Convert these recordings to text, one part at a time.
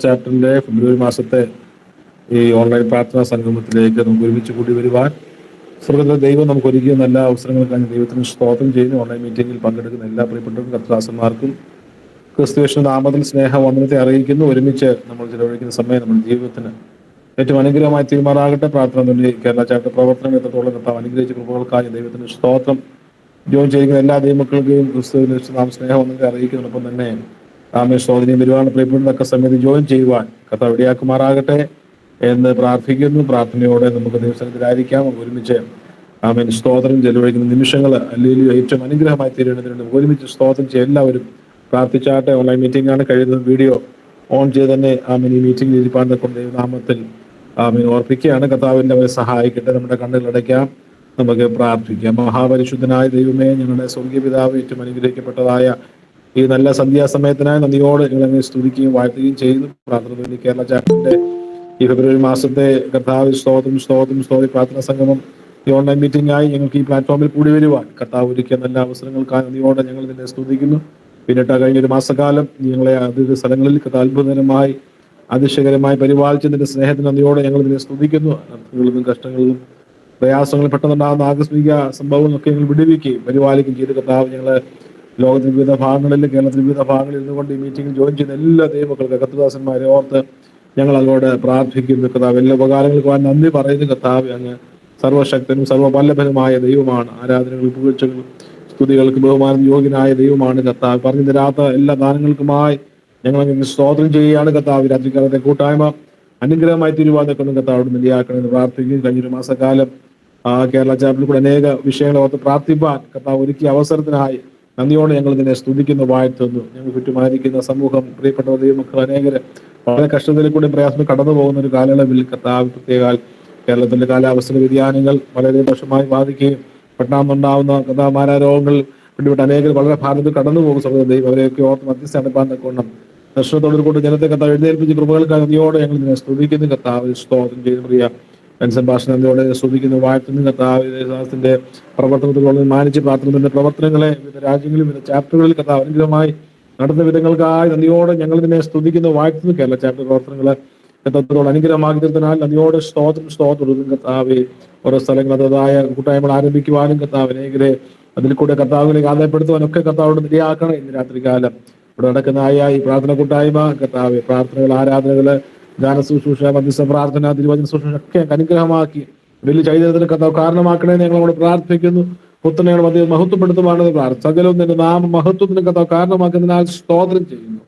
ചാപ്റ്ററിന്റെ ഫെബ്രുവരി മാസത്തെ ഈ ഓൺലൈൻ പ്രാർത്ഥനാ സംഗമത്തിലേക്ക് നമുക്ക് ഒരുമിച്ച് കൂടി വരുവാൻ സ്വർഗ്ഗത്തിലെ ദൈവം നമുക്ക് ഒരുക്കിയ എല്ലാ അവസരങ്ങൾക്കായി ദൈവത്തിന് സ്തോത്രം ചെയ്യുന്നു. ഓൺലൈൻ മീറ്റിംഗിൽ പങ്കെടുക്കുന്ന എല്ലാ പ്രിയപ്പെട്ടവർക്കും കർത്തദാസന്മാർക്കും ക്രിസ്തുയേശുവിന്റെ നാമത്തിൽ സ്നേഹവന്ദനത്തെ അറിയിക്കുന്നു. ഒരുമിച്ച് നമ്മൾ ചിലവഴിക്കുന്ന സമയം നമ്മുടെ ജീവിതത്തിന് ഏറ്റവും അനുഗ്രഹമായി തീരുമാറാകട്ടെ. പ്രാർത്ഥന വേണ്ടി കേരള ചാപ്റ്റർ പ്രവർത്തനം എത്രത്തോളം കർത്താവ് അനുഗ്രഹിച്ച കൃപകൾക്കായി ദൈവത്തിന് സ്തോത്രം. ജോയിൻ ചെയ്യുന്ന എല്ലാ ദൈവമക്കൾക്കും ക്രിസ്തുവിനെ നാം സ്നേഹവന്ദനത്തെ അറിയിക്കുന്നതിനൊപ്പം തന്നെ ആമേ സ്തോത്രം വരുവാൻ പ്രിയപ്പെടുന്നതൊക്കെ സമയത്ത് ജോയിൻ ചെയ്യുവാൻ കർത്താവ് ഇടയാക്കുമാറാകട്ടെ എന്ന് പ്രാർത്ഥിക്കുന്നു. പ്രാർത്ഥനയോടെ നമുക്ക് ദൈവസന്നിധിയിലായിരിക്കാം. ഒരുമിച്ച് ആമേൻ സ്തോത്രം ചെലവഴിക്കുന്ന നിമിഷങ്ങൾ അല്ലെങ്കിൽ ഏറ്റവും അനുഗ്രഹമായി തീരുന്നതിന് ഒരുമിച്ച് സ്തോത്രം ചെയ്യ എല്ലാവരും പ്രാർത്ഥിച്ചാട്ടെ. ഓൺലൈൻ മീറ്റിംഗ് ആണ്. കഴിയുന്നത് വീഡിയോ ഓൺ ചെയ്ത് തന്നെ ആമേൻ ഈ മീറ്റിംഗിൽ ഇരിപ്പാൻ കൊണ്ട് ദൈവനാമത്തിൽ ആമേൻ ഓർപ്പിക്കുകയാണ്. കർത്താവിൻ്റെ അവരെ സഹായിക്കട്ടെ. നമ്മുടെ കണ്ണുകളടയ്ക്കാം, നമുക്ക് പ്രാർത്ഥിക്കാം. മഹാപരിശുദ്ധനായ ദൈവമേ, ഞങ്ങളുടെ സ്വർഗീയ പിതാവ്, ഏറ്റവും അനുഗ്രഹിക്കപ്പെട്ടതായ ഈ നല്ല സന്ധ്യാസമയത്തിനായി നന്ദിയോടെ ഞങ്ങളെ സ്തുതിക്കുകയും വാഴ്ത്തുകയും ചെയ്യുന്നു. പ്രാർത്ഥന വേണ്ടി കേരള ചാപ്റ്ററിന്റെ ഈ ഫെബ്രുവരി മാസത്തെ കർത്താവ് സ്തോത്രം പ്രാർത്ഥനാ സംഗമം ഈ ഓൺലൈൻ മീറ്റിംഗ് ആയി ഞങ്ങൾക്ക് ഈ പ്ലാറ്റ്ഫോമിൽ കൂടി വരുവാൻ കർത്താവ് ഒരുക്കിയ നല്ല അവസരങ്ങൾക്കായി നന്ദിയോടെ ഞങ്ങൾ ഇതിനെ സ്തുതിക്കുന്നു. പിന്നിട്ട് കഴിഞ്ഞൊരു മാസക്കാലം ഞങ്ങളെ അതിഥി സ്ഥലങ്ങളിൽ അത്ഭുതകരമായി അതിശയകരമായി പരിപാലിച്ചതിന്റെ സ്നേഹത്തിന് നന്ദിയോടെ ഞങ്ങൾ ഇതിനെ സ്തുതിക്കുന്നു. അർത്ഥങ്ങളിലും കഷ്ടങ്ങളിലും പ്രയാസങ്ങളും പെട്ടെന്നുണ്ടാകുന്ന ആകസ്മിക സംഭവങ്ങളൊക്കെ ഞങ്ങൾ വിടുവിക്കുകയും പരിപാലിക്കുകയും ചെയ്ത് കർത്താവ് ഞങ്ങളെ ലോകത്തിന്റെ വിവിധ ഭാഗങ്ങളിൽ, കേരളത്തിന്റെ വിവിധ ഭാഗങ്ങളിൽ ഇരുന്നുകൊണ്ട് ഈ മീറ്റിംഗിൽ ജോയിൻ ചെയ്യുന്ന എല്ലാ ദൈവമക്കൾക്ക് കർത്തദാസന്മാരെ ഓർത്ത് ഞങ്ങൾ അതോട് പ്രാർത്ഥിക്കുന്നു. കർത്താവ് എല്ലാ ഉപകാരങ്ങൾക്കും നന്ദി പറയുന്നു. കർത്താവ് അങ്ങ് സർവശക്തനും സർവവല്ലഭനുമായ ദൈവമാണ്. ആരാധനകളും പുകഴ്ചകളും സ്തുതികൾക്ക് ബഹുമാനം യോഗ്യനായ ദൈവമാണ്. കർത്താവ് പറഞ്ഞു തരാത്ത എല്ലാ ദാനങ്ങൾക്കുമായി ഞങ്ങൾ അങ്ങനെ സ്തോത്രം ചെയ്യുകയാണ്. കർത്താവ് രാത്രികാലത്തെ കൂട്ടായ്മ അനുഗ്രഹമായി തീരുവാനൊക്കെ കർത്താവോട് നിലയാക്കണമെന്ന് പ്രാർത്ഥിക്കുകയും കഴിഞ്ഞൊരു മാസക്കാലം കേരള ചാപ്റ്ററിൽ കൂടെ അനേക വിഷയങ്ങൾ ഓർത്ത് പ്രാർത്ഥിപ്പാൻ കർത്താവ് ഒരുക്കിയ അവസരത്തിനായി നന്ദിയോടെ ഞങ്ങൾ ഇതിനെ സ്തുതിക്കുന്നു, വാഴ്ത്തുന്നു. ഞങ്ങൾ ചുറ്റുമായിരിക്കുന്ന സമൂഹം, പ്രിയപ്പെട്ട ദൈവമക്കൾ അനേകര് വളരെ കഷ്ടതയിൽ കൂടി പ്രയാസം കടന്നു പോകുന്ന ഒരു കാലയളവിൽ കർത്താവ് പ്രത്യേക കേരളത്തിന്റെ കാലാവസ്ഥ വ്യതിയാനങ്ങൾ വളരെ ദോഷമായി ബാധിക്കുകയും പെട്ടെന്നുണ്ടാവുന്ന കർത്താവ് മാരാരോഗങ്ങൾ പിടിപെട്ട് അനേകർ വളരെ ഭാരതത്തിൽ കടന്നു പോകുന്ന സമയത്ത് ദൈവം അവരെയൊക്കെ ഓർത്ത് മധ്യസ്ഥാനപ്പാൻ നഷ്ടത്തോടു കൊണ്ട് ജനത്തെ കർത്താവ് എഴുന്നേൽപ്പിച്ച് കൃപകൾക്കായി നന്ദിയോടെ ഞങ്ങൾ ഇതിനെ സ്തുതിക്കുന്നു. കർത്താവ് സ്തോത്രം ചെയ്ത് പ്രിയ സംഭാഷണം നന്ദിയോടെ സ്തുതിക്കുന്നു, വാഴ്ത്തുന്നു. കർത്താവ് ദേശത്തിന്റെ പ്രവർത്തനത്തിലുള്ള മാനിച്ച് പ്രാർത്ഥനത്തിന്റെ പ്രവർത്തനങ്ങളെ വിവിധ രാജ്യങ്ങളിൽ വിവിധ ചാപ്റ്ററുകളിൽ കർത്താവ് അനുഗ്രഹമായി നടത്തുന്ന വിധങ്ങൾക്കായി നന്ദിയോടെ ഞങ്ങൾ ഇതിനെ സ്തുതിക്കുന്നു, വാഴ്ത്തുന്നു. കേരള ചാപ്റ്റർ പ്രവർത്തനങ്ങളെ കർത്താവിനോട് അനുഗ്രഹമാക്കി തീർത്തനാൽ നന്ദിയോടെ സ്തോത്രം കർത്താവ് ഓരോ സ്ഥലങ്ങൾ അതതായ കൂട്ടായ്മകൾ ആരംഭിക്കുവാനും കർത്താവ് അനേകരെ അതിൽ കൂടെ കർത്താവിനെ ആദായപ്പെടുത്തുവാനൊക്കെ കർത്താവോട് നിരയാക്കണം. ഇന്ന് രാത്രികാലം ഇവിടെ നടക്കുന്ന ഈ പ്രാർത്ഥന കൂട്ടായ്മ കർത്താവ് പ്രാർത്ഥനകൾ, ആരാധനകള്, ഗാന ശുശ്രൂഷ, മധ്യസ്ഥ പ്രാർത്ഥന, തിരുവചന ശുശ്രൂഷ ഒക്കെ അനുഗ്രഹമാക്കി വലിയ ചൈതന്യത്തിന് കർത്താവ് കാരണമാക്കണമെന്ന് ഞങ്ങളോട് പ്രാർത്ഥിക്കുന്നു. പുത്രനെയാണ് മധ്യ മഹത്വപ്പെടുത്തുവാണെന്ന് പ്രാർത്ഥന സകലവും നിന്റെ നാമ മഹത്വത്തിന് കർത്താവ് കാരണമാക്കുന്നതിനാൽ സ്തോത്രം ചെയ്യുന്നു.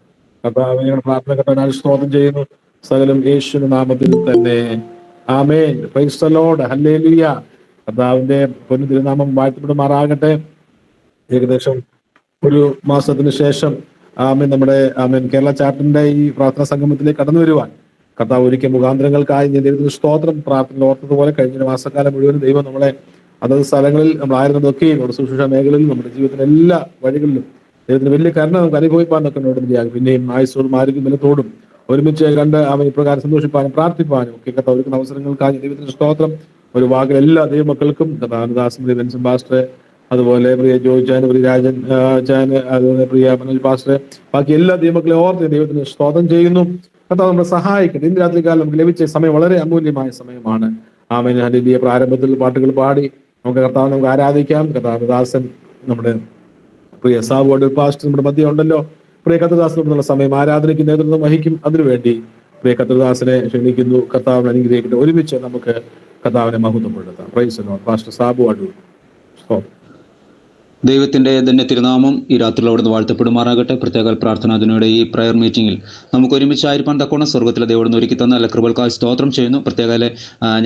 കർത്താവ് ഞങ്ങളുടെ പ്രാർത്ഥന കർത്താവിനാൽ സ്തോത്രം ചെയ്യുന്നു. സകലം യേശുവിന്റെ നാമത്തിൽ തന്നെ ആമേൻ. Praise the lord. ഹല്ലേലൂയ. കർത്താവിന്റെ പൊന്നു തിരുനാമം വാഴ്ത്തപ്പെടുമാറാകട്ടെ. ഏകദേശം ഒരു മാസത്തിന് ശേഷം നമ്മുടെ കേരള ചാപ്റ്ററിന്റെ ഈ പ്രാർത്ഥനാ സംഗമത്തിലേക്ക് കടന്നു വരുവാൻ കർത്താവ് ഒരുക്കിയ മുഖാന്തരങ്ങൾക്കായി ഞാൻ ദൈവത്തിന് സ്തോത്രം. പ്രാർത്ഥന ഓർത്തതുപോലെ കഴിഞ്ഞ മാസക്കാലം മുഴുവൻ ദൈവം നമ്മളെ അതത് സ്ഥലങ്ങളിൽ നമ്മളായിരുന്നതൊക്കെയും നമ്മുടെ ശുശ്രൂഷ മേഖലയിലും നമ്മുടെ ജീവിതത്തിന്റെ എല്ലാ വഴികളിലും ദൈവത്തിന് വലിയ കരുണ നമുക്ക് അനുഭവിപ്പാൻ നോക്കുന്നതിയാകും. പിന്നെയും ആയുസ്സോടും ആരോഗ്യം ബലത്തോടും ഒരുമിച്ച് കണ്ട് അവൻ ഇപ്രകാരം സന്തോഷിപ്പാനും പ്രാർത്ഥിപ്പാനും ഒക്കെ കർത്താവ് ഒരുക്കുന്ന അവസരങ്ങൾക്കായി ദൈവത്തിന് സ്തോത്രം. ഒരു വാക്കിൽ എല്ലാ ദൈവമക്കൾക്കും കർത്താവദാസൻ ബെൻസൺ പാസ്റ്റർ, അതുപോലെ പ്രിയ ജോയ് ചാൻ, പ്രിയ രാജൻ ചാൻ, അതുപോലെ പ്രിയ മനോജ് പാസ്റ്റർ, ബാക്കി എല്ലാ ദൈവമക്കളെ ഓർത്ത് ദൈവത്തിന് സ്തോത്രം ചെയ്യുന്നു. കർത്താവ് നമ്മളെ സഹായിക്കട്ടെ. ഇന്ന് രാത്രികാലം നമുക്ക് ലഭിച്ച സമയം വളരെ അമൂല്യമായ സമയമാണ്. ആമേൻ. ഹല്ലേലൂയ. പ്രാരംഭത്തിൽ പാട്ടുകൾ പാടി നമുക്ക് കർത്താവ് നമുക്ക് ആരാധിക്കാം. കർത്താവദാസൻ നമ്മുടെ പ്രിയ സാബു പാസ്റ്റർ നമ്മുടെ മധ്യ ഉണ്ടല്ലോ. പ്രിയ കർത്തദാസനുള്ള സമയം ആരാധനയ്ക്ക് നേതൃത്വം വഹിക്കും. അതിനുവേണ്ടി പ്രിയ കർത്തദാസനെ ക്ഷണിക്കുന്നു. കർത്താവിനെ അനുഗ്രഹിക്കട്ടെ. ഒരുമിച്ച് നമുക്ക് കർത്താവിനെ മഹത്വപ്പെടുത്താം. Praise the lord. Pastor Sabu Adoor. ദൈവത്തിൻ്റെ തന്നെ തിരുനാമം ഈ രാത്രിയിൽ അവിടുന്ന് വാഴ്ത്തപ്പെടുമാറാകട്ടെ. പ്രത്യേക പ്രാർത്ഥന അതിനോടെ ഈ പ്രയർ മീറ്റിംഗിൽ നമുക്ക് ഒരുമിച്ചായിരിക്കാൻ തക്കോണം സ്വർഗത്തിലെ ദൈവം ഒരുക്കി തന്ന നല്ല കൃപകൾക്കായി സ്തോത്രം ചെയ്യുന്നു. പ്രത്യേക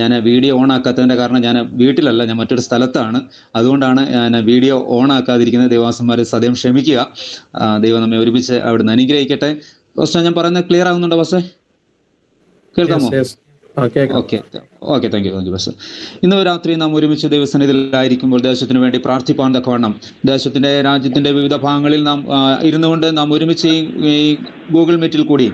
ഞാൻ വീഡിയോ ഓൺ ആക്കാത്തതിൻ്റെ കാരണം ഞാൻ വീട്ടിലല്ല, ഞാൻ മറ്റൊരു സ്ഥലത്താണ്. അതുകൊണ്ടാണ് ഞാൻ വീഡിയോ ഓൺ ആക്കാതിരിക്കുന്നത്. ദൈവദാസന്മാരെ സദയം ക്ഷമിക്കുക. ദൈവം നമ്മെ ഒരുമിച്ച് അവിടുന്ന് അനുഗ്രഹിക്കട്ടെ. ബസ് ഞാൻ പറയുന്നത് ക്ലിയർ ആകുന്നുണ്ടോ? ബസ് കേൾക്കാമോ? Okay. Okay, thank you bus. ഇന്ന് രാത്രി നാം ഒരുമിച്ച് ദൈവസന്നിധിയിലായിരിക്കുമ്പോൾ ദേശത്തിന് വേണ്ടി പ്രാർത്ഥിപ്പാൻ തക്കവണ്ണം ദേശത്തിന്റെ രാജ്യത്തിന്റെ വിവിധ ഭാഗങ്ങളിൽ നാം ഇരുന്നുകൊണ്ട് നാം ഒരുമിച്ച് ഈ ഗൂഗിൾ മീറ്റിൽ കൂടി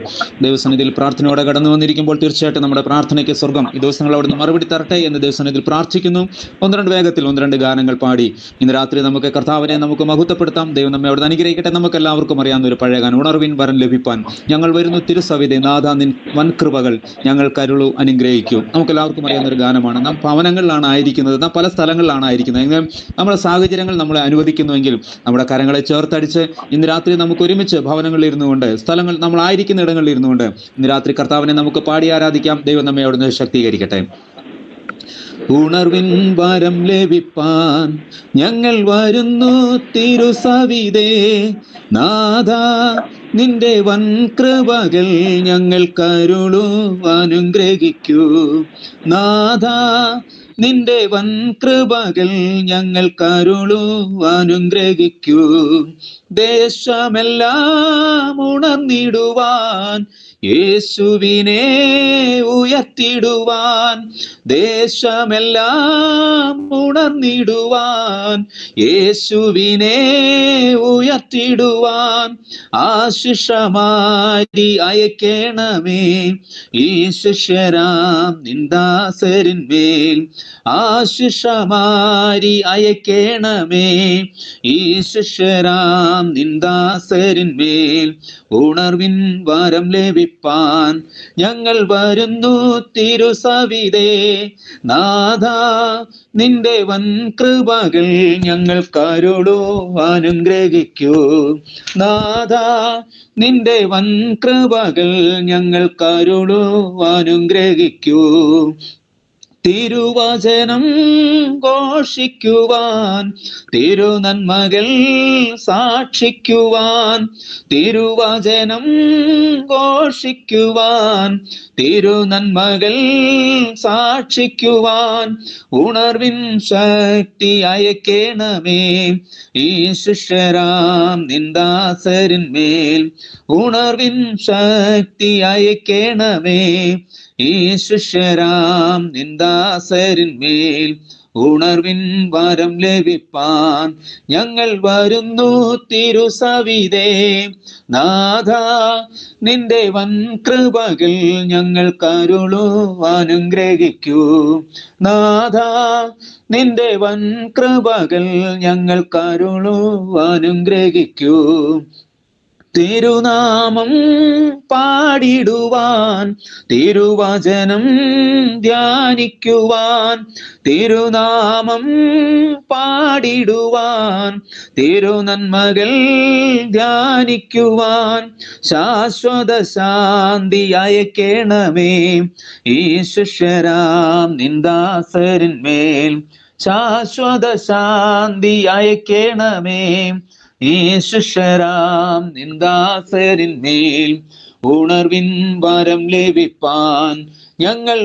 ദൈവസന്നിധിയിൽ പ്രാർത്ഥനയോടെ കടന്നു വന്നിരിക്കുമ്പോൾ തീർച്ചയായിട്ടും നമ്മുടെ പ്രാർത്ഥനയ്ക്ക് സ്വർഗം ഈ ദിവസങ്ങൾ അവിടുന്ന് മറുപടി തരട്ടെ എന്ന് ദൈവസന്നിധിയിൽ പ്രാർത്ഥിക്കുന്നു. ഒന്ന് രണ്ട് ഗാനങ്ങൾ പാടി ഇന്ന് രാത്രി നമുക്ക് കർത്താവിനെ നമുക്ക് മഹത്വപ്പെടുത്താം. ദൈവം നമ്മെ അവിടുന്ന് അനുഗ്രഹിക്കട്ടെ. നമുക്ക് എല്ലാവർക്കും അറിയാവുന്ന ഒരു പഴയ ഗാനം, ഉണർവിൻ വരം ലഭിപ്പാൻ ഞങ്ങൾ വരുന്നു തിരുസവിധേ നാഥ നിൻ വൻകൃപകൾ ഞങ്ങൾ കരുളു അനുഗ്രഹിക്കൂ. നമുക്ക് എല്ലാവർക്കും അറിയാവുന്ന ഒരു ഗാനമാണ്. നാം ഭവനങ്ങളിലാണ് ആയിരിക്കുന്നത്, നാം പല സ്ഥലങ്ങളിലാണ് ആയിരിക്കുന്നത്. എങ്കിലും നമ്മുടെ സാഹചര്യങ്ങൾ നമ്മളെ അനുവദിക്കുന്നുവെങ്കിൽ നമ്മുടെ കരങ്ങളെ ചേർത്തടിച്ച് ഇന്ന് രാത്രി നമുക്ക് ഒരുമിച്ച് ഭവനങ്ങളിൽ ഇരുന്നുകൊണ്ട് നമ്മൾ ആയിരിക്കുന്ന ഇടങ്ങളിൽ ഇരുന്നുകൊണ്ട് ഇന്ന് രാത്രി കർത്താവിനെ നമുക്ക് പാടി ആരാധിക്കാം. ദൈവം നമ്മെ അവിടുന്ന് ശക്തീകരിക്കട്ടെ. ഉണർവിൻ വരം ലഭിപ്പാൻ ഞങ്ങൾ വരുന്നു തിരുസവിധേ നാഥ നിന്റെ വൻകൃപകൾ ഞങ്ങൾ കരുളു അനുഗ്രഹിക്കൂ. നാഥ നിന്റെ വൻകൃപകൾ ഞങ്ങൾ കരുളു അനുഗ്രഹിക്കൂ. ദേശമെല്ലാം ഉണർന്നിടുവാൻ യേശുവിനെ ഉയർത്തിടുവാൻ, ദേശമെല്ലാം ഉണർന്നിടുവാൻ യേശുവിനെ ഉയർത്തിടുവാൻ ആശിഷമായി അയക്കണമേ ഈ ശിഷ്യരാം നിന്ദാസരിന്മേൽ. ആശിഷമായി അയക്കണമേ ഈ ശിഷ്യരാം നിന്ദാസരിന്മേൽ. ഉണർവിൻ വരം ലഭിപ്പാൻ ഞങ്ങൾ വരുന്നു തിരുസവിധേ നാഥ നിന്റെ വൻകൃപകൾ ഞങ്ങൾ കരുളു അനുഗ്രഹിക്കൂ. നാഥ നിന്റെ വൻകൃപകൾ ഞങ്ങൾ കരുളു അനുഗ്രഹിക്കൂ. തിരുവചനം ഘോഷിക്കുവാൻ തിരുനന്മകൾ സാക്ഷിക്കുവാൻ, തിരുവചനം ഘോഷിക്കുവാൻ തിരുനന്മകൾ സാക്ഷിക്കുവാൻ ഉണർവിൻ ശക്തി അയക്കണമേ ഈ ശിഷ്യരാം നിന്ദാസരിന്മേൽ. ഉണർവിൻ ശക്തി അയക്കണമേ ഈ ശിഷ്യരാം നിന്ദാസരിന്മേൽ. ഉണർവിൻ വരം ലഭിപ്പാൻ ഞങ്ങൾ വരുന്നു തിരുസവിധേ നാഥ നിന്റെ വൻകൃപകൾ ഞങ്ങൾ കരുളു അനുഗ്രഹിക്കൂ. നാഥ നിന്റെ വൻകൃപകൾ ഞങ്ങൾ കരുളു അനുഗ്രഹിക്കൂ. തിരുനാമം പാടിടുവാൻ തിരുവചനം ധ്യാനിക്കുവാൻ, തിരുനാമം പാടിടുവാൻ തിരുനന്മകൾ ധ്യാനിക്കുവാൻ ശാശ്വത ശാന്തി അയക്കണമേ ഈ ശിഷ്യരാം നിന്ദാസരിന്മേൽ. ശാശ്വത ശാന്തി അയക്കണമേ ഈ ശിഷ്യരാം നിന്ദാസരിന്മേൽ. ഉണർവിൻ വരം ലഭിപ്പാൻ ഞങ്ങൾ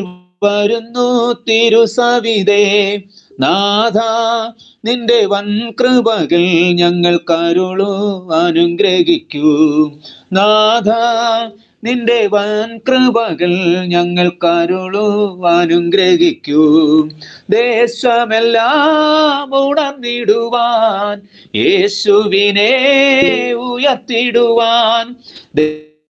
വരുന്നു തിരുസവിധേ നാഥ നിന്റെ വൻകൃപകൾ ഞങ്ങൾ കരുളു അനുഗ്രഹിക്കൂ. നാഥ നിന്റെ വൻകൃപകൾ ഞങ്ങൾ കരുളു അനുഗ്രഹിക്കൂ. ദേശമെല്ലാം ഉണർന്നിടുവാൻ യേശുവിനെ ഉയർത്തിടുവാൻ,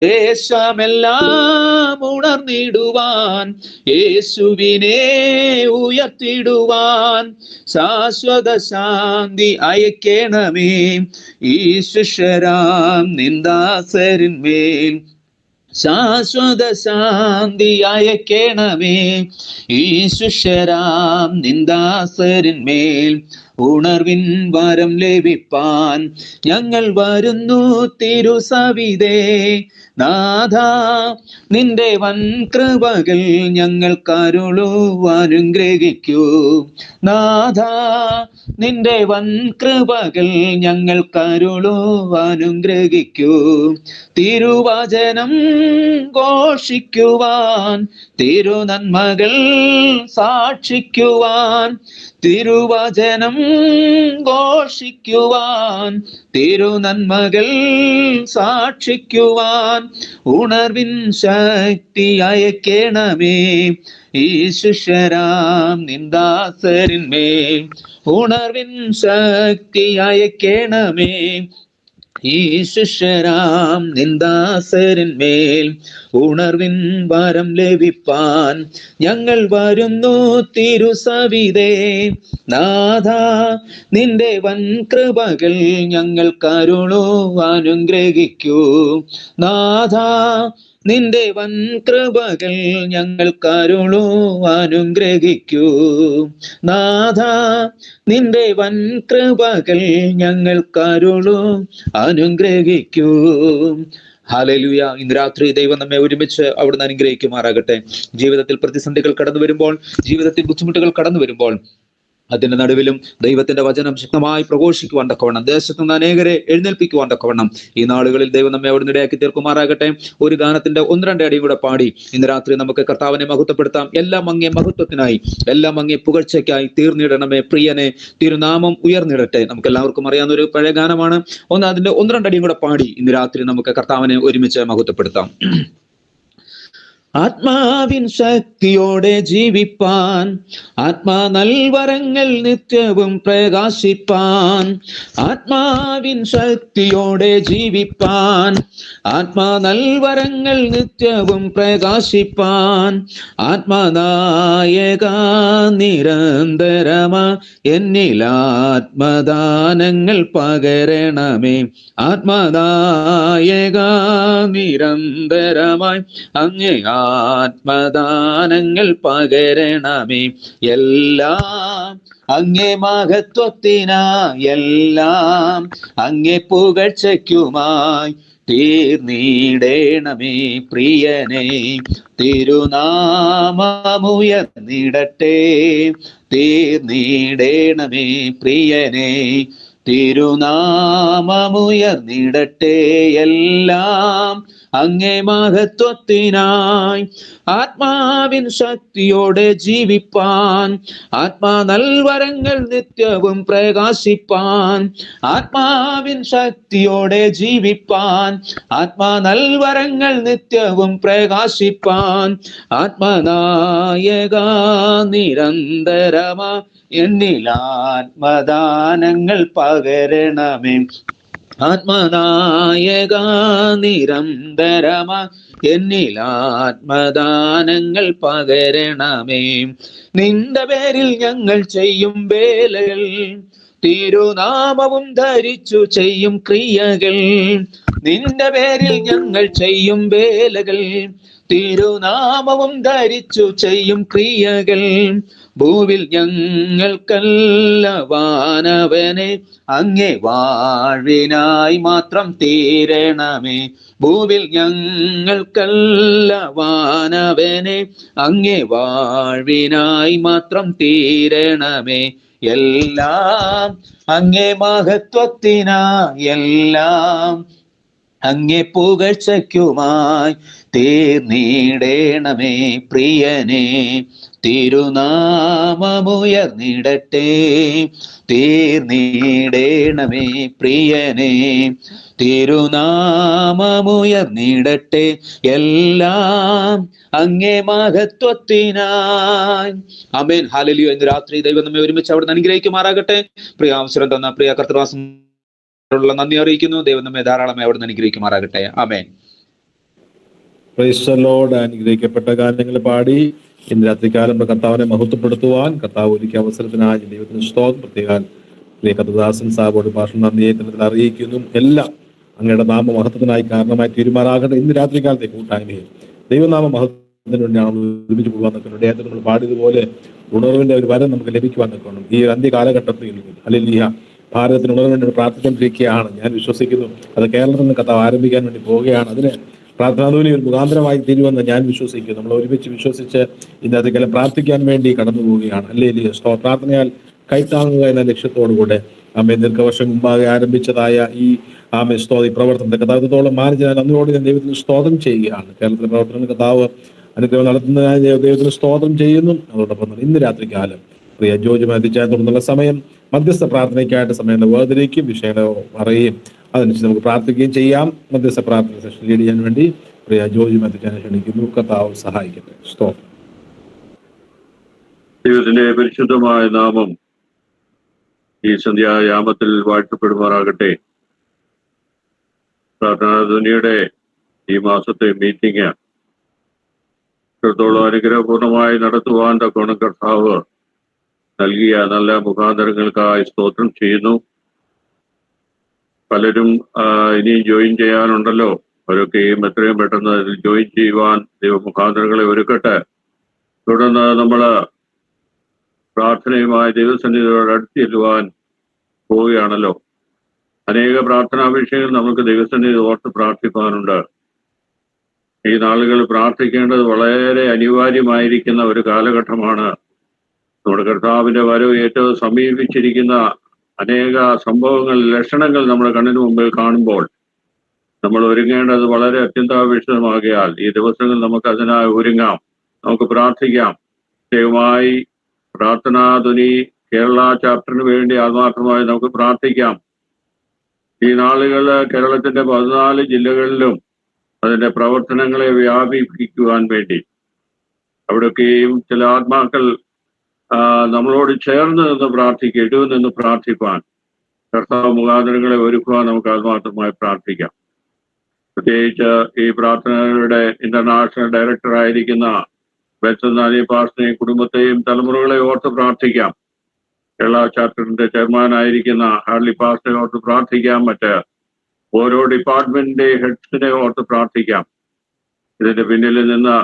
ദേശമെല്ലാം ഉണർന്നിടുവാൻ യേശുവിനെ ഉയർത്തിടുവാൻ ശാശ്വത ശാന്തി അയക്കണമേ ഈ ശിഷ്യരാം നിന്ദാസരിന്മേൽ. ശാശ്വത ശാന്തി അയക്കണമേ ഈ ശിഷ്യരാം നിന്ദാസരിന്മേൽ. ഉണർവിൻ വരം ലഭിപ്പാൻ ഞങ്ങൾ വരുന്നു തിരുസവിധേ നാഥ നിന്റെ വൻകൃപകൾ ഞങ്ങൾ കരുളു അനുഗ്രഹിക്കൂ. നാഥ നിന്റെ വൻകൃപകൾ ഞങ്ങൾ കരുളു അനുഗ്രഹിക്കൂ. തിരുവചനം ഘോഷിക്കുവാൻ തിരുനന്മകൾ സാക്ഷിക്കുവാൻ, തിരുവചനം ഘോഷിക്കുവാൻ, തിരുനന്മകൾ സാക്ഷിക്കുവാൻ ഉണർവിൻ ശക്തി അയക്കണമേ ഈ ശിഷ്യരാം നിന്ദാസരിന്മേൽ. ഉണർവിൻ ശക്തി അയക്കണമേ ഈ ശിഷ്യരാം നിന്ദാസരിന്മേൽ. ഉണർവിൻ വരം ലഭിപ്പാൻ ഞങ്ങൾ വരുന്നു തിരുസവിധേ. നാഥ നിന്റെ വൻ കൃപകൾ ഞങ്ങൾ കരുളൂ അനുഗ്രഹിക്കൂ. നാഥ നിന്റെ വൻ കൃപകൾ ഞങ്ങൾ കരുളൂ അനുഗ്രഹിക്കൂ. നാഥ നിന്റെ വൻ കൃപകൾ ഞങ്ങൾ കരുളൂ അനുഗ്രഹിക്കൂ. ഹല്ലേലൂയ. ഇന്ന് രാത്രി ദൈവം നമ്മെ ഒരുമിച്ച് അവിടുന്ന് അനുഗ്രഹിക്കുമാറാകട്ടെ. ജീവിതത്തിൽ പ്രതിസന്ധികൾ കടന്നു വരുമ്പോൾ, ജീവിതത്തിൽ ബുദ്ധിമുട്ടുകൾ കടന്നു വരുമ്പോൾ, അതിന്റെ നടുവിലും ദൈവത്തിന്റെ വചനം ശക്തമായി പ്രഘോഷിക്കുവാൻ തക്കവണ്ണം, ദേശത്ത് നിന്ന് അനേകരെ എഴുന്നേൽപ്പിക്കുവാൻ തക്കവണ്ണം ഈ നാളുകളിൽ ദൈവം നമ്മെ അവിടുന്ന് ഇടയാക്കി തീർക്കുമാറാകട്ടെ. ഒരു ഗാനത്തിന്റെ 1-2 അടിയും കൂടെ പാടി ഇന്ന് രാത്രി നമുക്ക് കർത്താവിനെ മഹത്വപ്പെടുത്താം. എല്ലാം അങ്ങേ മഹത്വത്തിനായി, എല്ലാം അങ്ങേ പുകഴ്ചയ്ക്കായി തീർന്നിടണമേ പ്രിയനെ, തിരുനാമം ഉയർന്നിടട്ടെ. നമുക്ക് എല്ലാവർക്കും അറിയാവുന്ന ഒരു പഴയ ഗാനമാണ്. അതിന്റെ 1-2 അടിയും കൂടെ പാടി ഇന്ന് രാത്രി നമുക്ക് കർത്താവിനെ ഒരുമിച്ച് മഹത്വപ്പെടുത്താം. ആത്മാവിൻ ശക്തിയോടെ ജീവിപ്പാൻ, ആത്മാ നൽവരങ്ങൾ നിത്യവും പ്രകാശിപ്പാൻ. ആത്മാവിൻ ശക്തിയോടെ ജീവിപ്പാൻ, ആത്മാ നൽവരങ്ങൾ നിത്യവും പ്രകാശിപ്പാൻ. ആത്മനായക നിരന്തരമാ എന്നിൽ ആത്മദാനങ്ങൾ പകരണമേ. ആത്മനായക നിരന്തരമായി അങ്ങേ ആത്മദാനങ്ങൾ പകരണമേ. എല്ലാം അങ്ങേ മഹത്വത്തിനായി, എല്ലാം അങ്ങേ പുകഴ്ചയ്ക്കുമായി തീർന്നിടണമേ പ്രിയനെ, തിരുനാമമുയർന്നിടട്ടെ. തീർന്നിടണമേ പ്രിയനെ, തിരുനാമമുയർന്നിടട്ടെ. എല്ലാം അങ്ങേ മഹത്വത്തിനായി, ആത്മാവിൻ ശക്തിയോടെ ജീവിപ്പാൻ, ആത്മാ നൽവരങ്ങൾ നിത്യവും പ്രകാശിപ്പാൻ. ആത്മാവിൻ ശക്തിയോടെ ജീവിപ്പാൻ, ആത്മാ നൽവരങ്ങൾ നിത്യവും പ്രകാശിപ്പാൻ. ആത്മനായക നിരന്തരമാ എന്നിൽ ആത്മദാനങ്ങൾ പകരണമേ. ആത്മനായക നിരന്തരമാ എന്നിൽ ആത്മദാനങ്ങൾ പകരണമേ. നിന്റെ പേരിൽ ഞങ്ങൾ ചെയ്യും വേലകൾ, തിരുനാമവും ധരിച്ചു ചെയ്യും ക്രിയകൾ. നിന്റെ പേരിൽ ഞങ്ങൾ ചെയ്യും വേലകൾ, തിരുനാമവും ധരിച്ചു ചെയ്യും ക്രിയകൾ. ഭൂവിൽ ഞങ്ങൾക്കല്ല വാനവനെ, അങ്ങേ വാഴ്വിനായി മാത്രം തീരണമേ. ഭൂവിൽ ഞങ്ങൾക്കല്ല വാനവനെ, അങ്ങേ വാഴ്വിനായി മാത്രം തീരണമേ. എല്ലാം അങ്ങേ മഹത്വത്തിനായി, എല്ലാം അങ്ങേ പുകഴ്ചയ്ക്കുമായി തീർന്നിടണമേ പ്രിയനെ, തിരുനാമമുയർന്നിടട്ടെ. തീർന്നിടണമേ പ്രിയനെ, തിരുനാമമുയർന്നിടട്ടെ. എല്ലാം അങ്ങേ മഹത്വത്തിനായി. ആമേൻ. ഹല്ലേലൂയ. ഇന്ന് രാത്രി ദൈവം നമ്മെ ഒരുമിച്ച് അവിടുന്ന് അനുഗ്രഹിക്കുമാറാകട്ടെ. പ്രിയ അവസരം തന്ന പ്രിയ കർത്തൃദാസൻ നന്ദി അറിയിക്കുന്നു. ദൈവം നമ്മെ ധാരാളമായി അവിടുന്ന് അനുഗ്രഹിക്കുമാറാകട്ടെ. ആമേൻ. Praise the lord. അനുഗ്രഹിക്കപ്പെട്ട ഗാനങ്ങൾ പാടി ഇന്ന് രാത്രികാലം കർത്താവിനെ മഹത്വപ്പെടുത്തുവാൻ കർത്താവ് ഒരുക്കിയ അവസരത്തിനായി ദൈവത്തിന് സ്തോത്രം. പ്രത്യേക പ്രിയ കർത്തൃദാസൻ സാബോട് ഭാഷണം നന്ദിയെ അറിയിക്കുന്നു. എല്ലാം അങ്ങയുടെ നാമ മഹത്വത്തിനായി കാരണമായി തീരുമാറാകട്ടെ. ഇന്ന് രാത്രികാലത്തെ കൂട്ടായ്മയിൽ ദൈവനാമ മഹത്വത്തിന് വേണ്ടിയാണ് ഒരുമിച്ച് പോകാൻ നിൽക്കുന്നത്. അദ്ദേഹത്തിന് നമ്മൾ പാടിയതുപോലെ ഉണർവിന്റെ ഒരു വരം നമുക്ക് ലഭിക്കുവാൻ നിൽക്കണം. ഈ അന്ത്യ കാലഘട്ടത്തിൽ ഹല്ലേലൂയ ഭാരതത്തിന് ഉണർവിന് വേണ്ടി പ്രാർത്ഥിച്ചുകൊണ്ടിരിക്കുകയാണ്. ഞാൻ വിശ്വസിക്കുന്നു അത് കേരളത്തിൽ നിന്ന് കർത്താവ് ആരംഭിക്കാൻ വേണ്ടി പോവുകയാണ്. അതിന് പ്രാർത്ഥനാധൂനി ഒരു മുഖാന്തരമായി തീരുമെന്ന് ഞാൻ വിശ്വസിക്കുന്നു. നമ്മൾ ഒരുമിച്ച് വിശ്വസിച്ച് ഇന്നത്തെ കാലം പ്രാർത്ഥിക്കാൻ വേണ്ടി കടന്നു പോവുകയാണ്. ഹല്ലേലൂയ. പ്രാർത്ഥനയാൽ കൈത്താങ്ങുക എന്ന ലക്ഷ്യത്തോടുകൂടെ ആമേ ദീർഘവർഷം മുമ്പാകെ ആരംഭിച്ചതായ ഈ ആമേ സ്തോതി പ്രവർത്തനത്തെ കഥാർത്ഥത്തോളം മാനിച്ച് ഞാൻ അന്നോട് ഞാൻ ദൈവത്തിന് സ്തോത്രം ചെയ്യുകയാണ്. കേരളത്തിലെ പ്രവർത്തനം കഥാവ് അനുഗ്രഹം നടത്തുന്നതിനായി ദൈവത്തിന് സ്തോത്രം ചെയ്യുന്നു. അതോടൊപ്പം തന്നെ ഇന്ന് രാത്രികാലം പ്രിയ ജോജി മാത്യച്ചാൻ തുടർന്നുള്ള സമയം മധ്യസ്ഥ പ്രാർത്ഥനയ്ക്കായിട്ട് സമയം വേർതിരിക്കും, വിഷയങ്ങളെ പറയുകയും അതനുസരിച്ച് നമുക്ക് പ്രാർത്ഥിക്കുകയും ചെയ്യാം. മധ്യസ്ഥ പ്രാർത്ഥന സെഷൻ ലീഡ് ചെയ്യാൻ വേണ്ടി പ്രിയ ജോജി മാത്യച്ചാനെ ക്ഷണിക്കുന്നു. കർത്താവ് സഹായിക്കട്ടെ. സ്തോത്രം. ദൈവത്തിന്റെ പരിശുദ്ധമായ നാമം ഈ സന്ധ്യായാമത്തിൽ വാഴ്ത്തപ്പെടുമാറാകട്ടെ. പ്രാർത്ഥനാധ്വനിയുടെ ഈ മാസത്തെ മീറ്റിംഗ് ഇത്രത്തോളം അനുഗ്രഹപൂർണമായി നടത്തുവാൻ തക്കോണം കർത്താവ് നൽകിയ നല്ല മുഖാന്തരങ്ങൾക്കായി സ്തോത്രം ചെയ്യുന്നു. പലരും ഇനിയും ജോയിൻ ചെയ്യാനുണ്ടല്ലോ. അവരൊക്കെയും എത്രയും പെട്ടെന്ന് അതിൽ ജോയിൻ ചെയ്യുവാൻ ദൈവമുഖാന്തരങ്ങളെ ഒരുക്കട്ടെ. തുടർന്ന് നമ്മൾ പ്രാർത്ഥനയുമായി ദൈവസന്നിധിയോട് അടുത്ത് ചെല്ലുവാൻ പോവുകയാണല്ലോ. അനേക പ്രാർത്ഥനാ വിഷയങ്ങൾ നമുക്ക് ദൈവസന്നിധി ഓർത്ത് പ്രാർത്ഥിക്കാനുണ്ട്. ഈ നാളുകൾ പ്രാർത്ഥിക്കേണ്ടത് വളരെ അനിവാര്യമായിരിക്കുന്ന ഒരു കാലഘട്ടമാണ്. നമ്മുടെ കർത്താവിന്റെ വരവ് ഏറ്റവും സമീപിച്ചിരിക്കുന്ന അനേക സംഭവങ്ങൾ, ലക്ഷണങ്ങൾ നമ്മുടെ കണ്ണിന് മുമ്പിൽ കാണുമ്പോൾ നമ്മൾ ഒരുങ്ങേണ്ടത് വളരെ അത്യന്താപേക്ഷിതമാകിയാൽ ഈ ദിവസങ്ങൾ നമുക്ക് അതിനായി ഒരുങ്ങാം, നമുക്ക് പ്രാർത്ഥിക്കാം. പ്രത്യേകമായി പ്രാർത്ഥനാധ്വനി കേരള ചാപ്റ്ററിന് വേണ്ടി ആത്മാർത്ഥമായി നമുക്ക് പ്രാർത്ഥിക്കാം. ഈ നാളുകൾ കേരളത്തിന്റെ 14 ജില്ലകളിലും അതിന്റെ പ്രവർത്തനങ്ങളെ വ്യാപിപ്പിക്കുവാൻ വേണ്ടി അവിടെയൊക്കെയും ചില ആത്മാക്കൾ നമ്മളോട് ചേർന്ന് നിന്ന് പ്രാർത്ഥിക്കുക, ഇടവെന്ന് പ്രാർത്ഥിക്കുവാൻ കർത്താവ് മുഖാന്തരങ്ങളെ ഒരുക്കുവാൻ നമുക്ക് ആത്മാർത്ഥമായി പ്രാർത്ഥിക്കാം. പ്രത്യേകിച്ച് ഈ പ്രാർത്ഥനകളുടെ ഇന്റർനാഷണൽ ഡയറക്ടർ ആയിരിക്കുന്ന ബെൽസനാലി പാസ്റ്ററെയും കുടുംബത്തെയും തലമുറകളെ ഓർത്ത് പ്രാർത്ഥിക്കാം. കേരള ചാപ്റ്ററിന്റെ ചെയർമാനായിരിക്കുന്ന ഹാർലി പാസ്റ്ററെ ഓർത്ത് പ്രാർത്ഥിക്കാം. മറ്റ് ഓരോ ഡിപ്പാർട്ട്മെന്റിന്റെ ഹെഡ്സിനെ ഓർത്ത് പ്രാർത്ഥിക്കാം. ഇതിന്റെ പിന്നിൽ നിന്ന്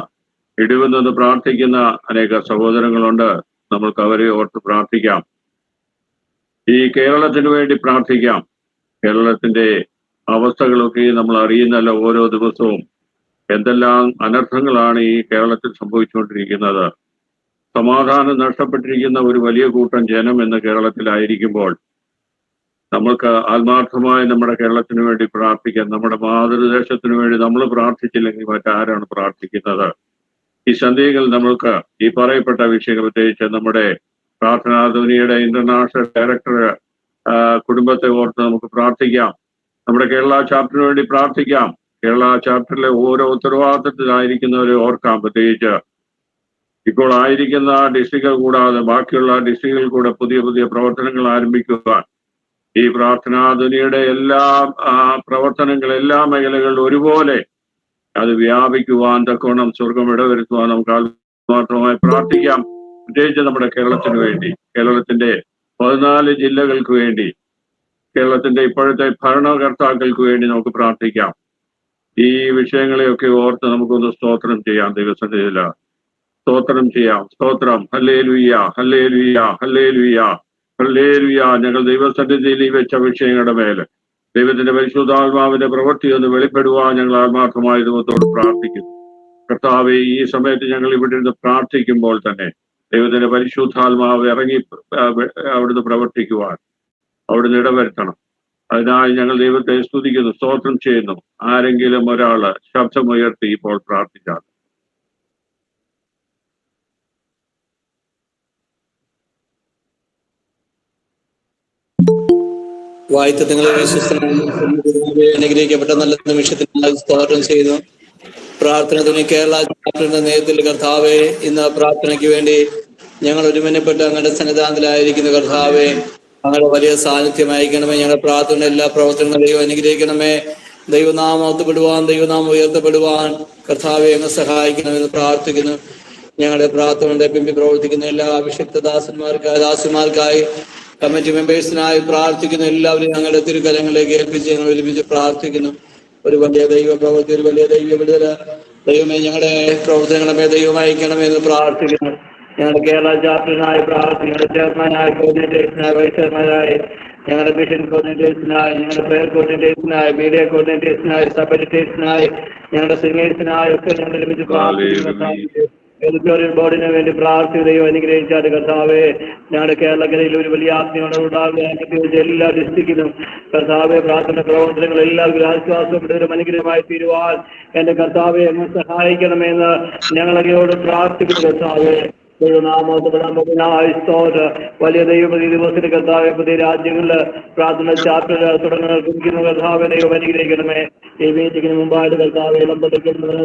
ഇടിവെന്ന് പ്രാർത്ഥിക്കുന്ന അനേക സഹോദരങ്ങളുണ്ട്. നമ്മൾക്ക് അവരെ ഓർത്ത് പ്രാർത്ഥിക്കാം. ഈ കേരളത്തിന് വേണ്ടി പ്രാർത്ഥിക്കാം. കേരളത്തിന്റെ അവസ്ഥകളൊക്കെ നമ്മൾ അറിയുന്നല്ലോ. ഓരോ ദിവസവും എന്തെല്ലാം അനർത്ഥങ്ങളാണ് ഈ കേരളത്തിൽ സംഭവിച്ചുകൊണ്ടിരിക്കുന്നത്. സമാധാനം നഷ്ടപ്പെട്ടിരിക്കുന്ന ഒരു വലിയ കൂട്ടം ജനം ഇന്ന് കേരളത്തിലായിരിക്കുമ്പോൾ നമ്മൾക്ക് ആത്മാർത്ഥമായി നമ്മുടെ കേരളത്തിന് വേണ്ടി പ്രാർത്ഥിക്കാം. നമ്മുടെ മാതൃദേശത്തിന് വേണ്ടി നമ്മൾ പ്രാർത്ഥിച്ചില്ലെങ്കിൽ മറ്റാരാണ് പ്രാർത്ഥിക്കുന്നത്? ഈ സന്ധ്യകൾ നമ്മൾക്ക് ഈ പറയപ്പെട്ട വിഷയങ്ങൾ, പ്രത്യേകിച്ച് നമ്മുടെ പ്രാർത്ഥനാധ്വനിയുടെ ഇന്റർനാഷണൽ ഡയറക്ടർ കുടുംബത്തെ ഓർത്ത് നമുക്ക് പ്രാർത്ഥിക്കാം. നമ്മുടെ കേരള ചാപ്റ്ററിന് വേണ്ടി പ്രാർത്ഥിക്കാം. കേരള ചാപ്റ്ററിലെ ഓരോ ഉത്തരവാദിത്തത്തിലായിരിക്കുന്നവരെ ഓർക്കാം. പ്രത്യേകിച്ച് ഇപ്പോൾ ആയിരിക്കുന്ന ഡിസ്ട്രിക്റ്റുകൾ കൂടാതെ ബാക്കിയുള്ള ഡിസ്ട്രിക്റ്റുകളിൽ കൂടെ പുതിയ പുതിയ പ്രവർത്തനങ്ങൾ ആരംഭിക്കുവാൻ ഈ പ്രാർത്ഥനാധ്വനിയുടെ എല്ലാ പ്രവർത്തനങ്ങൾ എല്ലാ മേഖലകളിലും ഒരുപോലെ അത് വ്യാപിക്കുവാൻ തക്കവണ്ണം സ്വർഗം ഇടവരുത്തുവാൻ നമുക്ക് ആത്മാർത്ഥമായി പ്രാർത്ഥിക്കാം. പ്രത്യേകിച്ച് നമ്മുടെ കേരളത്തിന് വേണ്ടി, കേരളത്തിന്റെ 14 ജില്ലകൾക്ക് വേണ്ടി, കേരളത്തിന്റെ ഇപ്പോഴത്തെ ഭരണകർത്താക്കൾക്ക് വേണ്ടി നമുക്ക് പ്രാർത്ഥിക്കാം. ഈ വിഷയങ്ങളെയൊക്കെ ഓർത്ത് നമുക്കൊന്ന് സ്തോത്രം ചെയ്യാം. ദൈവസന്നിധിയില് സ്തോത്രം ചെയ്യാം. സ്തോത്രം. Hallelujah, hallelujah, hallelujah, hallelujah. ഞങ്ങൾ ദൈവസന്നിധിയിൽ ഈ വെച്ച വിഷയങ്ങളുടെ മേലെ ദൈവത്തിന്റെ പരിശുദ്ധാത്മാവിന്റെ പ്രവൃത്തി ഒന്ന് വെളിപ്പെടുവാൻ ഞങ്ങൾ ആത്മാർത്ഥമായി ദൈവത്തോട് പ്രാർത്ഥിക്കുന്നു. കർത്താവെ, ഈ സമയത്ത് ഞങ്ങൾ ഇവിടെ നിന്ന് പ്രാർത്ഥിക്കുമ്പോൾ തന്നെ ദൈവത്തിന്റെ പരിശുദ്ധാത്മാവ് ഇറങ്ങി അവിടുന്ന് പ്രവർത്തിക്കുവാൻ അവിടുന്ന് ഇടവരുത്തണം. അതിനായി ഞങ്ങൾ ദൈവത്തെ സ്തുതിക്കുന്നു, സ്തോത്രം ചെയ്യുന്നു. ആരെങ്കിലും ഒരാള് ശബ്ദമുയർത്തി ഇപ്പോൾ പ്രാർത്ഥിച്ചാൽ. വായിത്തങ്ങളെ അനുഗ്രഹിക്കപ്പെട്ട നല്ല നിമിഷത്തിനായി സ്തോത്രം ചെയ്യുന്നു. പ്രാർത്ഥന കേരള ചാപ്റ്ററിന്റെ നേതൃത്വത്തിൽ കർത്താവെ, ഇന്ന് പ്രാർത്ഥനയ്ക്ക് വേണ്ടി ഞങ്ങൾ ഒരുമനപ്പെട്ട് അങ്ങയുടെ സന്നിധാനത്തിലായിരിക്കുന്ന കർത്താവെ, അങ്ങയുടെ വലിയ സാന്നിധ്യം അയക്കണമേ. ഞങ്ങളുടെ പ്രാർത്ഥന എല്ലാ പ്രവർത്തനങ്ങളും ദൈവം അനുഗ്രഹിക്കണമേ. ദൈവനാമം ഒത്തുപെടുവാൻ, ദൈവനാമം ഉയർത്തപ്പെടുവാൻ കർത്താവെ അങ്ങ് സഹായിക്കണമെന്ന് പ്രാർത്ഥിക്കുന്നു. ഞങ്ങളുടെ പ്രാർത്ഥനയുടെ പിമ്പിൽ പ്രവർത്തിക്കുന്ന എല്ലാ അഭിഷിക്ത ദാസന്മാർക്കായി കമ്മിറ്റി മെമ്പേഴ്സിനായി പ്രാർത്ഥിക്കുന്ന എല്ലാവരും ഞങ്ങളുടെ തിരുക്കരങ്ങളിലേക്ക് ഏൽപ്പിച്ച് ഞങ്ങൾ ഒരുമിച്ച് പ്രാർത്ഥിക്കുന്നു. ഒരു വലിയ ദൈവ പ്രവൃത്തി, ഒരു വലിയ ദൈവ വിടുതല ദൈവമേ ഞങ്ങളുടെ പ്രവർത്തനങ്ങളെ ദൈവം അയക്കണമെന്ന് പ്രാർത്ഥിക്കുന്നു. ഞങ്ങളുടെ കേരള ചാപ്റ്ററിനായി പ്രാർത്ഥിക്കുന്നു. ഞങ്ങളുടെ ചെയർമാനായി, കോർഡിനേറ്റേഴ്സിനായി, വൈസ് ചെയർമാനായി, ഞങ്ങളുടെ മിഷൻ കോർഡിനേറ്റേഴ്സിനായി, ഞങ്ങളുടെ പ്രയർ കോർഡിനേറ്റേഴ്സിനായി, മീഡിയ കോർഡിനേറ്റേഴ്സിനായി, സബ് എഡിറ്റേഴ്സിനായി, ഞങ്ങളുടെ സിംഗേഴ്സിനായി ഒക്കെ ഞങ്ങൾ ഒരുമിച്ച് പ്രാർത്ഥിക്കുന്നു. എഡിറ്റോറിയൽ ബോർഡിന് വേണ്ടി പ്രാർത്ഥിക്കുകയും അനുഗ്രഹിച്ചാൽ കർത്താവെ, ഞങ്ങളുടെ കേരളക്കരയിൽ ഒരു വലിയ ആത്മീയത എല്ലാ ഡിസ്ട്രിക്റ്റിലും കർത്താവെ പ്രാർത്ഥന പ്രവർത്തനങ്ങൾ എല്ലാവർക്കും ആശ്വാസപ്പെട്ടവരും അനുഗ്രഹമായി തീരുവാൻ എന്റെ കർത്താവെ അങ്ങ് സഹായിക്കണമെന്ന് ഞങ്ങളങ്ങയോട് പ്രാർത്ഥിക്കുന്നു. കർത്താവെ, വലിയ ദൈവം ഈ ദിവസത്തിന് കർത്താവെ പുതിയ രാജ്യങ്ങളില് പ്രാർത്ഥന ചാർട്ടർ തുടങ്ങുന്ന കർത്താവെ ദൈവം അനുഗ്രഹിക്കണമേ. ഈ മീറ്റിങ്ങിന് മുമ്പായിട്ട് കർത്താവെ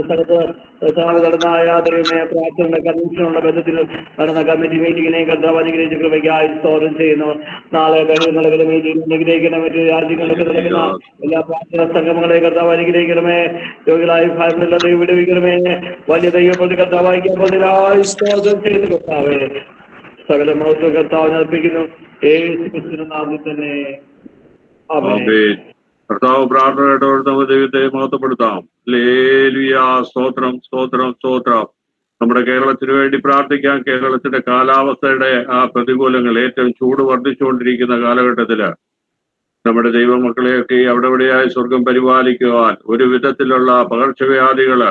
സ്ഥലത്ത് കർത്താവ് നടന്നായ ദൈവമേ പ്രാർത്ഥന കമ്മീഷനുള്ള ബന്ധത്തിൽ നടന്ന കമ്മിറ്റി മീറ്റിങ്ങിനെ കർത്താവ് അനുഗ്രഹിച്ച കൃപയ്ക്കായി സ്തോത്രം ചെയ്യുന്നു. നാളെ നടക്കുന്ന മീറ്റിംഗ് അനുഗ്രഹിക്കണം. മറ്റു രാജ്യങ്ങളിലൊക്കെ നടക്കുന്ന എല്ലാ പ്രാർത്ഥന സംഗമങ്ങളെ കർത്താവ് അനുഗ്രഹിക്കണമേ. രോഗികളായി ഭാരമുള്ള ദൈവം വിടുവിക്കണമേ. വലിയ ദൈവപ്രതി കർത്താവായി സ്തോത്രം ചെയ്യുന്നു കർത്താവെ. സകല മഹത്വ കർത്താവിനെ അർപ്പിക്കുന്നു യേശു ക്രിസ്തുവിന്റെ നാമത്തിൽ തന്നെ. ആമേൻ. കർത്താവ് പ്രാർത്ഥനയോട് നമുക്ക് ദൈവത്തെ മഹത്വപ്പെടുത്താം. ഹല്ലേലൂയ. സ്തോത്രം സ്തോത്രം സ്തോത്രം. നമ്മുടെ കേരളത്തിന് വേണ്ടി പ്രാർത്ഥിക്കാം. കേരളത്തിന്റെ കാലാവസ്ഥയുടെ ആ പ്രതികൂലങ്ങൾ, ഏറ്റവും ചൂട് വർദ്ധിച്ചുകൊണ്ടിരിക്കുന്ന കാലഘട്ടത്തില് നമ്മുടെ ദൈവമക്കളെയൊക്കെ അവിടെ ഇവിടെയായി സ്വർഗം പരിപാലിക്കുവാൻ, ഒരു വിധത്തിലുള്ള പകർച്ചവ്യാധികള്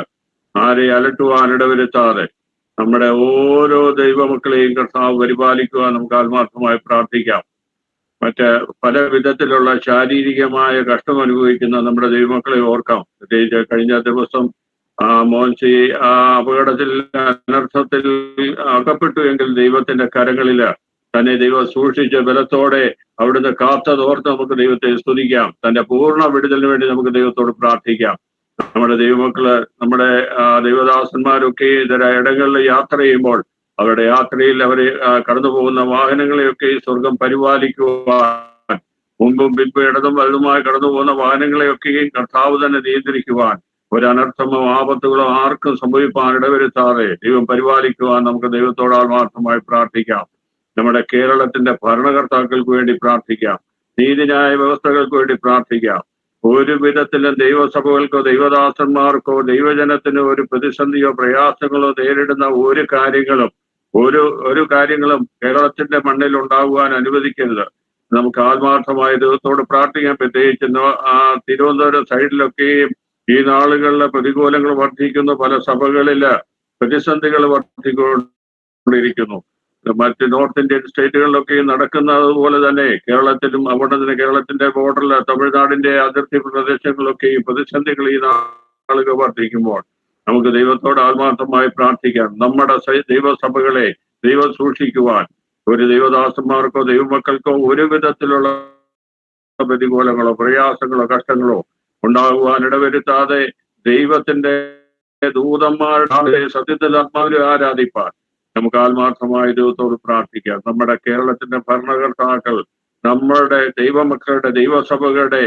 ആരെ അലട്ടുവാൻ ഇടവരുത്താതെ നമ്മുടെ ഓരോ ദൈവമക്കളെയും കർത്താവ് പരിപാലിക്കുവാൻ നമുക്ക് ആത്മാർത്ഥമായി പ്രാർത്ഥിക്കാം. മറ്റ് പല വിധത്തിലുള്ള ശാരീരികമായ കഷ്ടം അനുഭവിക്കുന്ന നമ്മുടെ ദൈവമക്കളെ ഓർക്കാം. പ്രത്യേകിച്ച് കഴിഞ്ഞ ദിവസം മോൻസി അപകടത്തിൽ, അനർത്ഥത്തിൽ അകപ്പെട്ടു എങ്കിൽ ദൈവത്തിന്റെ കരങ്ങളില് തന്നെ ദൈവം സൂക്ഷിച്ച് ബലത്തോടെ അവിടുന്ന് കാത്തതോർത്ത് നമുക്ക് ദൈവത്തെ സ്തുതിക്കാം. തന്റെ പൂർണ്ണ വിടുതലിന് വേണ്ടി നമുക്ക് ദൈവത്തോട് പ്രാർത്ഥിക്കാം. നമ്മുടെ ദൈവമക്കള്, നമ്മുടെ ദൈവദാസന്മാരൊക്കെ ഇതര ഇടങ്ങളിൽ യാത്ര ചെയ്യുമ്പോൾ അവരുടെ യാത്രയിൽ അവരെ കടന്നു പോകുന്ന വാഹനങ്ങളെയൊക്കെ സ്വർഗം പരിപാലിക്കുവാൻ, മുമ്പും പിൻപും ഇടതും വലതുമായി കടന്നു പോകുന്ന വാഹനങ്ങളെയൊക്കെയും കർത്താവ് തന്നെ നിയന്ത്രിക്കുവാൻ, ഒരു അനർത്ഥമോ ആപത്തുകളോ ആർക്കും സംഭവിപ്പാൻ ഇടവരുത്താതെ ദൈവം പരിപാലിക്കുവാൻ നമുക്ക് ദൈവത്തോട് ആത്മാർത്ഥമായി പ്രാർത്ഥിക്കാം. നമ്മുടെ കേരളത്തിന്റെ ഭരണകർത്താക്കൾക്ക് വേണ്ടി പ്രാർത്ഥിക്കാം. നീതിന്യായ വ്യവസ്ഥകൾക്ക് വേണ്ടി പ്രാർത്ഥിക്കാം. ഒരു വിധത്തിലും ദൈവസഭകൾക്കോ ദൈവദാസന്മാർക്കോ ദൈവജനത്തിനോ ഒരു പ്രതിസന്ധിയോ പ്രയാസങ്ങളോ നേരിടുന്ന ഒരു കാര്യങ്ങളും കേരളത്തിന്റെ മണ്ണിൽ ഉണ്ടാകുവാൻ അനുവദിക്കരുത്. നമുക്ക് ആത്മാർത്ഥമായ ദൈവത്തോട് പ്രാർത്ഥിക്കാൻ. പ്രത്യേകിച്ച് തിരുവനന്തപുരം സൈഡിലൊക്കെയും ഈ നാളുകളിലെ പ്രതികൂലങ്ങൾ വർദ്ധിക്കുന്നു. പല സഭകളില് പ്രതിസന്ധികൾ വർദ്ധിക്കൊണ്ടിരിക്കുന്നു. മറ്റ് നോർത്ത് ഇന്ത്യൻ സ്റ്റേറ്റുകളിലൊക്കെ നടക്കുന്നത് പോലെ തന്നെ കേരളത്തിലും, അവിടെ തന്നെ കേരളത്തിന്റെ ബോർഡറിൽ തമിഴ്നാടിന്റെ അതിർത്തി പ്രദേശങ്ങളിലൊക്കെ ഈ പ്രതിസന്ധികൾ ഈ നാളുകൾ വർദ്ധിക്കുമ്പോൾ നമുക്ക് ദൈവത്തോട് ആത്മാർത്ഥമായി പ്രാർത്ഥിക്കാം. നമ്മുടെ ദൈവസഭകളെ ദൈവം സൂക്ഷിക്കുവാൻ, ഒരു ദൈവദാസന്മാർക്കോ ദൈവമക്കൾക്കോ ഒരു വിധത്തിലുള്ള പ്രതികൂലങ്ങളോ പ്രയാസങ്ങളോ കഷ്ടങ്ങളോ ഉണ്ടാകുവാൻ ഇടവരുത്താതെ ദൈവത്തിന്റെ ദൂതന്മാരുടെ സത്യത്തിൽ ആത്മാവിനെ ആരാധിപ്പാൻ നമുക്ക് ആത്മാർത്ഥമായ ദൈവത്തോട് പ്രാർത്ഥിക്കാം. നമ്മുടെ കേരളത്തിന്റെ ഭരണകർത്താക്കൾ നമ്മളുടെ ദൈവമക്കളുടെ ദൈവസഭകളുടെ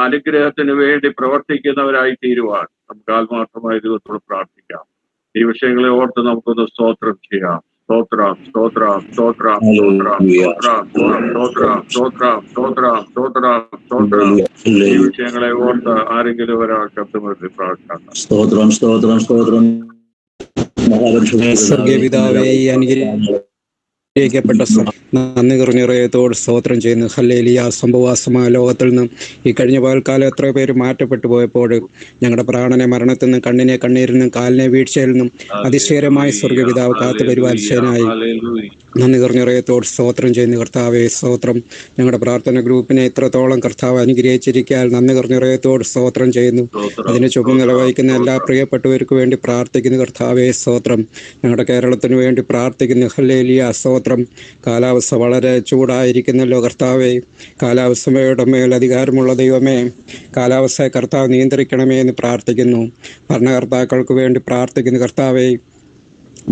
അനുഗ്രഹത്തിന് വേണ്ടി പ്രവർത്തിക്കുന്നവരായി തീരുവാൻ നമുക്ക് ആത്മാർത്ഥമായ ദൈവത്തോട് പ്രാർത്ഥിക്കാം. ഈ വിഷയങ്ങളെ ഓർത്ത് നമുക്കൊന്ന് സ്തോത്രം ചെയ്യാം. സ്തോത്രം സ്തോത്രം സ്തോത്രം സ്തോത്രം സ്തോത്രം സ്തോത്രം സ്തോത്രം സ്തോത്രം സ്തോത്രം. ഈ വിഷയങ്ങളെ ഓർത്ത് ആരെങ്കിലും ഒരാൾ ശബ്ദമെടുത്ത് പ്രാർത്ഥിക്കാം. സ്തോത്രം സ്തോത്രം സ്തോത്രം. സ്വർഗീയപിതാവേ, അനുഗ്രഹിക്കപ്പെട്ട നന്ദി നിറഞ്ഞ ഹൃദയത്തോട് സ്തോത്രം ചെയ്യുന്നു. ഹല്ലേലൂയ. സംഭവാസമായ ലോകത്തിൽ നിന്നും ഈ കഴിഞ്ഞ പകൽക്കാലം എത്രയോ പേര് മാറ്റപ്പെട്ടു പോയപ്പോൾ ഞങ്ങളുടെ പ്രാണനെ മരണത്തിൽ നിന്നും, കണ്ണിനെ കണ്ണീരിൽ നിന്നും, കാലിനെ വീഴ്ചയിൽ നിന്നും അതിശയകരമായി സ്വർഗപിതാവ് കാത്തു പരിപാലിച്ചതിനായി നന്ദി നിറഞ്ഞ ഹൃദയത്തോട് സ്തോത്രം ചെയ്യുന്നു. കർത്താവേ സ്തോത്രം. ഞങ്ങളുടെ പ്രാർത്ഥന ഗ്രൂപ്പിനെ ഇത്രത്തോളം കർത്താവ് അനുഗ്രഹിച്ചിരിക്കാൻ നന്ദി നിറഞ്ഞ ഹൃദയത്തോട് സ്തോത്രം ചെയ്യുന്നു. അതിന് ചുമതല വഹിക്കുന്ന എല്ലാ പ്രിയപ്പെട്ടവർക്ക് വേണ്ടി പ്രാർത്ഥിക്കുന്നു. കർത്താവേ സ്തോത്രം. ഞങ്ങളുടെ കേരളത്തിന് വേണ്ടി പ്രാർത്ഥിക്കുന്നു. ഹല്ലേലൂയ. സ്തോത്രം. കാലാവസ്ഥ വളരെ ചൂടായിരിക്കുന്നല്ലോ കർത്താവേ. കാലാവസ്ഥയുടെ മേൽ അധികാരമുള്ള ദൈവമേ, കാലാവസ്ഥയെ കർത്താവ് നിയന്ത്രിക്കണമേ എന്ന് പ്രാർത്ഥിക്കുന്നു. ഭരണകർത്താക്കൾക്ക് വേണ്ടി പ്രാർത്ഥിക്കുന്നു. കർത്താവേ,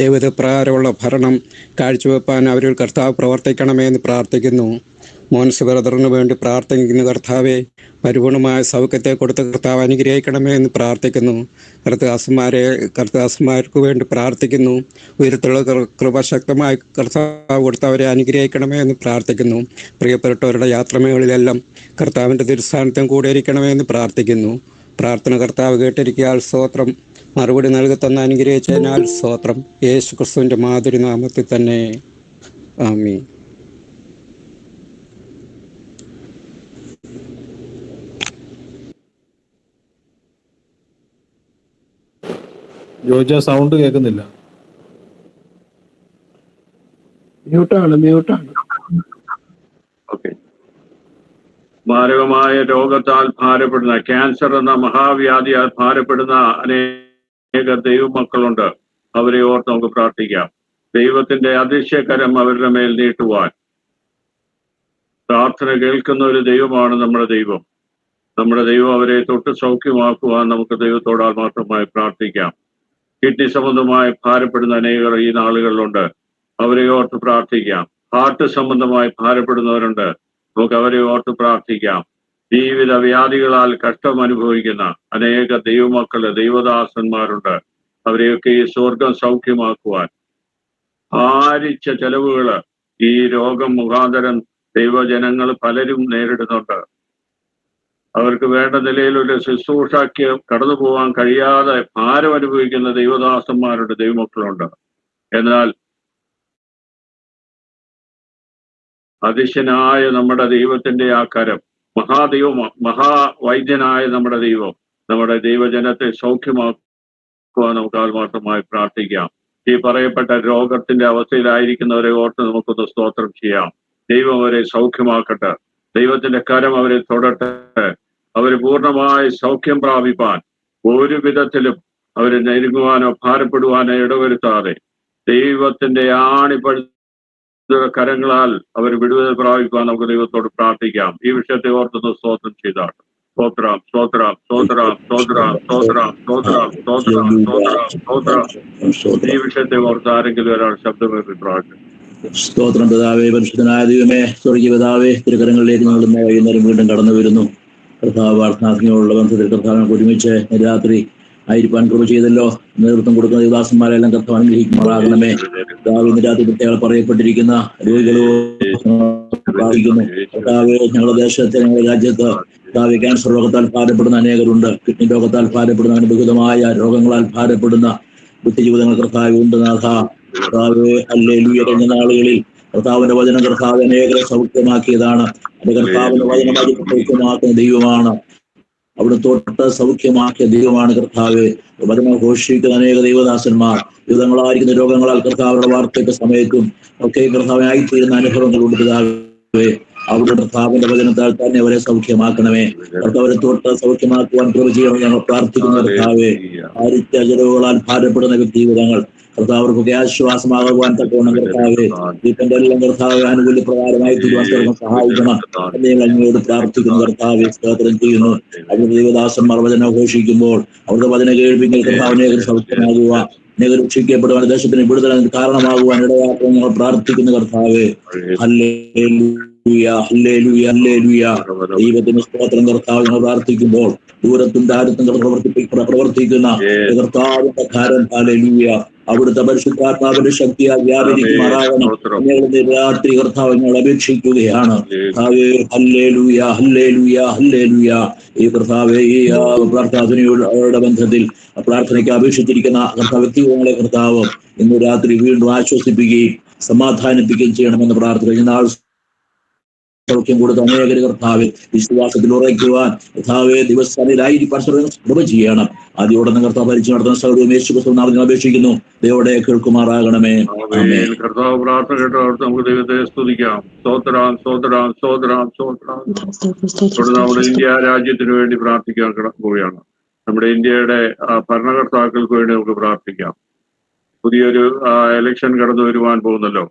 ദൈവപ്രകാരമുള്ള ഭരണം കാഴ്ചവെപ്പാൻ അവരിൽ കർത്താവ് പ്രവർത്തിക്കണമേ എന്ന് പ്രാർത്ഥിക്കുന്നു. മോൻസ് ബ്രദറിന് വേണ്ടി പ്രാർത്ഥിക്കുന്നു. കർത്താവെ, പരിപൂർണമായ സൗഖ്യത്തെ കൊടുത്ത് കർത്താവ് അനുഗ്രഹിക്കണമേ എന്ന് പ്രാർത്ഥിക്കുന്നു. കർത്താസ്മാർക്ക് വേണ്ടി പ്രാർത്ഥിക്കുന്നു. ഉയരത്തുള്ള കൃപശക്തമായി കർത്താവ് കൊടുത്തവരെ അനുഗ്രഹിക്കണമേ എന്ന് പ്രാർത്ഥിക്കുന്നു. പ്രിയപ്പെട്ടവരുടെ യാത്രമേകളിലെല്ലാം കർത്താവിൻ്റെ തിരുസ്ഥാനത്തും കൂടെ ഇരിക്കണമേ എന്ന് പ്രാർത്ഥിക്കുന്നു. പ്രാർത്ഥന കർത്താവ് കേട്ടിരിക്കാൻ സ്തോത്രം. മറുപടി നൽകത്തന്ന അനുഗ്രഹിച്ചതിനാൽ സ്തോത്രം. യേശു ക്രിസ്തുവിൻ്റെ മാധുരി നാമത്തിൽ തന്നെ ആമീൻ. ജോജ സൗണ്ട് കേൾക്കുന്നില്ല. മ്യൂട്ടാണ്. ഓക്കെ. മാരകമായ രോഗത്താൽ ഭാരപ്പെടുന്ന, ക്യാൻസർ എന്ന മഹാവ്യാധിയാൽ ഭാരപ്പെടുന്ന അനേക ദൈവമക്കളുണ്ട്. അവരെ ഓർത്ത് നമുക്ക് പ്രാർത്ഥിക്കാം. ദൈവത്തിന്റെ അതിശയകരം അവരുടെ മേൽ നീട്ടുവാൻ. പ്രാർത്ഥന കേൾക്കുന്ന ഒരു ദൈവമാണ് നമ്മുടെ ദൈവം. നമ്മുടെ ദൈവം അവരെ തൊട്ട് സൗഖ്യമാക്കുവാൻ നമുക്ക് ദൈവത്തോട് ആത്മാർത്ഥമായി പ്രാർത്ഥിക്കാം. കിഡ്നി സംബന്ധമായി ഭാരപ്പെടുന്ന അനേകർ ഈ നാളുകളിലുണ്ട്, അവരെ ഓർത്ത് പ്രാർത്ഥിക്കാം. ഹാർട്ട് സംബന്ധമായി ഭാരപ്പെടുന്നവരുണ്ട്, നമുക്ക് അവരെ ഓർത്ത് പ്രാർത്ഥിക്കാം. ജീവിത വ്യാധികളാൽ കഷ്ടം അനുഭവിക്കുന്ന അനേക ദൈവമക്കള്, ദൈവദാസന്മാരുണ്ട്, അവരെയൊക്കെ ഈ സ്വർഗം സൗഖ്യമാക്കുവാൻ. ഭാരിച്ച ചെലവുകള് ഈ രോഗം മുഖാന്തരം ദൈവജനങ്ങൾ പലരും നേരിടുന്നുണ്ട്. അവർക്ക് വേണ്ട നിലയിലൊരു ശുശ്രൂഷയ്ക്ക് കടന്നു പോകാൻ കഴിയാതെ ഭാരം അനുഭവിക്കുന്ന ദൈവദാസന്മാരുണ്ട്, ദൈവമക്കളുണ്ട്. എന്നാൽ അതിശനായ നമ്മുടെ ദൈവത്തിന്റെ ആ കരം, മഹാവൈദ്യനായ നമ്മുടെ ദൈവം നമ്മുടെ ദൈവജനത്തെ സൗഖ്യമാക്കുവാൻ നമുക്ക് ആത്മാർത്ഥമായി പ്രാർത്ഥിക്കാം. ഈ പറയപ്പെട്ട രോഗത്തിന്റെ അവസ്ഥയിലായിരിക്കുന്നവരെ ഓർത്ത് നമുക്കൊന്ന് സ്തോത്രം ചെയ്യാം. ദൈവം അവരെ സൗഖ്യമാക്കട്ടെ, ദൈവത്തിന്റെ കരം അവരെ തൊടട്ടെ. അവര് പൂർണ്ണമായി സൗഖ്യം പ്രാപിപ്പാൻ ഒരു വിധത്തിലും അവര് ഞെരുങ്ങുവാനോ ഭാരപ്പെടുവാനോ ഇടവരുത്താതെ ദൈവത്തിന്റെ കരങ്ങളാൽ അവർ വിടുതൽ പ്രാപിക്കാൻ നമുക്ക് ദൈവത്തോട് പ്രാർത്ഥിക്കാം. ഈ വിഷയത്തെ ഓർത്തൊന്ന് സ്തോത്രം ചെയ്താണ്. സ്തോത്രം സ്തോത്രം സ്തോത്രം സ്തോത്രം സ്തോത്രം സ്തോത്രം സ്തോത്രം സ്തോത്രം സ്തോത്രം. ഈ വിഷയത്തെ ഓർത്ത് ആരെങ്കിലും ഒരാൾ ശബ്ദമേറി പ്രാർത്ഥിക്കും. സ്തോത്രം പിതാവേ, പരിശുദ്ധനായ ദൈവമേ, സ്വർഗീയ പിതാവേ, തിരുക്കരങ്ങളിലേക്ക് ഞങ്ങൾ ഇന്ന് വൈകുന്നേരം വീണ്ടും കടന്നു വരുന്നു. കർത്താവ് പ്രാർത്ഥനാജ്ഞയോടുള്ള ബന്ധത്തിൽ കർത്താവിനെ ഒരുമിച്ച് രാത്രി ആയിരിക്കാൻ കൃപ ചെയ്തല്ലോ. നേതൃത്വം കൊടുക്കുന്ന ദേവദാസന്മാരെല്ലാം കർത്താവ് അനുഗ്രഹിക്കുമാറാകണമേ. ഇന്ന് രാത്രി പ്രത്യേകം പറയപ്പെട്ടിരിക്കുന്ന രോഗികളോ പ്രാർത്ഥിക്കുന്നു. കർത്താവ്, ഞങ്ങളുടെ ദേശത്ത്, ഞങ്ങളുടെ രാജ്യത്ത് കർത്താവ് ക്യാൻസർ രോഗത്താൽ ഭാരപ്പെടുന്ന അനേകരുണ്ട്, കിഡ്നി രോഗത്താൽ ഭാരപ്പെടുന്ന അനുഭൂതമായ രോഗങ്ങളാൽ ഭാരപ്പെടുന്ന ബുദ്ധിജീവിതങ്ങൾ കർത്താവ് ഉണ്ട്. നാഥ കർത്താവ്, ഹല്ലേലൂയ, കഴിഞ്ഞ നാളുകളിൽ കർത്താവിന്റെ വചനം കർത്താവ് അനേകരെ സൗഖ്യമാക്കിയതാണ്. അത് കർത്താവിന്റെ വചനം സൗഖ്യമാക്കുന്ന ദൈവമാണ്. അവിടെ തൊട്ട് സൗഖ്യമാക്കിയ ദൈവമാണ് കർത്താവ്. വചനം ഘോഷിക്കുന്ന അനേക ദൈവദാസന്മാർ വിവിധങ്ങളായിരിക്കുന്ന രോഗങ്ങളാൽ കർത്താവിന്റെ വാർത്തയ്ക്ക് സമയത്തും ഒക്കെ കർത്താവിനായിത്തീരുന്ന അനുഭവങ്ങളുണ്ട്. പിതാവേ, അവിടെ കർത്താവിന്റെ വചനത്താൽ തന്നെ അവരെ സൗഖ്യമാക്കണമേ. കർത്താവരെ തൊട്ട് സൗഖ്യമാക്കുവാൻ കൃപ ചെയ്യണം ഞങ്ങൾ പ്രാർത്ഥിക്കുന്ന കർത്താവേ. ഭാരിച്ച ചെലവുകളാൽ ഭാരപ്പെടുന്ന വ്യക്തിവിധങ്ങൾ കർത്താവർക്കൊക്കെ ആശ്വാസമാകുവാൻ തക്കവണ്ണം കർത്താവേ, ദീപന്റെ എല്ലാം കർത്താവ് ആനുകൂല്യ പ്രകാരമായി തീരുവാൻ സഹായിക്കണം എന്ന് ഞങ്ങളോട് പ്രാർത്ഥിക്കുന്ന കർത്താവെ സ്തോത്രം ചെയ്യുന്നു. അവരുടെ ദൈവദാസന്മാർ വചനം ഘോഷിക്കുമ്പോൾ അവരുടെ വചന കേൾപ്പിക്കൽ കർത്താവിനെ സൗഖ്യമാകുക, രക്ഷിക്കപ്പെടുവാൻ, ദേശത്തിന് വിടുതൽ കാരണമാകുവാൻ ഇടയാക്കാൻ ഞങ്ങൾ പ്രാർത്ഥിക്കുന്ന കർത്താവേ. Hallelujah, hallelujah, hallelujah. ദൈവത്തിന് സ്തോത്രം. കർത്താവ് ഞങ്ങൾ പ്രാർത്ഥിക്കുമ്പോൾ ദൂരത്തും ദാരത്തും പ്രവർത്തിക്കുന്ന കർത്താവിന്റെ കാരം, ഹല്ലേലൂയ, അവിടുത്തെ പരിശുദ്ധാത്മാവിന്റെ ശക്തിയാൽ വ്യാപരിക്കുമാറാകണം. രാത്രി കർത്താവ് ഞങ്ങൾ അപേക്ഷിക്കുകയാണ്. Hallelujah, hallelujah, hallelujah. ഈ കർത്താവെ, ഈ പ്രാർത്ഥനയുടെ ബന്ധത്തിൽ പ്രാർത്ഥനയ്ക്ക് അപേക്ഷിച്ചിരിക്കുന്ന കർത്താവ് വ്യക്തികളെ കർത്താവ് ഇന്ന് രാത്രി വീണ്ടും ആശ്വസിപ്പിക്കുകയും സമാധാനിപ്പിക്കുകയും ചെയ്യണമെന്ന് പ്രാർത്ഥിക്കുന്നു. നാൾ സൗഖ്യം കൊടുത്ത അനേകര് കർത്താവ് വിശ്വാസത്തിൽ ഉറയ്ക്കുവാൻ കർത്താവെ ദിവസത്തിലായിരിക്കാൻ കൃപ ചെയ്യണം. ആദ്യോടെ കർത്താവ് ഭരിച്ചു നടത്തുന്ന സൗകര്യം യേശുക്രിസ്തുവിനെ അപേക്ഷിക്കുന്നു. ദൈവത്തെ കേൾക്കുമാറാകണമേ. കർത്താവ് പ്രാർത്ഥന കേട്ടവർക്ക് നമുക്ക് ദൈവത്തെ സ്തുതിക്കാം. സ്തോത്രം, സ്തോത്രം, സ്തോത്രം, സ്തോത്രം. നമ്മുടെ ഇന്ത്യ രാജ്യത്തിന് വേണ്ടി പ്രാർത്ഥിക്കാൻ പോവുകയാണ്. നമ്മുടെ ഇന്ത്യയുടെ ഭരണകർത്താക്കൾക്ക് വേണ്ടി നമുക്ക് പ്രാർത്ഥിക്കാം. പുതിയൊരു ഇലക്ഷൻ കടന്നു വരുവാൻ പോകുന്നല്ലോ.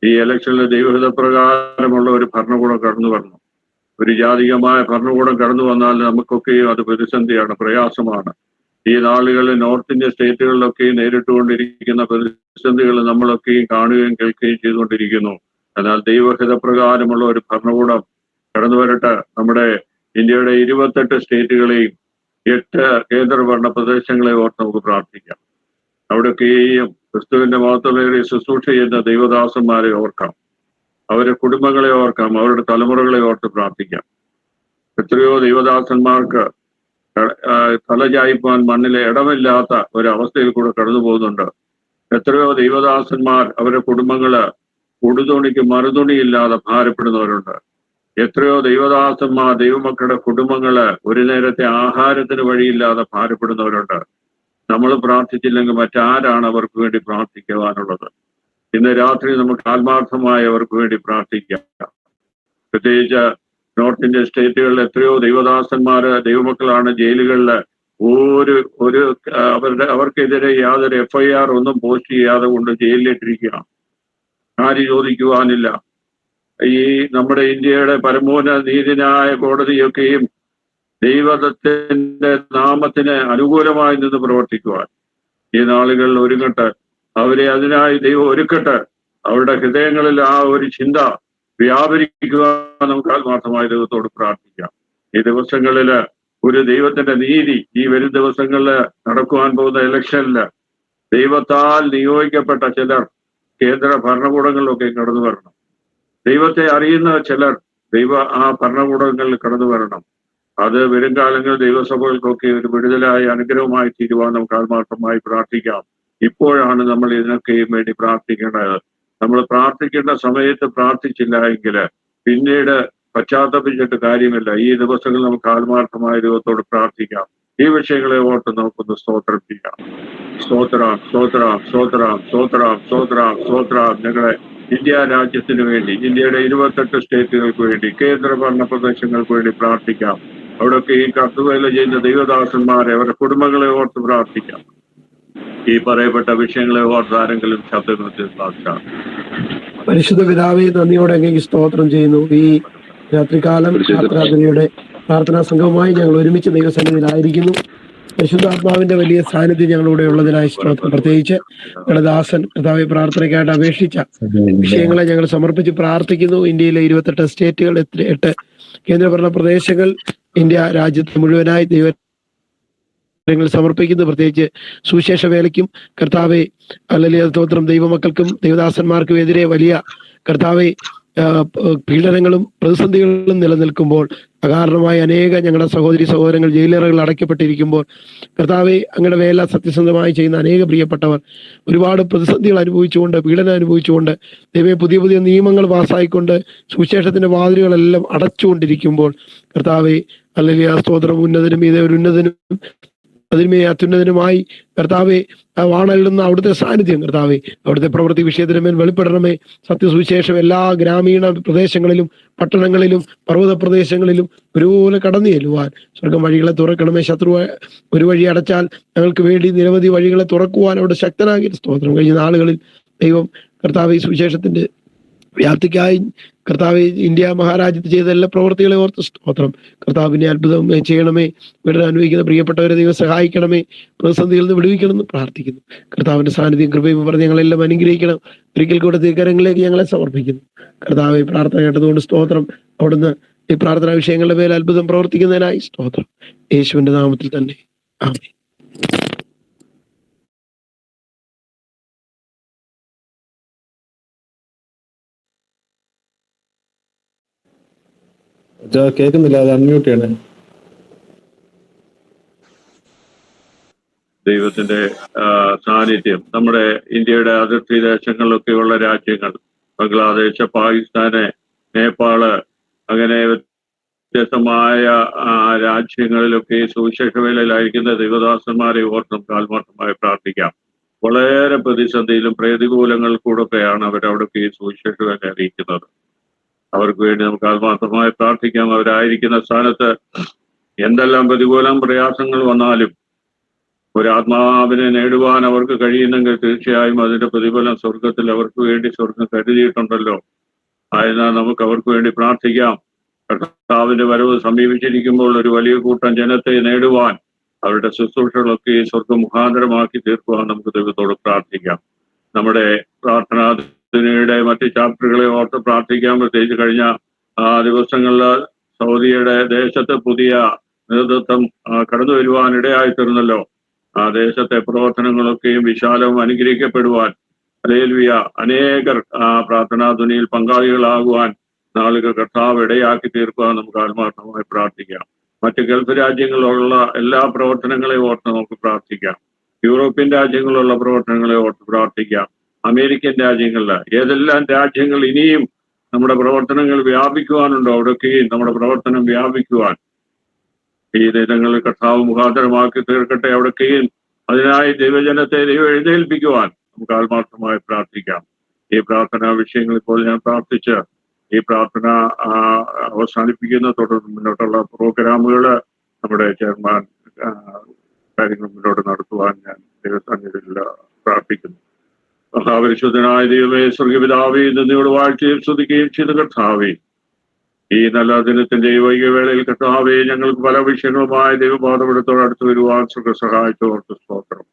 ഈ ഇലക്ഷനിൽ ദൈവഹിത പ്രകാരമുള്ള ഒരു ഭരണകൂടം കടന്നു വരണം. ഒരു ജാതികമായ ഭരണകൂടം കടന്നു വന്നാൽ നമുക്കൊക്കെയും അത് പ്രതിസന്ധിയാണ്, പ്രയാസമാണ്. ഈ നാളുകളിൽ നോർത്ത് ഇന്ത്യൻ സ്റ്റേറ്റുകളിലൊക്കെയും നേരിട്ടുകൊണ്ടിരിക്കുന്ന പ്രതിസന്ധികൾ നമ്മളൊക്കെയും കാണുകയും കേൾക്കുകയും ചെയ്തുകൊണ്ടിരിക്കുന്നു. എന്നാൽ ദൈവഹിത പ്രകാരമുള്ള ഒരു ഭരണകൂടം കടന്നു വരട്ടെ. നമ്മുടെ ഇന്ത്യയുടെ 28 സ്റ്റേറ്റുകളെയും 8 കേന്ദ്രഭരണ പ്രദേശങ്ങളെ ഓർത്ത് നമുക്ക് പ്രാർത്ഥിക്കാം. അവിടെയൊക്കെയും ക്രിസ്തുവിന്റെ മഹത്വമേറിയ ശുശ്രൂഷ ചെയ്യുന്ന ദൈവദാസന്മാരെ ഓർക്കാം, അവരുടെ കുടുംബങ്ങളെ ഓർക്കാം, അവരുടെ തലമുറകളെ ഓർത്ത് പ്രാർത്ഥിക്കാം. എത്രയോ ദൈവദാസന്മാർക്ക് തലചായ്പാൻ മണ്ണിലെ ഇടമില്ലാത്ത ഒരവസ്ഥയിൽ കൂടെ കടന്നു പോകുന്നുണ്ട്. എത്രയോ ദൈവദാസന്മാർ അവരുടെ കുടുംബങ്ങള് ഉടുതുണിക്ക് മറുതുണിയില്ലാതെ ഭാരപ്പെടുന്നവരുണ്ട്. എത്രയോ ദൈവദാസന്മാർ, ദൈവമക്കളുടെ കുടുംബങ്ങള് ഒരു നേരത്തെ ആഹാരത്തിന് വഴിയില്ലാതെ ഭാരപ്പെടുന്നവരുണ്ട്. നമ്മൾ പ്രാർത്ഥിച്ചില്ലെങ്കിൽ മറ്റാരാണ് അവർക്ക് വേണ്ടി പ്രാർത്ഥിക്കുവാനുള്ളത്? ഇന്ന് രാത്രി നമുക്ക് ആത്മാർത്ഥമായി അവർക്ക് വേണ്ടി പ്രാർത്ഥിക്കാം. പ്രത്യേകിച്ച് നോർത്ത് ഇന്ത്യൻ സ്റ്റേറ്റുകളിൽ എത്രയോ ദൈവദാസന്മാര്, ദൈവമക്കളാണ് ജയിലുകളിൽ ഒരു അവർക്കെതിരെ യാതൊരു FIR ഒന്നും പോസ്റ്റ് ചെയ്യാതെ കൊണ്ട് ജയിലിലിട്ടിരിക്കുകയാണ്. ആര് ചോദിക്കുവാനില്ല. ഈ നമ്മുടെ ഇന്ത്യയുടെ പരമോന്നത നീതിന്യായ കോടതിയൊക്കെയും ദൈവത്തിന്റെ നാമത്തിന് അനുകൂലമായി നിന്ന് പ്രവർത്തിക്കുവാൻ ഈ നാളുകളിൽ ഒരുങ്ങട്ടെ. അവരെ അതിനായി ദൈവം ഒരുക്കട്ടെ. അവരുടെ ഹൃദയങ്ങളിൽ ആ ഒരു ചിന്ത വ്യാപരിക്കുവാൻ നമുക്ക് ആത്മാർത്ഥമായ ദൈവത്തോട് പ്രാർത്ഥിക്കാം. ഈ ദിവസങ്ങളിൽ ഒരു ദൈവത്തിന്റെ നീതി ഈ വരും ദിവസങ്ങളിൽ നടക്കുവാൻ പോകുന്ന ഇലക്ഷനില് ദൈവത്താൽ നിയോഗിക്കപ്പെട്ട ചിലർ കേന്ദ്ര ഭരണകൂടങ്ങളിലൊക്കെ കടന്നു വരണം. ദൈവത്തെ അറിയുന്ന ചിലർ ആ ഭരണകൂടങ്ങളിൽ കടന്നു വരണം. അത് വരും കാലങ്ങളിൽ ദൈവസഭകൾക്കൊക്കെ ഒരു വിടുതലായ അനുഗ്രഹമായി തീരുവാൻ നമുക്ക് ആത്മാർത്ഥമായി പ്രാർത്ഥിക്കാം. ഇപ്പോഴാണ് നമ്മൾ ഇതിനൊക്കെയും വേണ്ടി പ്രാർത്ഥിക്കേണ്ടത്. നമ്മൾ പ്രാർത്ഥിക്കേണ്ട സമയത്ത് പ്രാർത്ഥിച്ചില്ല എങ്കിൽ പിന്നീട് പശ്ചാത്തപിച്ചിട്ട് കാര്യമില്ല. ഈ ദിവസങ്ങളിൽ നമുക്ക് ആത്മാർത്ഥമായ ദൈവത്തോട് പ്രാർത്ഥിക്കാം. ഈ വിഷയങ്ങളെ ഓർത്ത് നമുക്കൊന്ന് സ്തോത്രം ചെയ്യാം. സ്തോത്രം, സ്തോത്രം, സ്തോത്രം, സ്തോത്രം, സ്തോത്രം, സ്തോത്രം. ഞങ്ങളെ ഇന്ത്യ രാജ്യത്തിന് വേണ്ടി, ഇന്ത്യയുടെ 28 സ്റ്റേറ്റുകൾക്ക് വേണ്ടി, കേന്ദ്ര ഭരണ പ്രദേശങ്ങൾക്ക് വേണ്ടി പ്രാർത്ഥിക്കാം. അവിടെയൊക്കെ ഈ കർത്തവേല ചെയ്യുന്ന ദൈവദാസന്മാരെ, അവരുടെ കുടുംബങ്ങളെ ഓർത്ത് പ്രാർത്ഥിക്കാം. ഈ പറയപ്പെട്ട വിഷയങ്ങളെ ഓർത്ത് ആരെങ്കിലും ശബ്ദത്തിൽ പ്രാർത്ഥിക്കാം. പരിശുദ്ധ പിതാവേ, നന്ദിയോടെ അങ്ങേക്ക് സ്തോത്രം ചെയ്യുന്നു. ഈ രാത്രികാലം യാത്രാതിരിയുടെ പ്രാർത്ഥനാ സംഘവുമായി ഞങ്ങൾ ഒരുമിച്ച് ദൈവസന്നിധിയിലായിരിക്കുന്നു. പരിശുദ്ധാത്മാവിന്റെ വലിയ സാന്നിധ്യം ഞങ്ങളുടെ ഉള്ളതിനായി സ്തോത്രം. പ്രത്യേകിച്ച് ഞങ്ങളുടെ ദാസൻ കർത്താവെ പ്രാർത്ഥനയ്ക്കായിട്ട് അപേക്ഷിച്ച വിഷയങ്ങളെ ഞങ്ങൾ സമർപ്പിച്ച് പ്രാർത്ഥിക്കുന്നു. ഇന്ത്യയിലെ 28 സ്റ്റേറ്റുകൾ, 8 കേന്ദ്രഭരണ പ്രദേശങ്ങൾ, ഇന്ത്യ രാജ്യത്ത് മുഴുവനായി ദൈവങ്ങൾ സമർപ്പിക്കുന്നു. പ്രത്യേകിച്ച് സുവിശേഷ വേലയ്ക്കും കർത്താവെ അല്ലെങ്കിൽ സ്തോത്രം ദൈവമക്കൾക്കും ദൈവദാസന്മാർക്കും എതിരെ വലിയ കർത്താവെ പീഡനങ്ങളും പ്രതിസന്ധികളും നിലനിൽക്കുമ്പോൾ അകാരണമായി ഞങ്ങളുടെ സഹോദരങ്ങൾ ജയിലറുകൾ അടയ്ക്കപ്പെട്ടിരിക്കുമ്പോൾ കർത്താവെ അങ്ങയുടെ വേല സത്യസന്ധമായി ചെയ്യുന്ന അനേക പ്രിയപ്പെട്ടവർ ഒരുപാട് പ്രതിസന്ധികൾ അനുഭവിച്ചുകൊണ്ട്, പീഡനം അനുഭവിച്ചുകൊണ്ട്, ദൈവമേ പുതിയ പുതിയ നിയമങ്ങൾ പാസ്സായിക്കൊണ്ട് സുവിശേഷത്തിന്റെ വാതിലുകളെല്ലാം അടച്ചുകൊണ്ടിരിക്കുമ്പോൾ കർത്താവെ അല്ലെങ്കിൽ ആ സ്തോത്രം ഉന്നതനും ഇതേ ഒരു ഉന്നതനും അതിന്മേ അത്യുന്നതനുമായി കർത്താവെ വാണല്ലുന്ന അവിടുത്തെ സാന്നിധ്യം കർത്താവെ അവിടുത്തെ പ്രവൃത്തി വിഷയത്തിന് മേൽ വെളിപ്പെടണമേ. സത്യസുവിശേഷം എല്ലാ ഗ്രാമീണ പ്രദേശങ്ങളിലും, പട്ടണങ്ങളിലും, പർവ്വത പ്രദേശങ്ങളിലും ഒരുപോലെ കടന്നു ചെല്ലുവാൻ സ്വർഗം വഴികളെ തുറക്കണമേ. ശത്രു ഒരു വഴി അടച്ചാൽ ഞങ്ങൾക്ക് വേണ്ടി നിരവധി വഴികളെ തുറക്കുവാൻ അവിടെ ശക്തനാകിയ സ്തോത്രം. കഴിഞ്ഞ നാളുകളിൽ ദൈവം കർത്താവെ സുവിശേഷത്തിന്റെ വ്യാപ്തിക്കായി കർത്താവ് ഇന്ത്യ മഹാരാജ്യത്ത് ചെയ്ത എല്ലാ പ്രവൃത്തികളെ ഓർത്ത് സ്തോത്രം. കർത്താവിനെ അത്ഭുതം ചെയ്യണമേ. ഇവിടെ അനുഭവിക്കുന്ന പ്രിയപ്പെട്ടവരെ ദൈവം സഹായിക്കണമേ. പ്രതിസന്ധികളിൽ നിന്ന് വിടുവിക്കണമെന്ന് പ്രാർത്ഥിക്കുന്നു. കർത്താവിന്റെ സാന്നിധ്യം കൃപയും പറഞ്ഞ് ഞങ്ങളെല്ലാം അനുഗ്രഹിക്കണം. ഒരിക്കൽ കൂടെ തിരുക്കരങ്ങളിലേക്ക് ഞങ്ങളെ സമർപ്പിക്കുന്നു. കർത്താവ് പ്രാർത്ഥന കേട്ടതുകൊണ്ട് സ്തോത്രം. അവിടുന്ന് ഈ പ്രാർത്ഥനാ വിഷയങ്ങളുടെ മേൽ അത്ഭുതം പ്രവർത്തിക്കുന്നതിനായി സ്തോത്രം. യേശുവിന്റെ നാമത്തിൽ തന്നെ ആമേൻ. കേൾക്കുന്നില്ല, അത് അൺമ്യൂട്ട് ചെയ്യണേ. ദൈവത്തിന്റെ സാന്നിധ്യം നമ്മുടെ ഇന്ത്യയുടെ അതിർത്തി ദേശങ്ങളിലൊക്കെയുള്ള രാജ്യങ്ങൾ, ബംഗ്ലാദേശ്, പാകിസ്ഥാന്, നേപ്പാള്, അങ്ങനെ വ്യത്യസ്തമായ രാജ്യങ്ങളിലൊക്കെ സുവിശേഷ വേലയിലായിരിക്കുന്ന ദൈവദാസന്മാരെ ഓർത്ത് നമുക്ക് ആത്മാർത്ഥമായി പ്രാർത്ഥിക്കാം. വളരെ പ്രതിസന്ധിയിലും പ്രതികൂലങ്ങൾ കൂടൊക്കെയാണ് അവരവിടൊക്കെ ഈ സുവിശേഷ വേല അറിയിക്കുന്നത്. അവർക്ക് വേണ്ടി നമുക്ക് ആത്മാർത്ഥമായി പ്രാർത്ഥിക്കാം. അവരായിരിക്കുന്ന സ്ഥാനത്ത് എന്തെല്ലാം പ്രതികൂലം പ്രയാസങ്ങൾ വന്നാലും ഒരാത്മാവിനെ നേടുവാൻ അവർക്ക് കഴിയുന്നെങ്കിൽ തീർച്ചയായും അതിന്റെ പ്രതിഫലം സ്വർഗത്തിൽ അവർക്ക് വേണ്ടി സ്വർഗം കരുതിയിട്ടുണ്ടല്ലോ. ആയതിനാൽ നമുക്ക് അവർക്ക് വേണ്ടി പ്രാർത്ഥിക്കാം. കർത്താവിന്റെ വരവ് സമീപിച്ചിരിക്കുമ്പോൾ ഒരു വലിയ കൂട്ടം ജനത്തെ നേടുവാൻ അവരുടെ ശുശ്രൂഷകളൊക്കെ സ്വർഗം മുഖാന്തരമാക്കി തീർക്കുവാൻ നമുക്ക് ദൈവത്തോട് പ്രാർത്ഥിക്കാം. നമ്മുടെ പ്രാർത്ഥനാ മറ്റ് ചാപ്റ്ററുകളെ ഓർത്ത് പ്രാർത്ഥിക്കാൻ. പ്രത്യേകിച്ച് കഴിഞ്ഞ ദിവസങ്ങളിൽ സൗദിയുടെ ദേശത്ത് പുതിയ നേതൃത്വം കടന്നു വരുവാൻ ഇടയായി തീർന്നല്ലോ. ആ ദേശത്തെ പ്രവർത്തനങ്ങളൊക്കെയും വിശാലവും അനുഗ്രഹിക്കപ്പെടുവാൻ ഹല്ലേലൂയ അനേകർ പ്രാർത്ഥനാ ധ്വനിയിൽ പങ്കാളികളാകുവാൻ നാളുകൾ കർത്താവ് ഇടയാക്കി തീർക്കുവാൻ നമുക്ക് ആത്മാർത്ഥമായി പ്രാർത്ഥിക്കാം. മറ്റ് ഗൾഫ് രാജ്യങ്ങളിലുള്ള എല്ലാ പ്രവർത്തനങ്ങളെ ഓർത്ത് നമുക്ക് പ്രാർത്ഥിക്കാം. യൂറോപ്യൻ രാജ്യങ്ങളിലുള്ള പ്രവർത്തനങ്ങളെ ഓർത്ത് പ്രാർത്ഥിക്കാം. അമേരിക്കൻ രാജ്യങ്ങളിൽ ഏതെല്ലാം രാജ്യങ്ങൾ ഇനിയും നമ്മുടെ പ്രവർത്തനങ്ങൾ വ്യാപിക്കുവാനുണ്ടോ അവിടെയൊക്കെയും നമ്മുടെ പ്രവർത്തനം വ്യാപിക്കുവാൻ ഈ ദിനങ്ങളിൽ കർത്താവ് മുഖാന്തരമാക്കി തീർക്കട്ടെ. അവിടെയൊക്കെയും അതിനായി ദൈവജനത്തെ ദൈവം എഴുന്നേൽപ്പിക്കുവാൻ നമുക്ക് ആത്മാർത്ഥമായി പ്രാർത്ഥിക്കാം. ഈ പ്രാർത്ഥനാ വിഷയങ്ങൾ ഇപ്പോൾ ഞാൻ പ്രാർത്ഥിച്ച് ഈ പ്രാർത്ഥന അവസാനിപ്പിക്കുന്ന തുടർന്ന് മുന്നോട്ടുള്ള പ്രോഗ്രാമുകൾ നമ്മുടെ ചെയർമാൻ കാര്യങ്ങൾ മുന്നോട്ട് നടത്തുവാൻ ഞാൻ ദൈവസന്നിധിയിൽ പ്രാർത്ഥിക്കുന്നു. മഹാപരിശുദ്ധനായ ദൈവമേ, സ്വർഗപിതാവേ, നന്ദിയോട് വാഴ്ചയും സ്തുതിക്കുകയും ചെയ്ത കർത്താവേ, ഈ നല്ല ദിനത്തിന്റെ ഈ വൈകിയവേളയിൽ കർത്താവേ, ഞങ്ങൾക്ക് പല വിഷയങ്ങളുമായി ദൈവപാദപീഠത്തോട് അടുത്ത് വരുവാൻ സഹായിച്ചോർത്ത് സ്തോത്രം.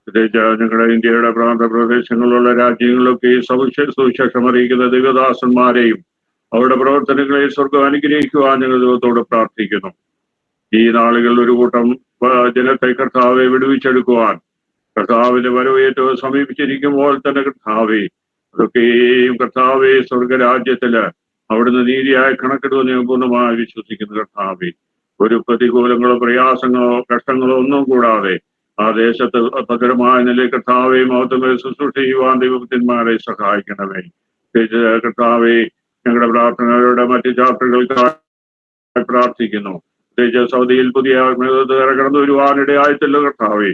പ്രത്യേകിച്ച് ഞങ്ങളുടെ ഇന്ത്യയുടെ പ്രാന്ത പ്രദേശങ്ങളിലുള്ള രാജ്യങ്ങളിലൊക്കെ ഈ സുവിശേഷം അറിയിക്കുന്ന ദൈവദാസന്മാരെയും അവരുടെ പ്രവർത്തനങ്ങളെ സ്വർഗം അനുഗ്രഹിക്കുവാൻ ഞങ്ങൾ ദൈവത്തോട് പ്രാർത്ഥിക്കുന്നു. ഈ നാളുകളിൽ ഒരു കൂട്ടം ജനത്തെ കർത്താവെ വിടുവിച്ചെടുക്കുവാൻ കർത്താവിന്റെ വരവ് ഏറ്റവും സമീപിച്ചിരിക്കുമ്പോൾ തന്നെ കർത്താവെ, അതൊക്കെയും കർത്താവെ സ്വർഗരാജ്യത്തില് അവിടുന്ന് നീതിയായ കണക്കിടുമെന്ന് ഞാൻ പൂർണ്ണമായി വിശ്വസിക്കുന്നു. കർത്താവെ, ഒരു പ്രതികൂലങ്ങളോ പ്രയാസങ്ങളോ കഷ്ടങ്ങളോ ഒന്നും കൂടാതെ ആ ദേശത്ത് ഭദ്രമായ നിലയിൽ കർത്താവെ മഹത്വമേ ശുശ്രൂഷ ചെയ്യുവാൻ ദൈവത്തിന്മാരെ സഹായിക്കണമേ. കർത്താവെ, ഞങ്ങളുടെ പ്രാർത്ഥനകളുടെ മറ്റ് ചാപ്റ്ററുകൾക്കായി പ്രാർത്ഥിക്കുന്നു. പ്രത്യേകിച്ച് സൗദിയിൽ പുതിയ കടന്നു വരുവാനിടയായിട്ടല്ല കർത്താവെ,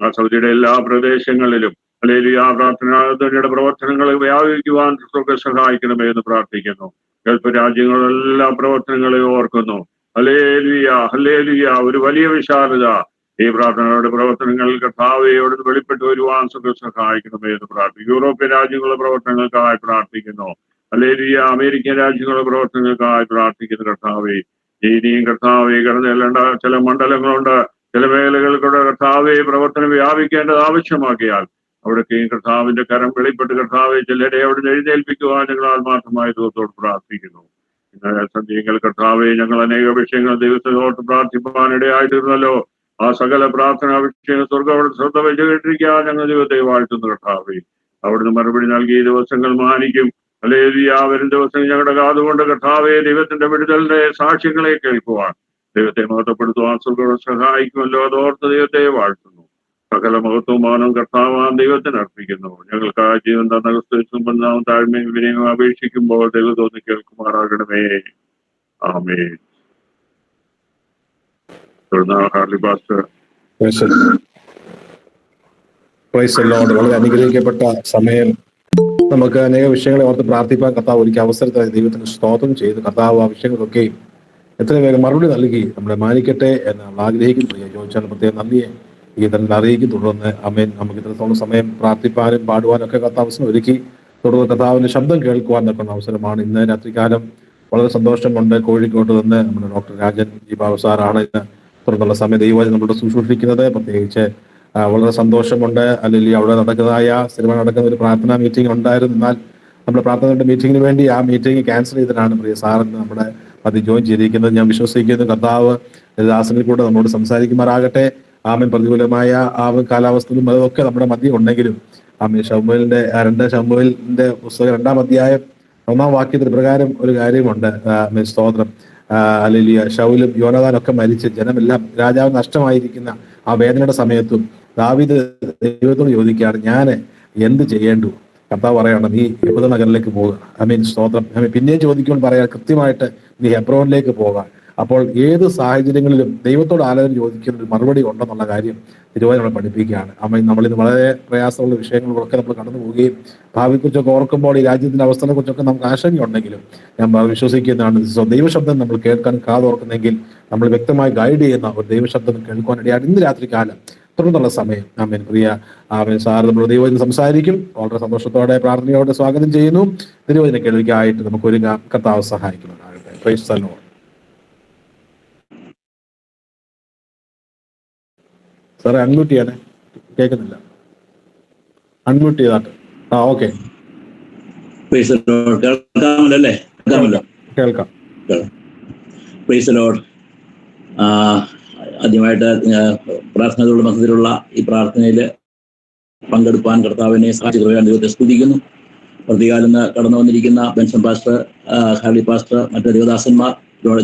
ആ സൗദിയുടെ എല്ലാ പ്രദേശങ്ങളിലും അല്ലെങ്കിൽ ആ പ്രാർത്ഥനയുടെ പ്രവർത്തനങ്ങൾ വ്യാപിക്കുവാൻ സഹായിക്കണമേ എന്ന് പ്രാർത്ഥിക്കുന്നു. ഗൾഫ് രാജ്യങ്ങളെല്ലാം പ്രവർത്തനങ്ങളെ ഓർക്കുന്നു. Hallelujah, hallelujah. ഒരു വലിയ വിശാലത ഈ പ്രാർത്ഥനയുടെ പ്രവർത്തനങ്ങൾ കർത്താവയോട് വെളിപ്പെട്ട് വരുവാൻ സഹായിക്കണമേ എന്ന് പ്രാർത്ഥിക്കുന്നു. യൂറോപ്യൻ രാജ്യങ്ങളുടെ പ്രവർത്തനങ്ങൾക്കായി പ്രാർത്ഥിക്കുന്നു. ഹല്ലേലൂയ. അമേരിക്കൻ രാജ്യങ്ങളുടെ പ്രവർത്തനങ്ങൾക്കായി പ്രാർത്ഥിക്കുന്നു. കർത്താവെ, ഇനിയും കർത്താവെ കടന്നു ചെല്ലേണ്ട ചില മണ്ഡലങ്ങളുണ്ട്, ചില മേഖലകൾക്കൂടെ കർത്താവെ പ്രവർത്തനം വ്യാപിക്കേണ്ടത് ആവശ്യമാക്കിയാൽ അവിടേക്കെയും കർത്താവിന്റെ കരം വെളിപ്പെട്ട് കർത്താവെ ചിലരെ അവിടെ എഴുന്നേൽപ്പിക്കുവാൻ ഞങ്ങൾ ആത്മാർത്ഥമായ ദൈവത്തോട് പ്രാർത്ഥിക്കുന്നു. ഇന്നലെ സന്ധ്യകൾ കർത്താവെ, ഞങ്ങൾ അനേക വിഷയങ്ങൾ ദൈവത്തോട് പ്രാർത്ഥിപ്പാനിടയായിട്ടിരുന്നല്ലോ. ആ സകല പ്രാർത്ഥനാ വിഷയങ്ങൾ സ്വർഗം അവിടെ ശ്രദ്ധ വെച്ച് കേട്ടിരിക്കാൻ ഞങ്ങൾ ദൈവത്തെ വാഴ്ത്തുന്നു. കർത്താവെ, അവിടുന്ന് മറുപടി നൽകിയ ദിവസങ്ങൾ മാനിക്കും. ഹല്ലേലൂയ. വരും ദിവസം ഞങ്ങളുടെ കാതുകൊണ്ട് കർത്താവെ ദൈവത്തിന്റെ വിടുതലിന്റെ സാക്ഷ്യങ്ങളെ കേൾക്കുവാൻ ദൈവത്തെ മഹത്വപ്പെടുത്തുവാൻ സ്വർഗം സഹായിക്കുമല്ലോ. അതോർത്ത് ദൈവത്തെ വാഴ്ത്തുന്നു. സകല മഹത്വമാനം കർത്താവാൻ ദൈവത്തിന് അർപ്പിക്കുന്നു. ഞങ്ങൾക്ക് ആ ജീവൻ തന്ന ക്രിസ്തുവിൻ താഴ്മയും വിനയം അപേക്ഷിക്കുമ്പോൾ ദൈവത്തോന്ന് കേൾക്കുമാറാകണമേ. ആമേൻ. Harley pastor. Praise lord. വളരെ അനുഗ്രഹിക്കപ്പെട്ട സമയം. നമുക്ക് അനേക വിഷയങ്ങളെ ഓർത്ത് പ്രാർത്ഥിപ്പാൻ കർത്താവ് ഒരിക്കൽ അവസരത്തെ ദൈവത്തിന് സ്തോത്രം ചെയ്ത് കർത്താവ് ആ വിഷയങ്ങളൊക്കെയും എത്രയും വേഗം മറുപടി നൽകി നമ്മളെ മാനിക്കട്ടെ എന്ന് നമ്മൾ ആഗ്രഹിക്കുന്നു. ചോദിച്ചാൽ പ്രത്യേകം നന്ദിയെ ഈ തന്നെ അറിയിക്കും. തുടർന്ന് അമേൻ, നമുക്ക് ഇത്രത്തോളം സമയം പ്രാർത്ഥിപ്പാനും പാടുവാനും ഒക്കെ കർത്താവ് അവസരം ഒരുക്കി. തുടർന്ന് കർത്താവിന്റെ ശബ്ദം കേൾക്കുവാൻ നിൽക്കുന്ന അവസരമാണ്. ഇന്ന് രാത്രികാലം വളരെ സന്തോഷമുണ്ട്. കോഴിക്കോട്ട് നിന്ന് നമ്മുടെ ഡോക്ടർ രാജൻ ജി ബാബു സാറാണ് ഇന്ന് തുടർന്നുള്ള സമയം ദൈവം നമ്മുടെ ശുശ്രൂഷിക്കുന്നത്. പ്രത്യേകിച്ച് വളരെ സന്തോഷമുണ്ട്. അല്ലെങ്കിൽ അവിടെ നടക്കുന്നതായ സ്ഥിരമായി നടക്കുന്ന ഒരു പ്രാർത്ഥനാ മീറ്റിംഗ് ഉണ്ടായിരുന്നു. എന്നാൽ നമ്മുടെ പ്രാർത്ഥനയുടെ മീറ്റിങ്ങിന് വേണ്ടി ആ മീറ്റിംഗ് ക്യാൻസൽ ചെയ്തിട്ടാണ് പ്രിയ സാറിന് നമ്മുടെ അത് ജോയിൻ ചെയ്തിരിക്കുന്നത്. ഞാൻ വിശ്വസിക്കുന്നു കർത്താവ് ദാസനിൽ കൂടെ നമ്മോട് സംസാരിക്കുമാറാകട്ടെ. ആമേൻ. പ്രതികൂലമായ ആ കാലാവസ്ഥയിലും അതൊക്കെ നമ്മുടെ മധ്യം ഉണ്ടെങ്കിലും ആമേൻ, ശമൂവേലിന്റെ 2 ശമൂവേലിന്റെ പുസ്തകം 2-ാം അധ്യായം 1-ാം വാക്യത്തിന് പ്രകാരം ഒരു കാര്യമുണ്ട്. ആമേൻ, സ്തോത്രം. അല്ലെങ്കിൽ ശൗലും യോനാഥാനൊക്കെ മരിച്ച് ജനമെല്ലാം രാജാവ് നഷ്ടമായിരിക്കുന്ന ആ വേദനയുടെ സമയത്തും ദാവീദ് ദൈവത്തോട് ചോദിക്കുകയാണ്, ഞാൻ എന്ത് ചെയ്യേണ്ടു? കർത്താവ് പറയാണ്, നീ യഹൂദ നഗറിലേക്ക് പോകുക. ആമേൻ, സ്തോത്രം. പിന്നെയും ചോദിക്കുമ്പോൾ പറയാ കൃത്യമായിട്ട് നീ ഹെബ്രോനിലേക്ക് പോകുക. അപ്പോൾ ഏത് സാഹചര്യങ്ങളിലും ദൈവത്തോട് ആലോചന ചോദിക്കുന്ന ഒരു മറുപടി ഉണ്ടെന്നുള്ള കാര്യം തിരുവചനം നമ്മളെ പഠിപ്പിക്കുകയാണ്. അമ്മ നമ്മളിന്ന് വളരെ പ്രയാസമുള്ള വിഷയങ്ങളിലൊക്കെ നമ്മൾ കടന്നു പോവുകയും ഭാവിയെക്കുറിച്ചൊക്കെ ഓർക്കുമ്പോൾ ഈ രാജ്യത്തിന്റെ അവസ്ഥയെ കുറിച്ചൊക്കെ നമുക്ക് ആശങ്കയുണ്ടെങ്കിലും ഞാൻ വിശ്വസിക്കുന്നതാണ് ദൈവശബ്ദം നമ്മൾ കേൾക്കാൻ കാതോർക്കുന്നെങ്കിൽ നമ്മൾ വ്യക്തമായി ഗൈഡ് ചെയ്യുന്ന ഒരു ദൈവശബ്ദം കേൾക്കുവാനിടയാണ് ഇന്ന് രാത്രികാലം തുടർന്നുള്ള സമയം. ആമേൻ. പ്രിയ ആമേൻ സാർ നമ്മൾ ദൈവത്തിന് സംസാരിക്കും. വളരെ സന്തോഷത്തോടെ പ്രാർത്ഥനയോടെ സ്വാഗതം ചെയ്യുന്നു. തിരുവചന കേൾവിക്കായിട്ട് നമുക്ക് ഒരു കർത്താവ് സഹായിക്കുന്നതാകട്ടെ. Praise the lord. സാറേ അൺമ്യൂട്ട് ചെയ്യണേ, കേൾക്കുന്നില്ല. അൺമ്യൂട്ട് ചെയ്താട്ട്. ഓക്കെ, കേൾക്കാം. ആദ്യമായിട്ട് പ്രാർത്ഥനകളുടെ മധ്യത്തിലുള്ള ഈ പ്രാർത്ഥനയിൽ പങ്കെടുപ്പാൻ കർത്താവിനെ സാക്ഷികളാൻ ദൈവത്തെ സ്തുതിക്കുന്നു. പ്രതികാലം കടന്നു വന്നിരിക്കുന്ന ബെൻസൺ പാസ്റ്റർ, ഹാർലി പാസ്റ്റർ, മറ്റു ദേവദാസന്മാർ,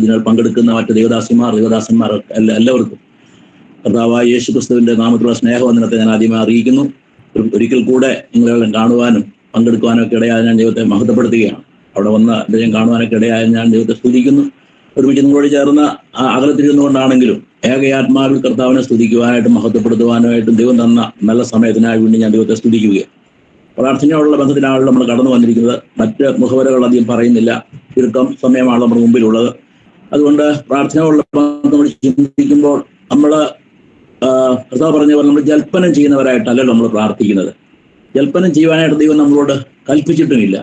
ഇതിനാൽ പങ്കെടുക്കുന്ന മറ്റു ദേവദാസന്മാർ എല്ലാവർക്കും കർത്താവായ യേശു ക്രിസ്തുവിന്റെ നാമത്തിലുള്ള സ്നേഹവന്ദനത്തെ ഞാൻ ആദ്യമേ അറിയിക്കുന്നു. ഒരിക്കൽ കൂടെ നിങ്ങളെല്ലാം കാണുവാനും പങ്കെടുക്കുവാനും ഒക്കെ ഇടയായ ഞാൻ ദൈവത്തെ മഹത്വപ്പെടുത്തുകയാണ്. അവിടെ വന്ന് അദ്ദേഹം കാണുവാനൊക്കെ ഇടയായ ഞാൻ ദൈവത്തെ സ്തുതിക്കുന്നു. ഒരുമിച്ച് നിങ്ങളോട് ചേർന്ന് അകലത്തിരുന്നുകൊണ്ടാണെങ്കിലും ഏകയാത്മാവിൽ കർത്താവിനെ സ്തുതിക്കുവാനായിട്ടും മഹത്വപ്പെടുത്തുവാനായിട്ടും ദൈവം തന്ന നല്ല സമയത്തിനായി വേണ്ടി ഞാൻ ദൈവത്തെ സ്തുതിക്കുകയാണ്. പ്രാർത്ഥനയോടുള്ള ബന്ധത്തിനാണല്ലോ നമ്മൾ കടന്നു വന്നിരിക്കുന്നത്. മറ്റ് മുഖവരകൾ അധികം പറയുന്നില്ല, ചുരുക്കം സമയമാണ് നമ്മുടെ മുമ്പിലുള്ളത്. അതുകൊണ്ട് പ്രാർത്ഥനയോടുള്ള ബന്ധം നമ്മൾ ചിന്തിക്കുമ്പോൾ നമ്മൾ കർത്താവ് പറഞ്ഞ പോലെ നമ്മൾ ജൽപ്പനം ചെയ്യുന്നവരായിട്ടല്ലല്ലോ നമ്മൾ പ്രാർത്ഥിക്കുന്നത്. ജൽപ്പനം ചെയ്യുവാനായിട്ട് ദൈവം നമ്മളോട് കൽപ്പിച്ചിട്ടുമില്ല.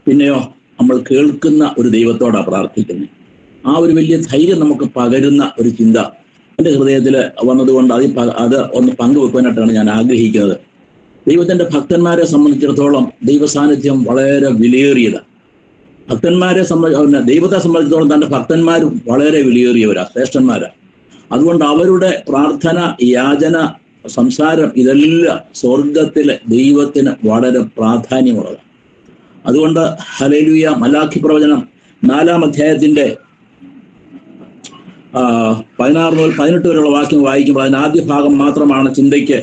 പിന്നെയോ നമ്മൾ കേൾക്കുന്ന ഒരു ദൈവത്തോടാണ് പ്രാർത്ഥിക്കുന്നത്. ആ ഒരു വലിയ ധൈര്യം നമുക്ക് പകരുന്ന ഒരു ചിന്ത എൻ്റെ ഹൃദയത്തിൽ വന്നതുകൊണ്ട് അത് ഒന്ന് പങ്കുവെക്കാനായിട്ടാണ് ഞാൻ ആഗ്രഹിക്കുന്നത്. ദൈവത്തിൻ്റെ ഭക്തന്മാരെ സംബന്ധിച്ചിടത്തോളം ദൈവ സാന്നിധ്യം വളരെ വിലയേറിയതാണ്. ഭക്തന്മാരെ ദൈവത്തെ സംബന്ധിച്ചിടത്തോളം തൻ്റെ ഭക്തന്മാരും വളരെ വിലയേറിയവരാണ്, ശ്രേഷ്ഠന്മാരാണ്. അതുകൊണ്ട് അവരുടെ പ്രാർത്ഥന, യാചന, സംസാരം ഇതെല്ലാം സ്വർഗത്തിലെ ദൈവത്തിന് വളരെ പ്രാധാന്യമുള്ളതാണ്. അതുകൊണ്ട് ഹല്ലേലൂയ, മലാഖി പ്രവചനം 4-ാം അധ്യായത്തിന്റെ 16 മുതൽ 18 വരെയുള്ള വാക്യം വായിക്കുമ്പോൾ അതിന് ആദ്യ ഭാഗം മാത്രമാണ് ചിന്തയ്ക്ക്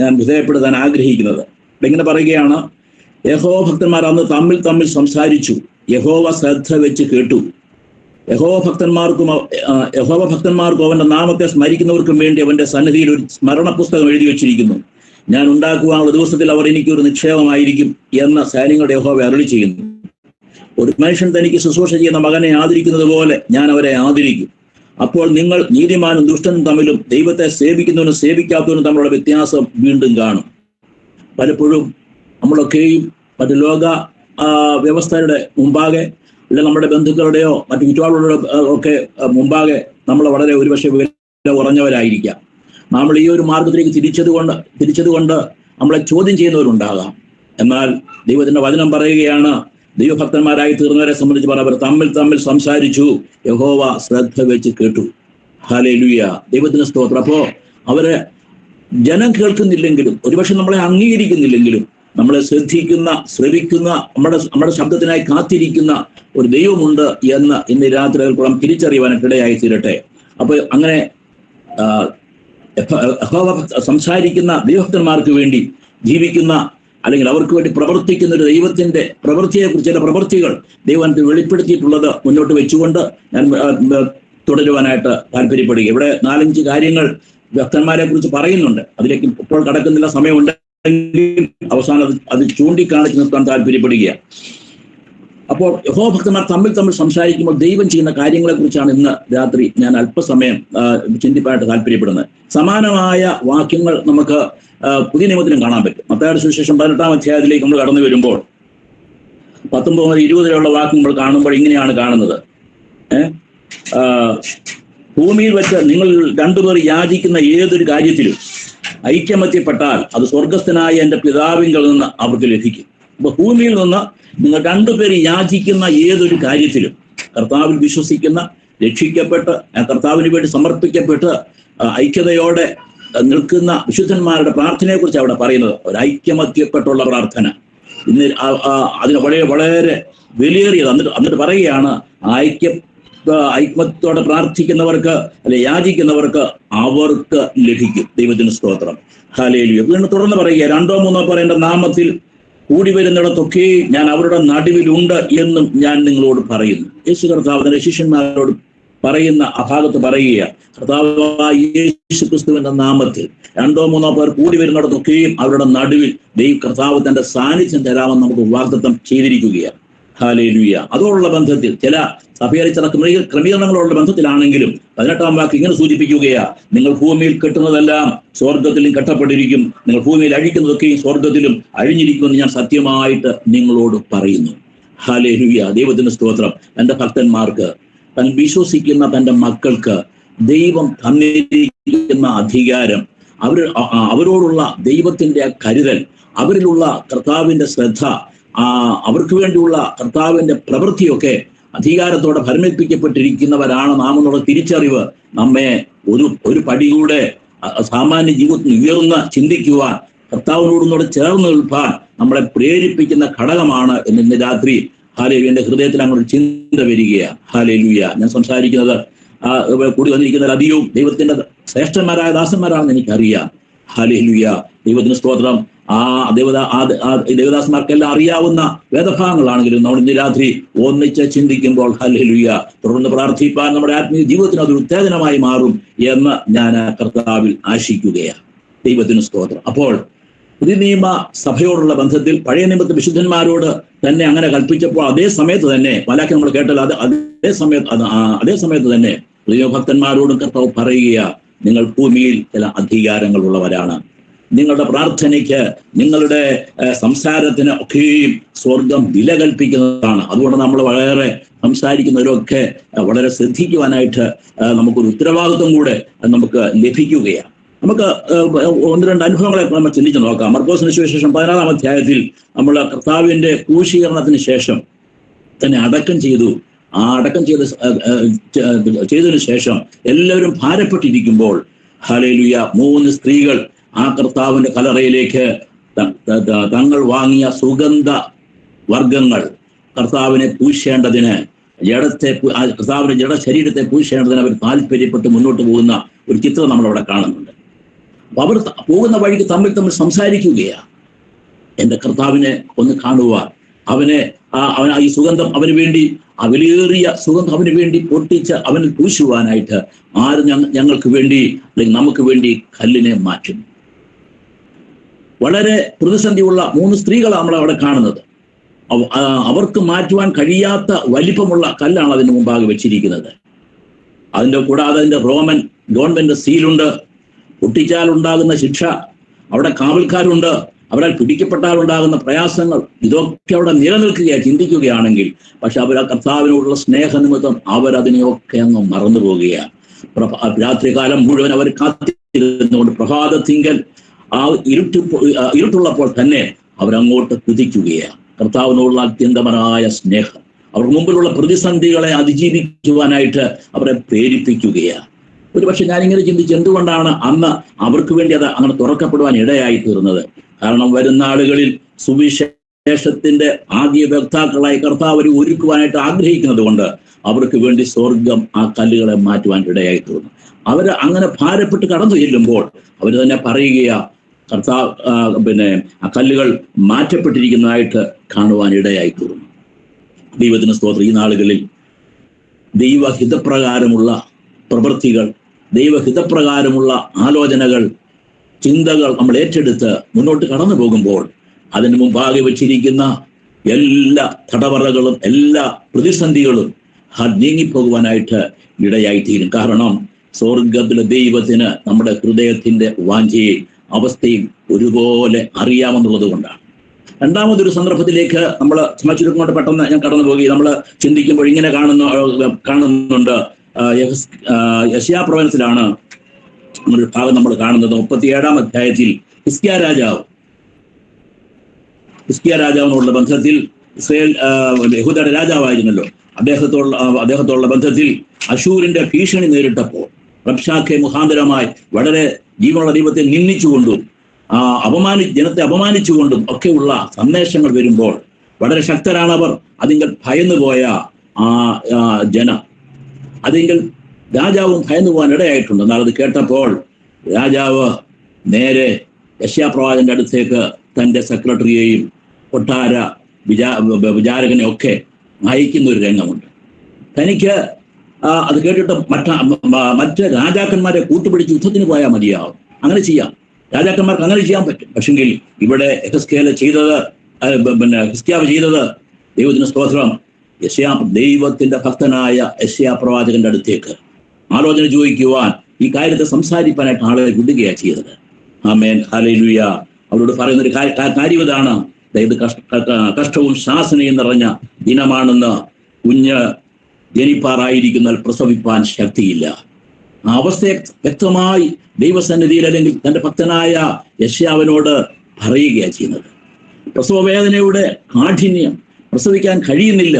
ഞാൻ വിധേയപ്പെടുത്താൻ ആഗ്രഹിക്കുന്നത്. ഇങ്ങനെ പറയുകയാണ്, യഹോവ ഭക്തന്മാർ അന്ന് തമ്മിൽ തമ്മിൽ സംസാരിച്ചു, യഹോവ ശ്രദ്ധ വെച്ച് കേട്ടു. യഹോവ ഭക്തന്മാർക്കും അവന്റെ നാമത്തെ സ്മരിക്കുന്നവർക്കും വേണ്ടി അവന്റെ സന്നിധിയിൽ ഒരു സ്മരണ പുസ്തകം എഴുതി വെച്ചിരിക്കുന്നു. ഞാൻ ഉണ്ടാക്കുവാനുള്ള ദിവസത്തിൽ അവർ എനിക്കൊരു നിക്ഷേപമായിരിക്കും എന്ന് സൈന്യങ്ങളുടെ യഹോവ അരുളി ചെയ്യുന്നു. ഒരു മനുഷ്യൻ തനിക്ക് ശുശ്രൂഷ ചെയ്യുന്ന മകനെ ആദരിക്കുന്നത് പോലെ ഞാൻ അവരെ ആദരിക്കും. അപ്പോൾ നിങ്ങൾ നീതിമാനും ദുഷ്ടനും തമ്മിലും ദൈവത്തെ സേവിക്കുന്നവനും സേവിക്കാത്തവനും തമ്മിലുള്ള വ്യത്യാസം വീണ്ടും കാണും. പലപ്പോഴും നമ്മളൊക്കെയും മറ്റ് ലോക വ്യവസ്ഥയുടെ മുമ്പാകെ, അല്ലെങ്കിൽ നമ്മുടെ ബന്ധുക്കളുടെയോ മറ്റു ചുറ്റുപാടുകളുടെ ഒക്കെ മുമ്പാകെ നമ്മൾ വളരെ ഒരുപക്ഷെ വില കുറഞ്ഞവരായിരിക്കാം. നമ്മൾ ഈ ഒരു മാർഗത്തിലേക്ക് തിരിച്ചതുകൊണ്ട് നമ്മളെ ചോദ്യം ചെയ്യുന്നവരുണ്ടാകാം. എന്നാൽ ദൈവത്തിന്റെ വചനം പറയുകയാണ്, ദൈവഭക്തന്മാരായി തീർന്നവരെ സംബന്ധിച്ച് അവർ തമ്മിൽ തമ്മിൽ സംസാരിച്ചു, യഹോവ ശ്രദ്ധ വെച്ച് കേട്ടു. ഹല്ലേലൂയ, ദൈവത്തിന് സ്തോത്രം. അപ്പോ അവരെ ജനം കേൾക്കുന്നില്ലെങ്കിലും, ഒരുപക്ഷെ നമ്മളെ അംഗീകരിക്കുന്നില്ലെങ്കിലും, നമ്മളെ ശ്രവിക്കുന്ന നമ്മുടെ ശബ്ദത്തിനായി കാത്തിരിക്കുന്ന ഒരു ദൈവമുണ്ട് എന്ന് ഇന്ന് രാത്രി അൽപ്പം തിരിച്ചറിയുവാനായിട്ട് ഇടയായി തീരട്ടെ. അപ്പൊ അങ്ങനെ സംസാരിക്കുന്ന ദൈവഭക്തന്മാർക്ക് വേണ്ടി ജീവിക്കുന്ന, അല്ലെങ്കിൽ അവർക്ക് വേണ്ടി പ്രവർത്തിക്കുന്ന ഒരു ദൈവത്തിന്റെ പ്രവൃത്തിയെക്കുറിച്ച് ചില പ്രവൃത്തികൾ ദൈവത്തെ വെളിപ്പെടുത്തിയിട്ടുള്ളത് മുന്നോട്ട് വെച്ചുകൊണ്ട് ഞാൻ തുടരുവാനായിട്ട് താല്പര്യപ്പെടുക. ഇവിടെ 4-5 കാര്യങ്ങൾ ഭക്തന്മാരെ കുറിച്ച് പറയുന്നുണ്ട്. അതിലേക്ക് ഇപ്പോൾ കടക്കുന്നില്ല, സമയമുണ്ട്. അവസാനം അത് ചൂണ്ടിക്കാണിച്ച് നിർത്താൻ താല്പര്യപ്പെടുകയാണ്. അപ്പോൾ യഹോവ ഭക്തന്മാർ തമ്മിൽ തമ്മിൽ സംസാരിക്കുമ്പോൾ ദൈവം ചെയ്യുന്ന കാര്യങ്ങളെ കുറിച്ചാണ് ഇന്ന് രാത്രി ഞാൻ അല്പസമയം ചിന്തിപ്പാനായിട്ട് താല്പര്യപ്പെടുന്നത്. സമാനമായ വാക്യങ്ങൾ നമുക്ക് പുതിയ നിയമത്തിലും കാണാൻ പറ്റും. മത്തായിയുടെ സുവിശേഷം 18-ാം അധ്യായത്തിലേക്ക് നമ്മൾ കടന്നു വരുമ്പോൾ 19 മുതൽ 20 വരെയുള്ള വാക്യം നമ്മൾ കാണുമ്പോൾ ഇങ്ങനെയാണ് കാണുന്നത്. ഭൂമിയിൽ വെച്ച് നിങ്ങൾ 2 പേർ യാചിക്കുന്ന ഏതൊരു കാര്യത്തിലും ഐക്യമത്യപ്പെട്ടാൽ അത് സ്വർഗസ്ഥനായ എൻ്റെ പിതാവിങ്കിൽ നിന്ന് അവർക്ക് ലഭിക്കും. അപ്പൊ ഭൂമിയിൽ നിന്ന് നിങ്ങൾ 2 പേർ യാചിക്കുന്ന ഏതൊരു കാര്യത്തിലും, കർത്താവിൽ വിശ്വസിക്കുന്ന, രക്ഷിക്കപ്പെട്ട് കർത്താവിന് വേണ്ടി സമർപ്പിക്കപ്പെട്ട് ഐക്യതയോടെ നിൽക്കുന്ന വിശുദ്ധന്മാരുടെ പ്രാർത്ഥനയെ കുറിച്ച് അവിടെ പറയുന്നത്. ഒരു ഐക്യമത്യപ്പെട്ടുള്ള പ്രാർത്ഥന ഇന്ന് അതിന് വളരെ വിലയേറിയത്. എന്നിട്ട് പറയുകയാണ്, ഐക്യത്തോടെ പ്രാർത്ഥിക്കുന്നവർക്ക്, അല്ലെ യാചിക്കുന്നവർക്ക് അവർക്ക് ലഭിക്കും. ദൈവത്തിന് സ്തോത്രം. ഹല്ലേലൂയ. വീണ്ടും തുടർന്ന് പറയുക, 2-3 പേർ എൻ്റെ നാമത്തിൽ കൂടി വരുന്നിടത്തൊക്കെ ഞാൻ അവരുടെ നടുവിലുണ്ട് എന്നും ഞാൻ നിങ്ങളോട് പറയുന്നു. യേശു കർത്താവ് തന്റെ ശിഷ്യന്മാരോട് പറയുന്ന ആ ഭാഗത്ത് പറയുക, കർത്താവായ യേശു ക്രിസ്തുവിന്റെ നാമത്തിൽ 2-3 പേർ കൂടി വരുന്നിടത്തൊക്കെയും അവരുടെ നടുവിൽ കർത്താവ് തന്റെ സാന്നിധ്യം തരാമെന്ന് നമുക്ക് വാഗ്ദത്തം ചെയ്തിരിക്കുകയാണ്. ഹല്ലേലൂയ. അതോടുള്ള ബന്ധത്തിൽ ചില സഭയിലെ ചില ക്രമീകരണങ്ങളോടുള്ള ബന്ധത്തിലാണെങ്കിലും 18-ാം വാക്യം ഇങ്ങനെ സൂചിപ്പിക്കുകയാ, നിങ്ങൾ ഭൂമിയിൽ കെട്ടുന്നതെല്ലാം സ്വർഗത്തിലും കെട്ടപ്പെട്ടിരിക്കും, നിങ്ങൾ ഭൂമിയിൽ അഴിക്കുന്നതൊക്കെയും സ്വർഗത്തിലും അഴിഞ്ഞിരിക്കുമെന്ന് ഞാൻ സത്യമായിട്ട് നിങ്ങളോട് പറയുന്നു. ഹല്ലേലൂയ. ദൈവത്തിന്റെ സ്തോത്രം. തന്റെ ഭക്തന്മാർക്ക്, താൻ വിശ്വസിക്കുന്ന തന്റെ മക്കൾക്ക് ദൈവം തന്നിരിക്കുന്ന അധികാരം, അവരോടുള്ള ദൈവത്തിന്റെ കരുതൽ, അവരിലുള്ള കർത്താവിന്റെ ശ്രദ്ധ, അവർക്ക് വേണ്ടിയുള്ള കർത്താവിന്റെ പ്രവൃത്തിയൊക്കെ അധികാരത്തോടെ ഭരമേൽപ്പിക്കപ്പെട്ടിരിക്കുന്നവരാണ് നാം എന്നുള്ള തിരിച്ചറിവ് നമ്മെ ഒരു പടി കൂടെ സാമാന്യ ജീവിതത്തിൽ ഉയർന്ന് ചിന്തിക്കുവാൻ, കർത്താവിനോടുകൂടെ ചേർന്ന് നിൽപ്പാൻ നമ്മളെ പ്രേരിപ്പിക്കുന്ന ഘടകമാണ് ഇന്ന് രാത്രി ഹല്ലേലൂയ എന്റെ ഹൃദയത്തിൽ അങ്ങനെ ഒരു ചിന്ത വരികയാണ്. ഹല്ലേലൂയ. ഞാൻ സംസാരിക്കുന്നത് കൂടി വന്നിരിക്കുന്നത് അധികവും ദൈവത്തിന്റെ ശ്രേഷ്ഠന്മാരായ ദാസന്മാരാണെന്ന് എനിക്കറിയാം. ഹല്ലേലൂയ. ദൈവത്തിന് സ്തോത്രം. ദേവദാസന്മാർക്കെല്ലാം അറിയാവുന്ന വേദഭാഗങ്ങളാണെങ്കിലും നമ്മൾ ഇന്ന് രാത്രി ഒന്നിച്ച് ചിന്തിക്കുമ്പോൾ ഹല്ലേലൂയ തുടർന്ന് പ്രാർത്ഥിപ്പാൻ നമ്മുടെ ആത്മീയ ജീവിതത്തിന് അതൊരു ഉത്തേജനമായി മാറും എന്ന് ഞാൻ കർത്താവിൽ ആശിക്കുകയാണ്. ദൈവത്തിന് സ്തോത്രം. അപ്പോൾ പുതിയ നിയമ സഭയോടുള്ള ബന്ധത്തിൽ പഴയ നിയമത്തെ വിശുദ്ധന്മാരോട് തന്നെ അങ്ങനെ കൽപ്പിച്ചപ്പോൾ അതേ സമയത്ത് തന്നെ മലാഖി നമ്മൾ കേട്ടല്ലോ, അതേ സമയത്ത് തന്നെ പുതിയ ഭക്തന്മാരോടും കർത്താവ് പറയുക, നിങ്ങൾ ഭൂമിയിൽ ചില അധികാരങ്ങൾ ഉള്ളവരാണ്. നിങ്ങളുടെ പ്രാർത്ഥനയ്ക്ക്, നിങ്ങളുടെ സംസാരത്തിന് ഒക്കെയും സ്വർഗം വില കൽപ്പിക്കുന്നതാണ്. അതുകൊണ്ട് നമ്മൾ വളരെ സംസാരിക്കുന്നവരൊക്കെ വളരെ ശ്രദ്ധിക്കുവാനായിട്ട് നമുക്കൊരു ഉത്തരവാദിത്വം കൂടെ നമുക്ക് ലഭിക്കുകയാണ്. നമുക്ക് ഒന്ന് രണ്ട് അനുഭവങ്ങളെ നമ്മൾ ചിന്തിച്ച് നോക്കാം. മർക്കോസിന് സുവിശേഷം 16-ാം അധ്യായത്തിൽ നമ്മൾ കർത്താവിന്റെ ക്രൂശീകരണത്തിന് ശേഷം തന്നെ അടക്കം ചെയ്തു. ആ അടക്കം ചെയ്തതിനു ശേഷം എല്ലാവരും ഭാരപ്പെട്ടിരിക്കുമ്പോൾ ഹല്ലേലൂയ 3 സ്ത്രീകൾ ആ കർത്താവിന്റെ കല്ലറയിലേക്ക് തങ്ങൾ വാങ്ങിയ സുഗന്ധ വർഗങ്ങൾ കർത്താവിനെ പൂശേണ്ടതിന്, കർത്താവിന്റെ ജഡശരീരത്തെ പൂശേണ്ടതിന് അവർ താല്പര്യപ്പെട്ട് മുന്നോട്ട് പോകുന്ന ഒരു ചിത്രം നമ്മളവിടെ കാണുന്നുണ്ട്. അപ്പൊ അവർ പോകുന്ന വഴിക്ക് തമ്മിൽ സംസാരിക്കുകയാണ്. എന്റെ കർത്താവിനെ ഒന്ന് കാണുവാൻ, ഈ സുഗന്ധം അവന് വേണ്ടി, വിലയേറിയ സുഗന്ധം അവന് വേണ്ടി പൊട്ടിച്ച് അവന് പൂശുവാനായിട്ട് ആര് ഞങ്ങൾക്ക് വേണ്ടി, അല്ലെങ്കിൽ നമുക്ക് വേണ്ടി കല്ലിനെ മാറ്റും. വളരെ പ്രതിസന്ധിയുള്ള 3 സ്ത്രീകളാണ് നമ്മൾ അവിടെ കാണുന്നത്. അവർക്ക് മാറ്റുവാൻ കഴിയാത്ത വലിപ്പമുള്ള കല്ലാണ് അതിന് മുമ്പാകെ വെച്ചിരിക്കുന്നത്. അതിൻ്റെ കൂടാതെ അതിൻ്റെ റോമൻ ഗവൺമെന്റ് സീലുണ്ട്. പൊട്ടിച്ചാൽ ഉണ്ടാകുന്ന ശിക്ഷ, അവിടെ കാവൽക്കാരുണ്ട്, അവരാൽ പിടിക്കപ്പെട്ടാൽ ഉണ്ടാകുന്ന പ്രയാസങ്ങൾ, ഇതൊക്കെ അവിടെ നിലനിൽക്കുകയാണ് ചിന്തിക്കുകയാണെങ്കിൽ. പക്ഷെ അവർ ആ കർത്താവിനോടുള്ള സ്നേഹനിമിത്തം അവരതിനെയൊക്കെ അങ്ങ് മറന്നു പോവുകയാണ്. രാത്രികാലം മുഴുവൻ അവർ കാത്തിരുന്നുകൊണ്ട് പ്രഭാതത്തിങ്കൽ ആ ഇരുട്ടുള്ളപ്പോൾ തന്നെ അവരങ്ങോട്ട് കുതിക്കുകയാണ്. കർത്താവിനോടുള്ള അത്യന്തപരമായ സ്നേഹം അവർക്ക് മുമ്പിലുള്ള പ്രതിസന്ധികളെ അതിജീവിക്കുവാനായിട്ട് അവരെ പ്രേരിപ്പിക്കുകയാണ്. ഒരുപക്ഷെ ഞാനിങ്ങനെ ചിന്തിച്ച് എന്തുകൊണ്ടാണ് അന്ന് അവർക്ക് വേണ്ടി അത് അങ്ങനെ തുറക്കപ്പെടുവാൻ ഇടയായി തീർന്നത്? കാരണം വരുന്ന ആളുകളിൽ സുവിശേഷത്തിന്റെ ആദ്യ വക്താക്കളായി കർത്താവ് ഒരുക്കുവാനായിട്ട് ആഗ്രഹിക്കുന്നത് കൊണ്ട് അവർക്ക് വേണ്ടി സ്വർഗം ആ കല്ലുകളെ മാറ്റുവാൻ ഇടയായി തീർന്നു. അവർ അങ്ങനെ ഭാരപ്പെട്ട് കടന്നു ചെല്ലുമ്പോൾ അവർ തന്നെ പറയുകയാ, കർത്താവ് ആ കല്ലുകൾ മാറ്റപ്പെട്ടിരിക്കുന്നതായിട്ട് കാണുവാൻ ഇടയായി തീർന്നു. ദൈവത്തിന് സ്തോത്രം. ഈ നാളുകളിൽ ദൈവഹിതപ്രകാരമുള്ള പ്രവൃത്തികൾ, ദൈവഹിതപ്രകാരമുള്ള ആലോചനകൾ, ചിന്തകൾ നമ്മൾ ഏറ്റെടുത്ത് മുന്നോട്ട് കടന്നു പോകുമ്പോൾ അതിന് മുമ്പാകെ വെച്ചിരിക്കുന്ന എല്ലാ തടവറകളും എല്ലാ പ്രതിസന്ധികളും നീങ്ങിപ്പോകുവാനായിട്ട് ഇടയായിത്തീരും. കാരണം സ്വർഗത്തിലെ ദൈവത്തിന് നമ്മുടെ ഹൃദയത്തിന്റെ വാഞ്ചയും അവസ്ഥയും ഒരുപോലെ അറിയാമെന്നുള്ളത് കൊണ്ടാണ്. രണ്ടാമതൊരു സന്ദർഭത്തിലേക്ക് നമ്മൾ ചുരുക്കം പെട്ടെന്ന് ഞാൻ കടന്നു പോകുകയും നമ്മൾ ചിന്തിക്കുമ്പോൾ ഇങ്ങനെ കാണുന്നുണ്ട്. യെശയ്യാപ്രവചനത്തിലാണ് ഒരു ഭാഗം നമ്മൾ കാണുന്നത്. 37-ാം അധ്യായത്തിൽ ഹിസ്കിയ രാജാവിനോടുള്ള ബന്ധത്തിൽ, ഇസ്രായേൽ യഹൂദയുടെ രാജാവായിരുന്നല്ലോ, അദ്ദേഹത്തോടുള്ള ബന്ധത്തിൽ അശൂരിന്റെ ഭീഷണി നേരിട്ടപ്പോൾ റബ്ശാഖെ മുഖാന്തരമായി വളരെ ജീവനുള്ള ദൈവത്തെ നിന്ദിച്ചുകൊണ്ടും ജനത്തെ അപമാനിച്ചുകൊണ്ടും ഒക്കെയുള്ള സന്ദേശങ്ങൾ വരുമ്പോൾ വളരെ ശക്തരാണവർ. അതിങ്കൽ ഭയന്നു പോയ ജനം, അതിങ്കൽ രാജാവും ഭയന്നു പോകാൻ ഇടയായിട്ടുണ്ട്. എന്നാൽ അത് കേട്ടപ്പോൾ രാജാവ് നേരെ യെശയ്യാപ്രവാചകന്റെ അടുത്തേക്ക് തൻ്റെ സെക്രട്ടറിയെയും കൊട്ടാര വിചാരകനെ ഒക്കെ അയക്കുന്ന ഒരു രംഗമുണ്ട്. തനിക്ക് അത് കേട്ടിട്ട് മറ്റ് രാജാക്കന്മാരെ കൂട്ടുപിടിച്ച് യുദ്ധത്തിന് പോയാൽ മതിയാവും. അങ്ങനെ ചെയ്യാം, രാജാക്കന്മാർക്ക് അങ്ങനെ ചെയ്യാൻ പറ്റും. പക്ഷെങ്കിൽ ഇവിടെ ഹിസ്കിയാവ് ചെയ്തത്, ദൈവത്തിന് സ്തോത്രം, ദൈവത്തിന്റെ ഭക്തനായ യെശയ്യാപ്രവാചകന്റെ അടുത്തേക്ക് ആലോചന ചോദിക്കുവാൻ, ഈ കാര്യത്തെ സംസാരിക്കാനായിട്ട് ആളുകളെ വിടുകയാണ് ചെയ്തത്. ആമേൻ, ഹല്ലേലൂയ. അവരോട് പറയുന്നൊരു കാര്യം ഇതാണ്, അതായത് കഷ്ടവും ശാസനയും നിറഞ്ഞ ദിനമാണെന്ന്. കുഞ്ഞ് ജനിപ്പാറായിരിക്കുന്നാൽ പ്രസവിപ്പാൻ ശക്തിയില്ല. ആ അവസ്ഥയെ വ്യക്തമായി ദൈവസന്നിധിയിൽ അല്ലെങ്കിൽ തന്റെ ഭക്തനായ യെശയ്യാവിനോട് പറയുകയാണ് ചെയ്യുന്നത്. പ്രസവവേദനയുടെ കാഠിന്യം, പ്രസവിക്കാൻ കഴിയുന്നില്ല,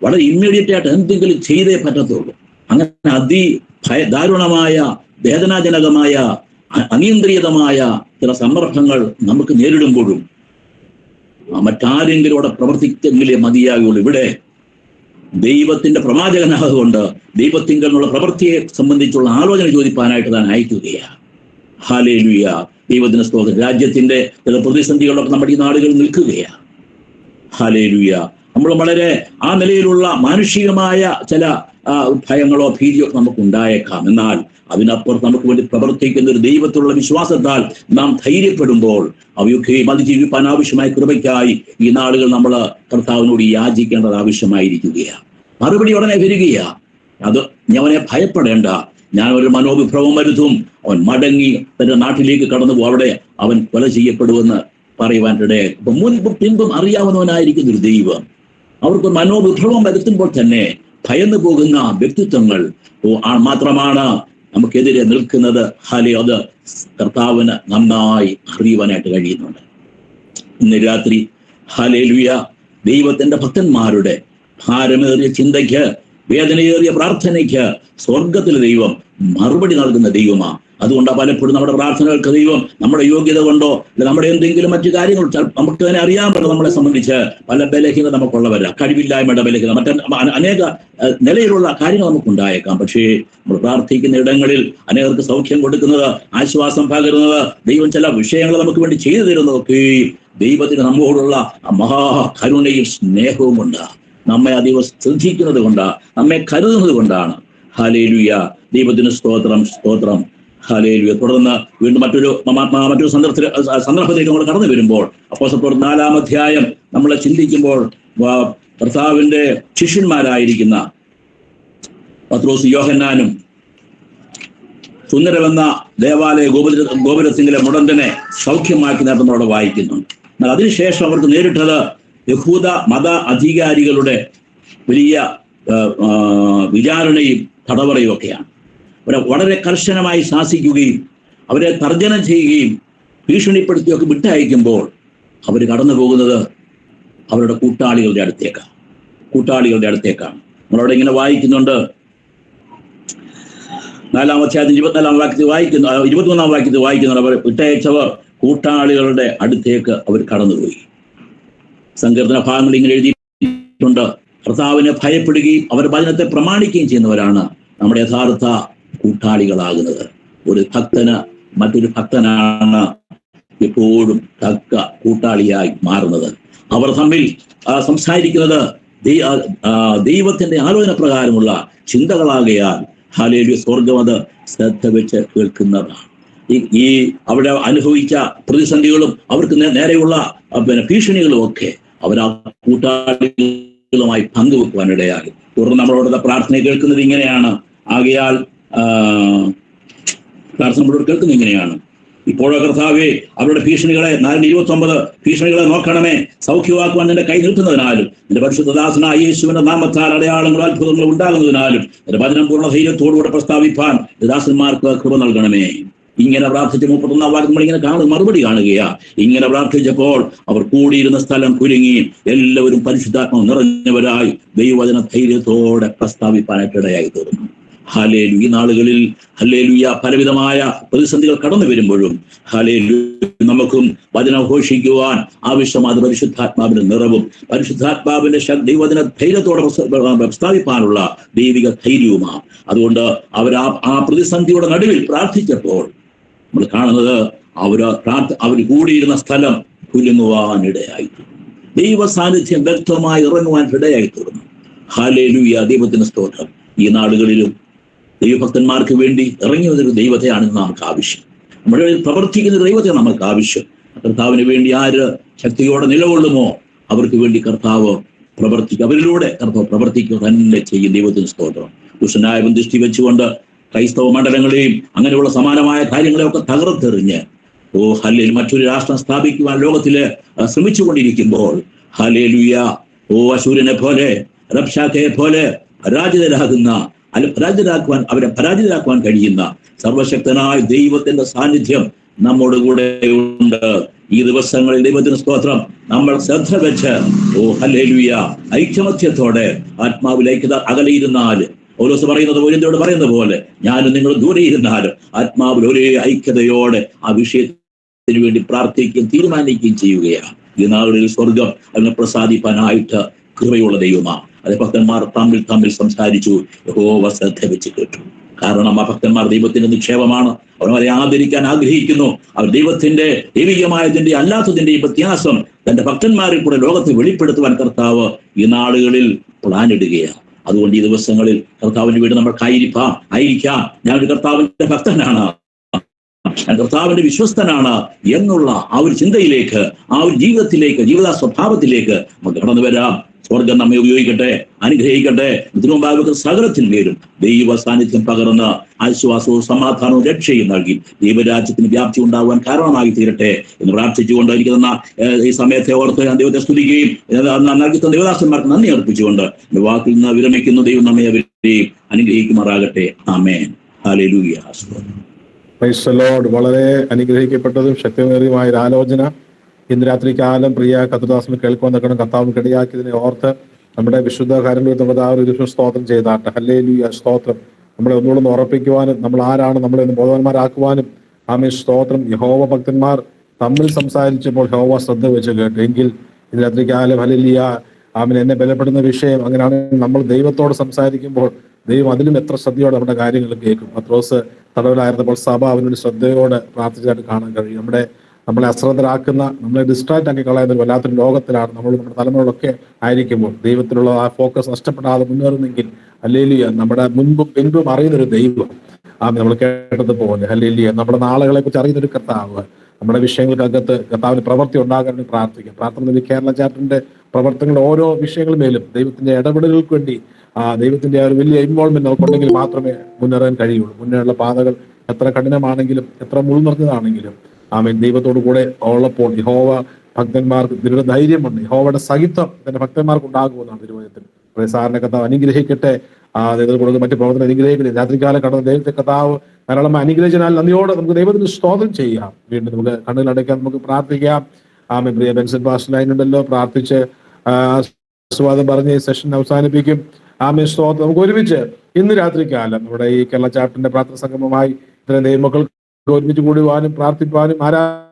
വളരെ ഇമ്മീഡിയറ്റ് ആയിട്ട് എന്തെങ്കിലും ചെയ്തേ പറ്റത്തുള്ളൂ. അങ്ങനെ ദാരുണമായ, വേദനാജനകമായ, അനിയന്ത്രിതമായ ചില സന്ദർഭങ്ങൾ നമുക്ക് നേരിടുമ്പോഴും മറ്റാരെങ്കിലും അവിടെ പ്രവർത്തിക്കെങ്കിലേ മതിയാകുള്ളൂ. ഇവിടെ ദൈവത്തിന്റെ പ്രവാചകനാകൊണ്ട് ദൈവത്തിങ്കലുള്ള പ്രവൃത്തിയെ സംബന്ധിച്ചുള്ള ആലോചന ചോദിപ്പാനായിട്ട് താൻ അയക്കുകയാണ്. ഹല്ലേലൂയ, ദൈവത്തിന് സ്തോത്രം. രാജ്യത്തിന്റെ ചില പ്രതിസന്ധികളൊക്കെ നമ്മുടെ ഈ നാടുകളിൽ നിൽക്കുകയാണ്. ഹല്ലേലൂയ. നമ്മൾ വളരെ ആ നിലയിലുള്ള മാനുഷികമായ ചില ഭയങ്ങളോ ഭീതിയോ നമുക്ക് ഉണ്ടായേക്കാം. എന്നാൽ അതിനപ്പുറത്ത് നമുക്ക് വേണ്ടി പ്രവർത്തിക്കുന്ന ഒരു ദൈവത്തിലുള്ള വിശ്വാസത്താൽ നാം ധൈര്യപ്പെടുമ്പോൾ അവയൊക്കെയും അതിജീവിപ്പാൻ ആവശ്യമായ കൃപയ്ക്കായി ഈ നാളുകൾ നമ്മൾ കർത്താവിനോട് യാചിക്കേണ്ടത് ആവശ്യമായിരിക്കുകയാണ്. മറുപടി ഉടനെ വരികയാണ്. അത് അവനെ ഭയപ്പെടേണ്ട, ഞാൻ ഒരു മനോവിഭ്രമം വരുത്തും, അവൻ മടങ്ങി തന്റെ നാട്ടിലേക്ക് കടന്നു പോകും, അവിടെ അവൻ കൊല ചെയ്യപ്പെടുമെന്ന് പറയുവാൻ ഇടയായി. അപ്പൊ മുൻപും പിൻപും അറിയാവുന്നവനായിരിക്കുന്ന ഒരു ദൈവം അവർക്ക് മനോവിഭ്രമം വരുത്തുമ്പോൾ തന്നെ ഭയന്നു പോകുന്ന വ്യക്തിത്വങ്ങൾ മാത്രമാണ് നമുക്കെതിരെ നിൽക്കുന്നത്. അത് കർത്താവിന് നന്നായി അറിയുവാനായിട്ട് കഴിയുന്നുണ്ട്. ഇന്ന് രാത്രി ഹല്ലേലൂയ ദൈവത്തിന്റെ ഭക്തന്മാരുടെ ഭാരമേറിയ ചിന്തയ്ക്ക്, വേദനയേറിയ പ്രാർത്ഥനയ്ക്ക് സ്വർഗത്തിലെ ദൈവം മറുപടി നൽകുന്ന ദൈവമാണ്. അതുകൊണ്ടാണ് പലപ്പോഴും നമ്മുടെ പ്രാർത്ഥനകൾക്ക് ദൈവം നമ്മുടെ യോഗ്യത കൊണ്ടോ അല്ല നമ്മുടെ എന്തെങ്കിലും മറ്റു കാര്യങ്ങൾ നമുക്ക് തന്നെ അറിയാൻ പറ്റും. നമ്മളെ സംബന്ധിച്ച് പല ബലഹീനത നമുക്കുള്ളവരാ, കഴിവില്ലായ്മയുടെ ബലഹീനത, അനേക നിലയിലുള്ള കാര്യങ്ങൾ നമുക്കുണ്ടായേക്കാം. പക്ഷേ നമ്മൾ പ്രാർത്ഥിക്കുന്ന ഇടങ്ങളിൽ അനേകർക്ക് സൗഖ്യം കൊടുക്കുന്നത്, ആശ്വാസം പകരുന്നത്, ദൈവം ചില വിഷയങ്ങൾ നമുക്ക് വേണ്ടി ചെയ്തു തരുന്നതൊക്കെ ദൈവത്തിന് നമ്മോടുള്ള മഹാകരുണയും സ്നേഹവും കൊണ്ട്, നമ്മെ അതീവ ശ്രദ്ധിക്കുന്നത് കൊണ്ട്, നമ്മെ കരുതുന്നത് കൊണ്ടാണ്. ഹല്ലേലൂയ, ദൈവത്തിന് സ്തോത്രം, സ്തോത്രം. ഹല്ലേലൂയ. തുടർന്ന് വീണ്ടും മറ്റൊരു സന്ദർഭത്തിലേക്ക് നമ്മൾ കടന്നു വരുമ്പോൾ അപ്പോസ്തലർ 4-ാം അധ്യായം നമ്മൾ ചിന്തിക്കുമ്പോൾ കർത്താവിന്റെ ശിഷ്യന്മാരായിരിക്കുന്ന പത്രോസ്, യോഹന്നാനും സുന്ദരമെന്ന ദേവാലയ ഗോപുരത്തിലെ മുടന്തനെ സൗഖ്യമാക്കി നമ്മളവിടെ വായിക്കുന്നുണ്ട്. എന്നാൽ അതിനുശേഷം അവർക്ക് നേരിട്ടത് യഹൂദ മത അധികാരികളുടെ വലിയ വിചാരണയും തടവറയും ഒക്കെയാണ്. അവരെ വളരെ കർശനമായി ശാസിക്കുകയും അവരെ തർജ്ജനം ചെയ്യുകയും ഭീഷണിപ്പെടുത്തിയൊക്കെ വിട്ടയക്കുമ്പോൾ അവർ കടന്നു പോകുന്നത് അവരുടെ കൂട്ടാളികളുടെ അടുത്തേക്കാണ്. നമ്മളവിടെ ഇങ്ങനെ വായിക്കുന്നുണ്ട്, 4-ാം അധ്യായത്തിൽ 24-ാം വാക്യത്തിൽ വായിക്കുന്നു, 23-ാം വാക്യത്തിൽ വായിക്കുന്നുണ്ട്, അവർ വിട്ടയച്ചവർ കൂട്ടാളികളുടെ അടുത്തേക്ക് അവർ കടന്നുപോയി. സങ്കീർത്തന ഭാഗങ്ങൾ ഇങ്ങനെ എഴുതിയിട്ടുണ്ട്, കർത്താവിനെ ഭയപ്പെടുകയും അവർ വചനത്തെ പ്രമാണിക്കുകയും ചെയ്യുന്നവരാണ് നമ്മുടെ യഥാർത്ഥ കൂട്ടാളികളാകുന്നത്. ഒരു ഭക്തന് മറ്റൊരു ഭക്തനാണ് എപ്പോഴും തക്ക കൂട്ടാളിയായി മാറുന്നത്. അവർ തമ്മിൽ സംസാരിക്കുന്നത് ദൈവത്തിന്റെ ആലോചന പ്രകാരമുള്ള ചിന്തകളാകയാൽ ഹല്ലേലൂയ സ്വർഗം അത് ശ്രദ്ധ വെച്ച് കേൾക്കുന്നതാണ്. ഈ അവിടെ അനുഭവിച്ച പ്രതിസന്ധികളും അവർക്ക് നേരെയുള്ള ഭീഷണികളും ഒക്കെ അവർ ആ കൂട്ടാളികളുമായി പങ്കുവെക്കുവാനിടയായി. തുടർന്ന് നമ്മളോട് പ്രാർത്ഥന കേൾക്കുന്നത് ഇങ്ങനെയാണ്. ആകയാൽ പ്രാർത്ഥന നമ്മളോട് കേൾക്കുന്നത് ഇങ്ങനെയാണ്, ഇപ്പോഴോ കർത്താവേ അവരുടെ ഭീഷണികളെ 4:29 ഭീഷണികളെ നോക്കണമേ, സൗഖ്യമാക്കുവാൻ നിന്റെ കൈ നീട്ടുന്നതിനാലും നിന്റെ പരിശുദ്ധദാസനായ യേശുവിന്റെ നാമത്താൽ അടയാളങ്ങളും അത്ഭുതങ്ങളും ഉണ്ടാകുന്നതിനാലും നിന്റെ വചനം പൂർണ്ണ ധൈര്യത്തോടുകൂടെ പ്രസ്താവിപ്പാൻ ദാസന്മാർക്ക് കൃപ നൽകണമേ. ഇങ്ങനെ പ്രാർത്ഥിച്ച് 31-ാം വാക്യം നമ്മളിങ്ങനെ മറുപടി കാണുകയാ. ഇങ്ങനെ പ്രാർത്ഥിച്ചപ്പോൾ അവർ കൂടിയിരുന്ന സ്ഥലം കുലുങ്ങി എല്ലാവരും പരിശുദ്ധാത്മാവ് നിറഞ്ഞവരായി ദൈവവചന ധൈര്യത്തോടെ പ്രസ്താവിപ്പാനായിട്ടിടയായി തീർന്നു. ഹല്ലേലൂയ. ഈ നാളുകളിൽ ഹല്ലേലൂയ പലവിധമായ പ്രതിസന്ധികൾ കടന്നു വരുമ്പോഴും ഹല്ലേലൂയ നമുക്കും വചനം ഘോഷിക്കുവാൻ ആവശ്യമായ പരിശുദ്ധാത്മാവിന്റെ നിറവും പരിശുദ്ധാത്മാവിന്റെ ദൈവവചന ധൈര്യത്തോടെ പ്രസ്താവിപ്പാനുള്ള ദൈവിക ധൈര്യവുമാണ്. അതുകൊണ്ട് ആ പ്രതിസന്ധിയുടെ നടുവിൽ പ്രാർത്ഥിച്ചപ്പോൾ നമ്മൾ കാണുന്നത് അവർ കൂടിയിരുന്ന സ്ഥലം കുലുങ്ങുവാനിടയായി, ദൈവ സാന്നിധ്യം വ്യക്തമായി ഇറങ്ങുവാൻ ഇടയായി തീർന്നു. ഹല്ലേലൂയ, ദൈവത്തിന് സ്തോത്രം. ഈ നാടുകളിലും ദൈവഭക്തന്മാർക്ക് വേണ്ടി ഇറങ്ങി വന്നൊരു ദൈവത്തെയാണ് നമുക്ക് ആവശ്യം. നമ്മുടെ പ്രവർത്തിക്കുന്ന ദൈവത്തെ നമുക്ക് ആവശ്യം. കർത്താവിന് വേണ്ടി ആര് ശക്തിയോടെ നിലകൊള്ളുമോ അവർക്ക് വേണ്ടി കർത്താവ് അവരിലൂടെ കർത്താവ് പ്രവർത്തിക്കുക തന്നെ ചെയ്യും. ദൈവത്തിന് സ്തോത്രം. ദുഷ്ടനായ ദൃഷ്ടി വെച്ചുകൊണ്ട് ക്രൈസ്തവ മണ്ഡലങ്ങളെയും അങ്ങനെയുള്ള സമാനമായ കാര്യങ്ങളെയൊക്കെ തകർത്തെറിഞ്ഞ് ഹല്ലേലൂയ മറ്റൊരു രാഷ്ട്രം സ്ഥാപിക്കുവാൻ ലോകത്തില് ശ്രമിച്ചുകൊണ്ടിരിക്കുമ്പോൾ ഹല്ലേലൂയ അശൂരനെ പോലെ റബ്ശാക്കയെ പോലെ അവരെ പരാജിതരാക്കുവാൻ കഴിയുന്ന സർവശക്തനായ ദൈവത്തിന്റെ സാന്നിധ്യം നമ്മോട് കൂടെ ഉണ്ട്. ഈ ദിവസങ്ങളിൽ ദൈവത്തിന് സ്തോത്രം നമ്മൾ ശ്രദ്ധ വെച്ച് ഹല്ലേലൂയ ഐക്യമത്യത്തോടെ ആത്മാവിൽ ഐക്യത അകലെയിരുന്നാല് പൗലോസ് പറയുന്നത് പോലെ ഞാനും നിങ്ങൾ ദൂരെ ഇരുന്നാലും ആത്മാവിൽ ഒരേ ഐക്യതയോടെ ആ വിഷയത്തിന് വേണ്ടി പ്രാർത്ഥിക്കുകയും തീരുമാനിക്കുകയും ചെയ്യുകയാണ്. ഈ നാളുകളിൽ സ്വർഗം അതിനെ പ്രസാദിപ്പാനായിട്ട് കൃപയുള്ള ദൈവമാണ്. അത് ഭക്തന്മാർ തമ്മിൽ സംസാരിച്ചു, യഹോവ ശ്രദ്ധ വെച്ച് കേട്ടു. കാരണം ആ ഭക്തന്മാർ ദൈവത്തിന്റെ നിക്ഷേപമാണ്. അവരെ ആദരിക്കാൻ ആഗ്രഹിക്കുന്നു. അവർ ദൈവത്തിന്റെ ദൈവികമായതിന്റെ അല്ലാത്തതിന്റെയും വ്യത്യാസം തന്റെ ഭക്തന്മാരിൽ കൂടെ ലോകത്തെ വെളിപ്പെടുത്തുവാൻ കർത്താവ് ഈ നാളുകളിൽ പ്ലാൻ ഇടുകയാണ്. അതുകൊണ്ട് ഈ ദിവസങ്ങളിൽ കർത്താവിന്റെ വീട് ആയിരിക്കാം. ഞാനൊരു കർത്താവിന്റെ ഭക്തനാണ്, ഞാൻ കർത്താവിന്റെ വിശ്വസ്തനാണ് എന്നുള്ള ആ ഒരു ചിന്തയിലേക്ക്, ആ ഒരു ജീവിത സ്വഭാവത്തിലേക്ക് നമുക്ക് കടന്നു വരാം. സ്വർഗം നമ്മെ ഉപയോഗിക്കട്ടെ, അനുഗ്രഹിക്കട്ടെ. ഇതിനു മുമ്പാകെ സകലത്തിന്മേലും ദൈവ സാന്നിധ്യം പകർന്ന് ആശ്വാസവും സമാധാനവും രക്ഷയും നൽകി ദൈവരാജ്യത്തിന് വ്യാപ്തി ഉണ്ടാകുവാൻ കാരണമായി തീരട്ടെ എന്ന് പ്രാർത്ഥിച്ചുകൊണ്ട് ഇരിക്കുന്ന ഈ സമയത്തെ ഓർത്ത് ഞാൻ ദൈവത്തെ സ്തുതിക്കുകയും നൽകുന്ന ദൈവദാസന്മാർക്ക് നന്ദി അർപ്പിച്ചുകൊണ്ട് വാക്കിൽ നിന്ന് വിരമിക്കുന്നു. ദൈവം നമ്മെ അവരെയും അനുഗ്രഹിക്കുമാറാകട്ടെ. ആമേൻ. ഹല്ലേലൂയ. Price the Lord. വളരെ അനുഗ്രഹിക്കപ്പെട്ടതും ശക്തിമേറിയമായ ഒരു ആലോചന ഇന്ന് രാത്രി കാലം പ്രിയ കർത്തൃദാസന് കേൾക്കുവാൻ തക്കണം കർത്താവിന് കിടയാക്കിയതിനെ ഓർത്ത് നമ്മുടെ വിശുദ്ധ കാര്യങ്ങൾ സ്തോത്രം ചെയ്താട്ടെ. ഹല്ലേലൂയ. സ്തോത്രം. നമ്മളെ ഒന്നുകൂടെ ഉറപ്പിക്കുവാനും നമ്മൾ ആരാണ് നമ്മളെ ബോധവാന്മാരാക്കുവാനും ആമേൻ സ്തോത്രം. യഹോവ ഭക്തന്മാർ തമ്മിൽ സംസാരിച്ചപ്പോൾ യഹോവ ശ്രദ്ധ വെച്ച് കേട്ടു. എങ്കിൽ ഇന്ന് രാത്രി കാലം ഹല്ലേലൂയ ആമേൻ എന്നെ ബലപ്പെടുന്ന വിഷയം അങ്ങനെയാണെങ്കിൽ നമ്മൾ ദൈവത്തോട് സംസാരിക്കുമ്പോൾ ദൈവം അതിലും എത്ര ശ്രദ്ധയോടെ നമ്മുടെ കാര്യങ്ങൾ കേൾക്കും. പത്രോസ് തടവിലായിരുന്നപ്പോൾ സഭ അവനോട് ശ്രദ്ധയോടെ പ്രാർത്ഥിച്ചതായിട്ട് കാണാൻ കഴിയും. നമ്മളെ അശ്രദ്ധരാക്കുന്ന, നമ്മളെ ഡിസ്ട്രാക്ട് ആക്കി കളയുന്ന വല്ലാത്തൊരു ലോകത്തിലാണ് നമ്മുടെ തലമുറകളൊക്കെ ആയിരിക്കുമ്പോൾ ദൈവത്തിലുള്ള ആ ഫോക്കസ് നഷ്ടപ്പെടാതെ മുന്നേറുന്നെങ്കിൽ ഹല്ലേലൂയ നമ്മുടെ മുൻപും പിൻപും അറിയുന്നൊരു ദൈവം നമ്മൾ കേട്ടതുപോലെ ഹല്ലേലൂയ നമ്മുടെ നാളുകളെ കുറിച്ച് അറിയുന്നൊരു കർത്താവ് നമ്മുടെ വിഷയങ്ങൾക്കകത്ത് കർത്താവിന് പ്രവൃത്തി ഉണ്ടാകാൻ പ്രാർത്ഥിക്കാം. പ്രാർത്ഥന കേരള ചാപ്റ്ററിന്റെ പ്രവർത്തനങ്ങളുടെ ഓരോ വിഷയങ്ങൾ മേലും ദൈവത്തിന്റെ ഇടപെടലുകൾക്ക് വേണ്ടി ദൈവത്തിന്റെ ആ ഒരു വലിയ ഇൻവോൾവ്മെന്റ് നമുക്കുണ്ടെങ്കിൽ മാത്രമേ മുന്നേറാൻ കഴിയുള്ളൂ. മുന്നേറുള്ള പാതകൾ എത്ര കഠിനമാണെങ്കിലും എത്ര മുൾനിർത്തിയതാണെങ്കിലും ആമേൻ ദൈവത്തോടു കൂടെ ഉള്ളപ്പോൾ യഹോവ ഭക്തന്മാർക്ക് ദൃഢധൈര്യമുണ്ട്. യഹോവയുടെ സഹിത്വം തന്റെ ഭക്തന്മാർക്ക് ഉണ്ടാകുമെന്നാണ് തിരുവചനത്തിൽ. സാറിനെ കർത്താവ് അനുഗ്രഹിക്കട്ടെ. ദൈവത്തിന് കൊടുക്കുന്ന മറ്റു പ്രവർത്തനം അനുഗ്രഹിക്കട്ടെ. രാത്രികാലം കടന്ന ദൈവത്തെ കർത്താവ് ധാരാളം അനുഗ്രഹിച്ചാൽ നന്ദിയോടെ നമുക്ക് ദൈവത്തിന് സ്തോത്രം ചെയ്യാം. വീണ്ടും നമുക്ക് കണ്ണുകളടയ്ക്കാൻ നമുക്ക് പ്രാർത്ഥിക്കാം. ആമേൻ. പ്രിയ ബെൻസൺ പാസ്റ്റർ ലൈനുണ്ടല്ലോ, പ്രാർത്ഥിച്ച് ആശീർവാദം പറഞ്ഞ് ഈ സെഷൻ അവസാനിപ്പിക്കും. ആമേൻ സ്തോത്രം. നമുക്ക് ഒരുമിച്ച് ഇന്ന് രാത്രികാലം നമ്മുടെ ഈ കേരള ചാപ്റ്ററിന്റെ പ്രാർത്ഥന സംഗമമായി ഇത്തരം ദൈവമക്കൾക്ക് ഒരുമിച്ച് കൂടുവാനും പ്രാർത്ഥിപ്പാനും ആരാധിപ്പാനും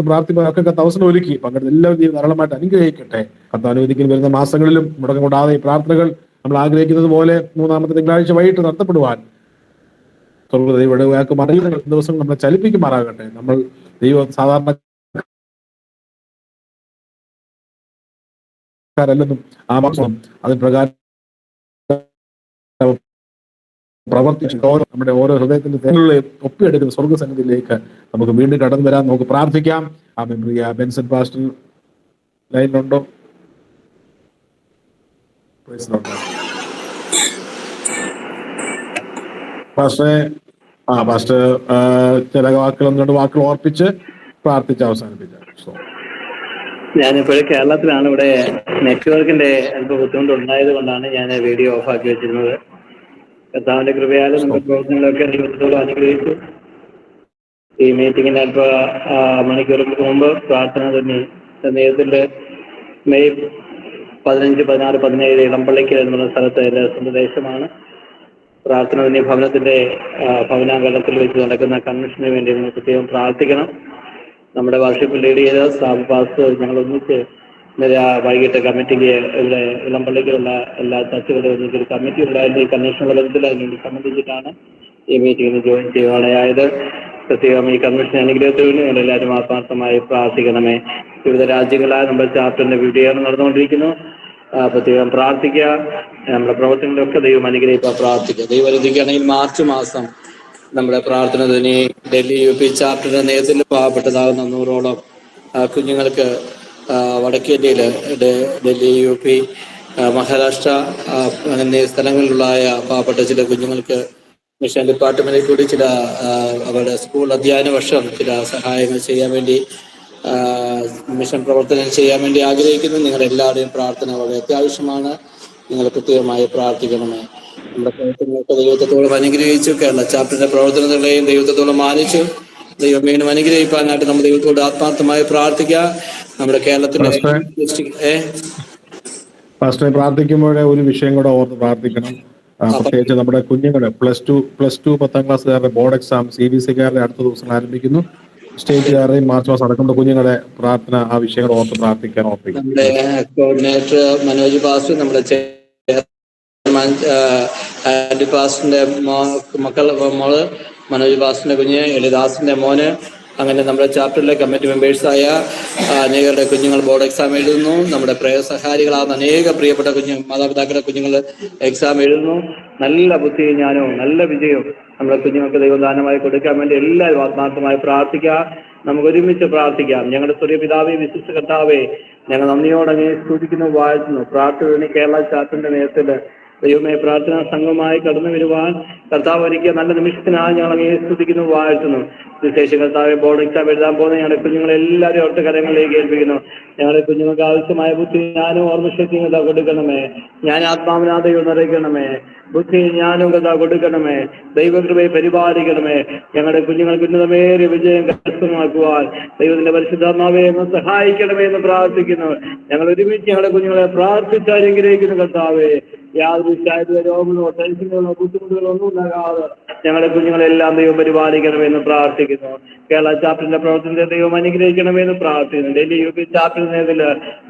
പ്രാർത്ഥിപ്പാനും ഒക്കെ അവസരം ഒരുക്കി പങ്കെടുത്ത് എല്ലാവരും ധാരാളമായിട്ട് അനുഗ്രഹിക്കട്ടെ. അനുവദിക്കുന്ന വരുന്ന മാസങ്ങളിലും മുടക്കം കൂടാതെ ഈ പ്രാർത്ഥനകൾ നമ്മൾ ആഗ്രഹിക്കുന്നത് പോലെ 3-ാമത്തെ തിങ്കളാഴ്ച വൈകിട്ട് നടത്തപ്പെടുവാൻ ദൈവം മറിയുന്ന ദിവസം നമ്മളെ ചലിപ്പിക്കുമാറാകട്ടെ. നമ്മൾ ദൈവം സാധാരണക്കാരല്ലെന്നും ആ മാസം അതിന് പ്രകാരം പ്രവർത്തിച്ച് നമ്മുടെ ഓരോ ഹൃദയത്തിന്റെ തേങ്ങകളെ ഒപ്പിയെടുക്കുന്ന സ്വർഗസന്നിധിയിലേക്ക് നമുക്ക് വീണ്ടും കടന്നു വരാൻ നമുക്ക് പ്രാർത്ഥിക്കാം. ആമേൻ. പ്രിയ ബെൻസൺ പാസ്റ്റർ ലൈനിലുണ്ടോ? പാസ്റ്റർ ചില വാക്കുകൾ ഓർപ്പിച്ച് പ്രാർത്ഥിച്ച് അവസാനിപ്പിക്കാം. ഞാനിപ്പോഴും കേരളത്തിലാണ്. ഇവിടെ നെറ്റ്വർക്കിന്റെ അല്പം ബുദ്ധിമുട്ടുണ്ടായത് കൊണ്ടാണ് ഞാൻ വീഡിയോ ഓഫാക്കി വെച്ചിരുന്നത്. കർത്താവിന്റെ കൃപയാലും നമ്മുടെ പ്രവർത്തനങ്ങളൊക്കെ ദൈവത്തോട് അനുഗ്രഹിച്ചു. ഈ മീറ്റിങ്ങിന് അല്പ മണിക്കൂറുകൾക്ക് മുമ്പ് പ്രാർത്ഥന തന്നെ നേതൃത്വത്തില് മെയ് 15, 16, 17 ഇളമ്പള്ളിക്ക് എന്നുള്ള സ്ഥലത്ത് എൻ്റെ സ്വന്തം ദേശമാണ്. പ്രാർത്ഥന തന്നെ ഭവനത്തിന്റെ ഭവനാങ്കണത്തിൽ വെച്ച് നടക്കുന്ന കൺവെൻഷന് വേണ്ടി നിങ്ങൾ പ്രത്യേകം പ്രാർത്ഥിക്കണം. നമ്മുടെ വർഷിപ്പ് ലീഡ് ചെയ്ത സാബ് പാസ്റ്റർ ഞങ്ങൾ ഒന്നിച്ച് വൈകിട്ട് കമ്മിറ്റിക്ക് ഇവിടെ ഇളമ്പള്ളിക്കുള്ള എല്ലാ ചർച്ചകളും ഒന്നിച്ചൊരു കമ്മിറ്റി ഉണ്ടായിരുന്നു. ഈ കൺവെൻഷൻ തലത്തിൽ അതിനുവേണ്ടി സംബന്ധിച്ചിട്ടാണ് ഈ മീറ്റിങ്ങിന് ജോയിൻ ചെയ്യുവാനായത്. പ്രത്യേകം ഈ കൺവെൻഷൻ അനുഗ്രഹത്തിന് വേണ്ടി എല്ലാവരും ആത്മാർത്ഥമായി പ്രാർത്ഥിക്കണമേ. വിവിധ രാജ്യങ്ങളായ നമ്മുടെ ചാപ്റ്ററിന്റെ വീഡിയോ നടന്നുകൊണ്ടിരിക്കുന്നു. പ്രത്യേകം പ്രാർത്ഥിക്കുക. നമ്മുടെ പ്രവർത്തനങ്ങളൊക്കെ ദൈവം അനുഗ്രഹിക്കാൻ പ്രാർത്ഥിക്കുക. ദൈവം അനുഗ്രഹിക്കുകയാണെങ്കിൽ മാർച്ച് മാസം നമ്മുടെ പ്രാർത്ഥന തന്നെ ഡൽഹി UP ചാപ്റ്ററിന്റെ നേതൃത്വത്തിൽ പാവപ്പെട്ടതാകുന്ന 100ഓളം കുഞ്ഞുങ്ങൾക്ക് വടക്കേന്ത്യയില് ഡൽഹി UP മഹാരാഷ്ട്ര എന്നീ സ്ഥലങ്ങളിലുള്ളായ പാവപ്പെട്ട ചില കുഞ്ഞുങ്ങൾക്ക് മിഷൻ ഡിപ്പാർട്ട്മെന്റിൽ കൂടി ചില അവരുടെ സ്കൂൾ അധ്യയന വർഷം ചില സഹായങ്ങൾ ചെയ്യാൻ വേണ്ടി മിഷൻ പ്രവർത്തനം ചെയ്യാൻ വേണ്ടി ആഗ്രഹിക്കുന്നു. നിങ്ങളുടെ എല്ലാവരുടെയും പ്രാർത്ഥന വളരെ അത്യാവശ്യമാണ്. നിങ്ങൾ പ്രത്യേകമായി പ്രാർത്ഥിക്കണമേ. നമ്മുടെ പ്രവർത്തനങ്ങളൊക്കെ ദൈവത്തോളം അനുഗ്രഹിച്ചു. കേരള ചാപ്റ്ററിന്റെ പ്രവർത്തനങ്ങളെയും ദൈവത്തോളം മാനിച്ചു. ദൈവം വീണ്ടും അനുഗ്രഹിക്കാനായിട്ട് നമ്മൾ ദൈവത്തോട് ആത്മാർത്ഥമായി പ്രാർത്ഥിക്കുക. നമ്മുടെ കേരളത്തിലെ പ്രാർത്ഥിക്കുമ്പോഴേ ഒരു വിഷയം കൂടെ ഓർത്ത് പ്രാർത്ഥിക്കണം. പ്രത്യേകിച്ച് നമ്മുടെ കുഞ്ഞുങ്ങളെ പ്ലസ് ടു 10ാം ക്ലാസ്സുകാരുടെ ബോർഡ് എക്സാം CBSE-കാരുടെ അടുത്ത ദിവസം ആരംഭിക്കുന്നു. സ്റ്റേറ്റുകാരുടെയും മാർച്ച് മാസം നടക്കുന്ന കുഞ്ഞുങ്ങളെ പ്രാർത്ഥന ആ വിഷയങ്ങൾ ഓർത്ത് പ്രാർത്ഥിക്കാൻ ഓർപ്പിക്കും. നമ്മുടെ കോർഡിനേറ്റർ മനോജ് പാസ്റ്റർ, നമ്മുടെ ആൻഡി പാസ്റ്ററിന്റെ മോള് മനോജ് പാസ്റ്ററിന്റെ കുഞ്ഞ് എലിദാസിന്റെ മോന്, അങ്ങനെ നമ്മുടെ ചാപ്റ്ററിലെ കമ്മിറ്റി മെമ്പേഴ്സായ അനേകരുടെ കുഞ്ഞുങ്ങൾ ബോർഡ് എക്സാം എഴുതുന്നു. നമ്മുടെ പ്രേയസഹാരികളാകുന്ന അനേക പ്രിയപ്പെട്ട മാതാപിതാക്കളുടെ കുഞ്ഞുങ്ങൾ എക്സാം എഴുതുന്നു. നല്ല ബുദ്ധിയും ജ്ഞാനവും നല്ല വിജയവും നമ്മുടെ കുഞ്ഞുങ്ങൾക്ക് ദൈവദാനമായി കൊടുക്കാൻ വേണ്ടി എല്ലാവരും ആത്മാർത്ഥമായി പ്രാർത്ഥിക്കുക. നമുക്ക് ഒരുമിച്ച് പ്രാർത്ഥിക്കാം. ഞങ്ങളുടെ സ്വർഗ്ഗ പിതാവേ, വിശുദ്ധ കർത്താവേ, ഞങ്ങൾ നന്ദിയോടെ അങ്ങേ സ്തുതിക്കുന്നു, വാഴ്ത്തുന്നു. പ്രാർത്ഥന കേരള ചാപ്പിന്റെ നേതൃത്വത്തിൽ ദൈവമേ പ്രാർത്ഥനാ സംഘമായി കടന്നു വരുവാൻ കർത്താവ് ഒരുക്കിയ നല്ല നിമിഷത്തിനായി ഞങ്ങൾ അങ്ങേ സ്തുതിക്കുന്നു, വാഴ്ത്തുന്നു. വിശേഷ കർത്താവ് ബോർഡ് എക്സാം എഴുതാൻ പോകുന്ന ഞങ്ങളുടെ കുഞ്ഞുങ്ങളെല്ലാവരും ഒറ്റ കരങ്ങളിലേക്ക് ഏൽപ്പിക്കുന്നു. ഞങ്ങളുടെ കുഞ്ഞുങ്ങൾക്ക് ആവശ്യമായ ബുദ്ധി ജ്ഞാനവും ഓർമ്മശക്തിയും കഥാ കൊടുക്കണമേ. ഞാൻ ആത്മാവിനാഥയും നിറയ്ക്കണമേ. ബുദ്ധി ജ്ഞാനവും കഥാ കൊടുക്കണമേ. ദൈവകൃപയെ പരിപാലിക്കണമേ. ഞങ്ങളുടെ കുഞ്ഞുങ്ങൾക്ക് ഉന്നതമേറിയ വിജയം കരസ്ഥമാക്കുവാൻ ദൈവത്തിന്റെ പരിശുദ്ധാത്മാവെ എന്ന് സഹായിക്കണമേ എന്ന് പ്രാർത്ഥിക്കുന്നു. ഞങ്ങൾ ഒരുമിച്ച് ഞങ്ങളുടെ കുഞ്ഞുങ്ങളെ പ്രാർത്ഥിച്ചായിരിക്കുന്നു കർത്താവേ. യാതൊരു ശാരീരിക രോഗങ്ങളോ ടെൻഷനുകളോ ബുദ്ധിമുട്ടുകളോ ഒന്നും ഉണ്ടാകാതെ ഞങ്ങളുടെ കുഞ്ഞുങ്ങളെല്ലാം ദൈവം പരിപാലിക്കണമെന്ന് പ്രാർത്ഥിക്കുന്നു. കേരള ചാപ്റ്ററിന്റെ പ്രവർത്തനത്തെ ദൈവം അനുഗ്രഹിക്കണമെന്ന് പ്രാർത്ഥിക്കുന്നു. ഡൽഹി യു പി ചാപ്റ്ററിന്റെ നേതൃത്വത്തിൽ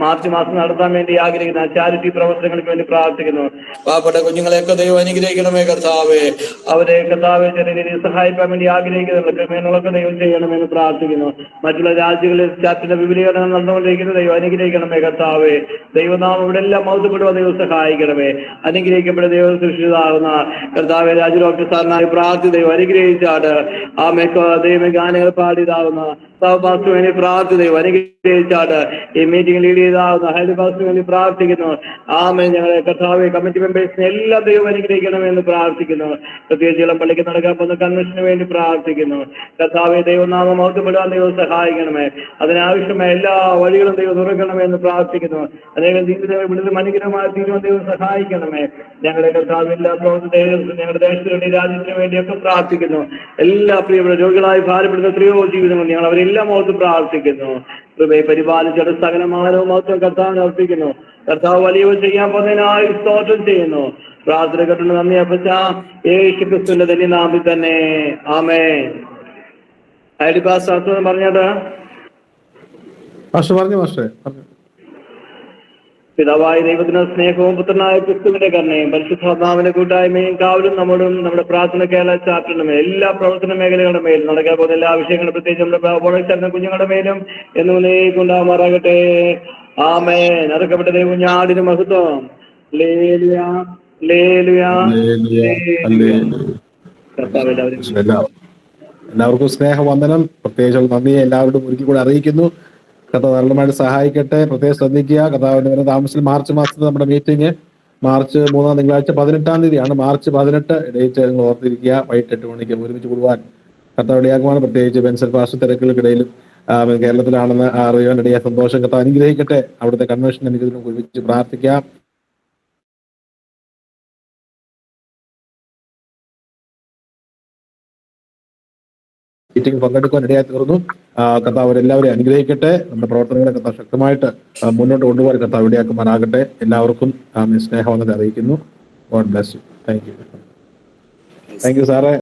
മാർച്ച് മാസം നടത്താൻ വേണ്ടി ആഗ്രഹിക്കുന്ന ചാരിറ്റി പ്രവർത്തനങ്ങൾക്ക് വേണ്ടി പ്രാർത്ഥിക്കുന്നു. പാവപ്പെട്ട കുഞ്ഞുങ്ങളെയൊക്കെ ദൈവം അനുഗ്രഹിക്കണമേ കർത്താവേ. അവരെ കർത്താവെ ചെറിയ രീതിയിൽ സഹായിക്കാൻ വേണ്ടി ആഗ്രഹിക്കുന്നുണ്ട്. ക്രമേണകളൊക്കെ ദൈവം ചെയ്യണമെന്ന് പ്രാർത്ഥിക്കുന്നു. മറ്റുള്ള രാജ്യങ്ങളിൽ ചാപ്റ്ററിന്റെ വിപുലീകരണം നടന്നുകൊണ്ടിരിക്കുന്ന ദൈവം അനുഗ്രഹിക്കണമേ കർത്താവേ. ദൈവനാമം ഇവിടെ എല്ലാം മൗത്തപ്പെടുവാൻ ദൈവം സഹായിക്കണമേ. അനുഗ്രഹിക്കപ്പെട്ട ദൈവം സൃഷ്ടിതാകുന്ന കർത്താവെ രാജു ഡോക്ടർ സാറിനായി പ്രാർത്ഥി ദൈവം അനുഗ്രഹിച്ചാട്ട് ആ ദൈവ ഗാനങ്ങൾ പാടിയതാവുന്ന സഹപാസ്റ്റിന് വേണ്ടി പ്രാർത്ഥി ദൈവം അനുഗ്രഹിച്ചാട്ട് ഈ മീറ്റിംഗ് ലീഡ് ചെയ്താവുന്ന ഹൈദരാബാദിന് വേണ്ടി പ്രാർത്ഥിക്കുന്നു. ആമേ. ഞങ്ങളെ കർത്താവെ കമ്മിറ്റി മെമ്പേഴ്സിനെ എല്ലാം ദൈവം അനുഗ്രഹിക്കണമെന്ന് പ്രാർത്ഥിക്കുന്നു. പ്രത്യേകിച്ച് ഇളം പള്ളിക്ക് നടക്കാൻ പോകുന്ന കൺവെൻഷന് വേണ്ടി പ്രാർത്ഥിക്കുന്നു. കർത്താവെ ദൈവനാമം മൗത്തപ്പെടുവാൻ ദൈവം സഹായിക്കണമേ. അതിനാവശ്യമായ എല്ലാ വഴികളും ദൈവം തുറക്കണമെന്ന് പ്രാർത്ഥിക്കുന്നു. അനേകം ജീവിതങ്ങൾ വിടുതലും അനുഗ്രഹമായ തീരുമാനം ദൈവം സഹായിക്കണമേ. ഞങ്ങളുടെ കർത്താവ് എല്ലാ പ്രവർത്തനവും ഞങ്ങളുടെ ദേശത്തിന് വേണ്ടി രാജ്യത്തിന് വേണ്ടിയൊക്കെ പ്രാർത്ഥിക്കുന്നു. എല്ലാ പ്രിയപ്പെട്ട രോഗികളായി ഭാരപ്പെടുന്ന എത്രയോ ജീവിതങ്ങൾ ഞങ്ങൾ അവരെല്ലാം ഓർത്ത് പ്രാർത്ഥിക്കുന്നു. കൃപയെ പരിപാലിച്ചിട്ട് സകല മാനവും മഹത്വം കർത്താവിനെ അർപ്പിക്കുന്നു. കർത്താവ് വലിയവ ചെയ്യാൻ പോകുന്നതിനായി സ്തോത്രം ചെയ്യുന്നു. പ്രാർത്ഥന കേട്ടുണ്ട് നന്ദി അപ്പച്ച യേശു ക്രിസ്തുവിന്റെ തന്നെ നാമത്തിൽ തന്നെ ആമേൻ. ഹൈഡിപാസ് ശാസ്ത്രം പറഞ്ഞത് പിതാവായ ദൈവത്തിന് സ്നേഹവും പുത്രനായ ക്രിസ്തുവിന്റെ കരുണയും പരിശുദ്ധാത്മാവിന്റെ കൂട്ടായ്മയും കാവലും നമ്മുടെ പ്രാർത്ഥന കേരള ചാപ്റ്ററിന്റെ എല്ലാ പ്രവർത്തന മേഖലകളുടെ മേലും നടക്കാൻ പോകുന്ന എല്ലാ വിഷയങ്ങളും പ്രത്യേകിച്ച് നമ്മുടെ ബോണക്സാറിന്റെ കുഞ്ഞുങ്ങളുടെ മേലും എന്നുകൊണ്ടേക്കുണ്ടാമാറാകട്ടെ. ആമേൻ. നടക്കപ്പെട്ട ദൈവഞ്ഞാടിന് മഹത്വം. ലേലുയ ലേലുയ. എല്ലാവർക്കും സ്നേഹവന്ദനം. പ്രത്യേകിച്ച് നന്ദി എല്ലാവരോടും ഒരിക്കൽ കൂടെ അറിയിക്കുന്നു. കർത്താവ് ധാരാളമായിട്ട് സഹായിക്കട്ടെ. പ്രത്യേകം ശ്രദ്ധിക്കുക. കർത്താവിന്റെ വരെ താമസിച്ച് മാർച്ച് മാസത്തിൽ നമ്മുടെ മീറ്റിംഗ് മാർച്ച് 3 തിങ്കളാഴ്ച 18 തീയതിയാണ്. മാർച്ച് 18 ഡേറ്റ് നിങ്ങൾ ഓർത്തിരിക്കുക. വൈകിട്ട് 8 മണിക്ക് ഒരുമിച്ച് കൂടുവാൻ കർത്താവ് ഇടയാക്കുവാണ്. പ്രത്യേകിച്ച് ബെൻസൽ പാസ്റ്റർ തിരക്കുകൾക്കിടയിലും കേരളത്തിലാണെന്ന് അറിയാൻ ഇടയാ. സന്തോഷം. കർത്താവ് അനുഗ്രഹിക്കട്ടെ. അവിടുത്തെ കൺവെൻഷൻ എനിക്ക് ഒരുമിച്ച് പ്രാർത്ഥിക്കാം. മീറ്റിംഗ് പങ്കെടുക്കുവാൻ ഇടയായി തീർന്നു. കർത്താവ് എല്ലാവരെയും അനുഗ്രഹിക്കട്ടെ. നമ്മുടെ പ്രവർത്തനങ്ങളെ കർത്താവ് ശക്തമായിട്ട് മുന്നോട്ട് കൊണ്ടുപോകാൻ കർത്താവ് ഇടയാക്കുവാനാകട്ടെ. എല്ലാവർക്കും സ്നേഹം അറിയിക്കുന്നു. God bless you. Thank you സാറേ.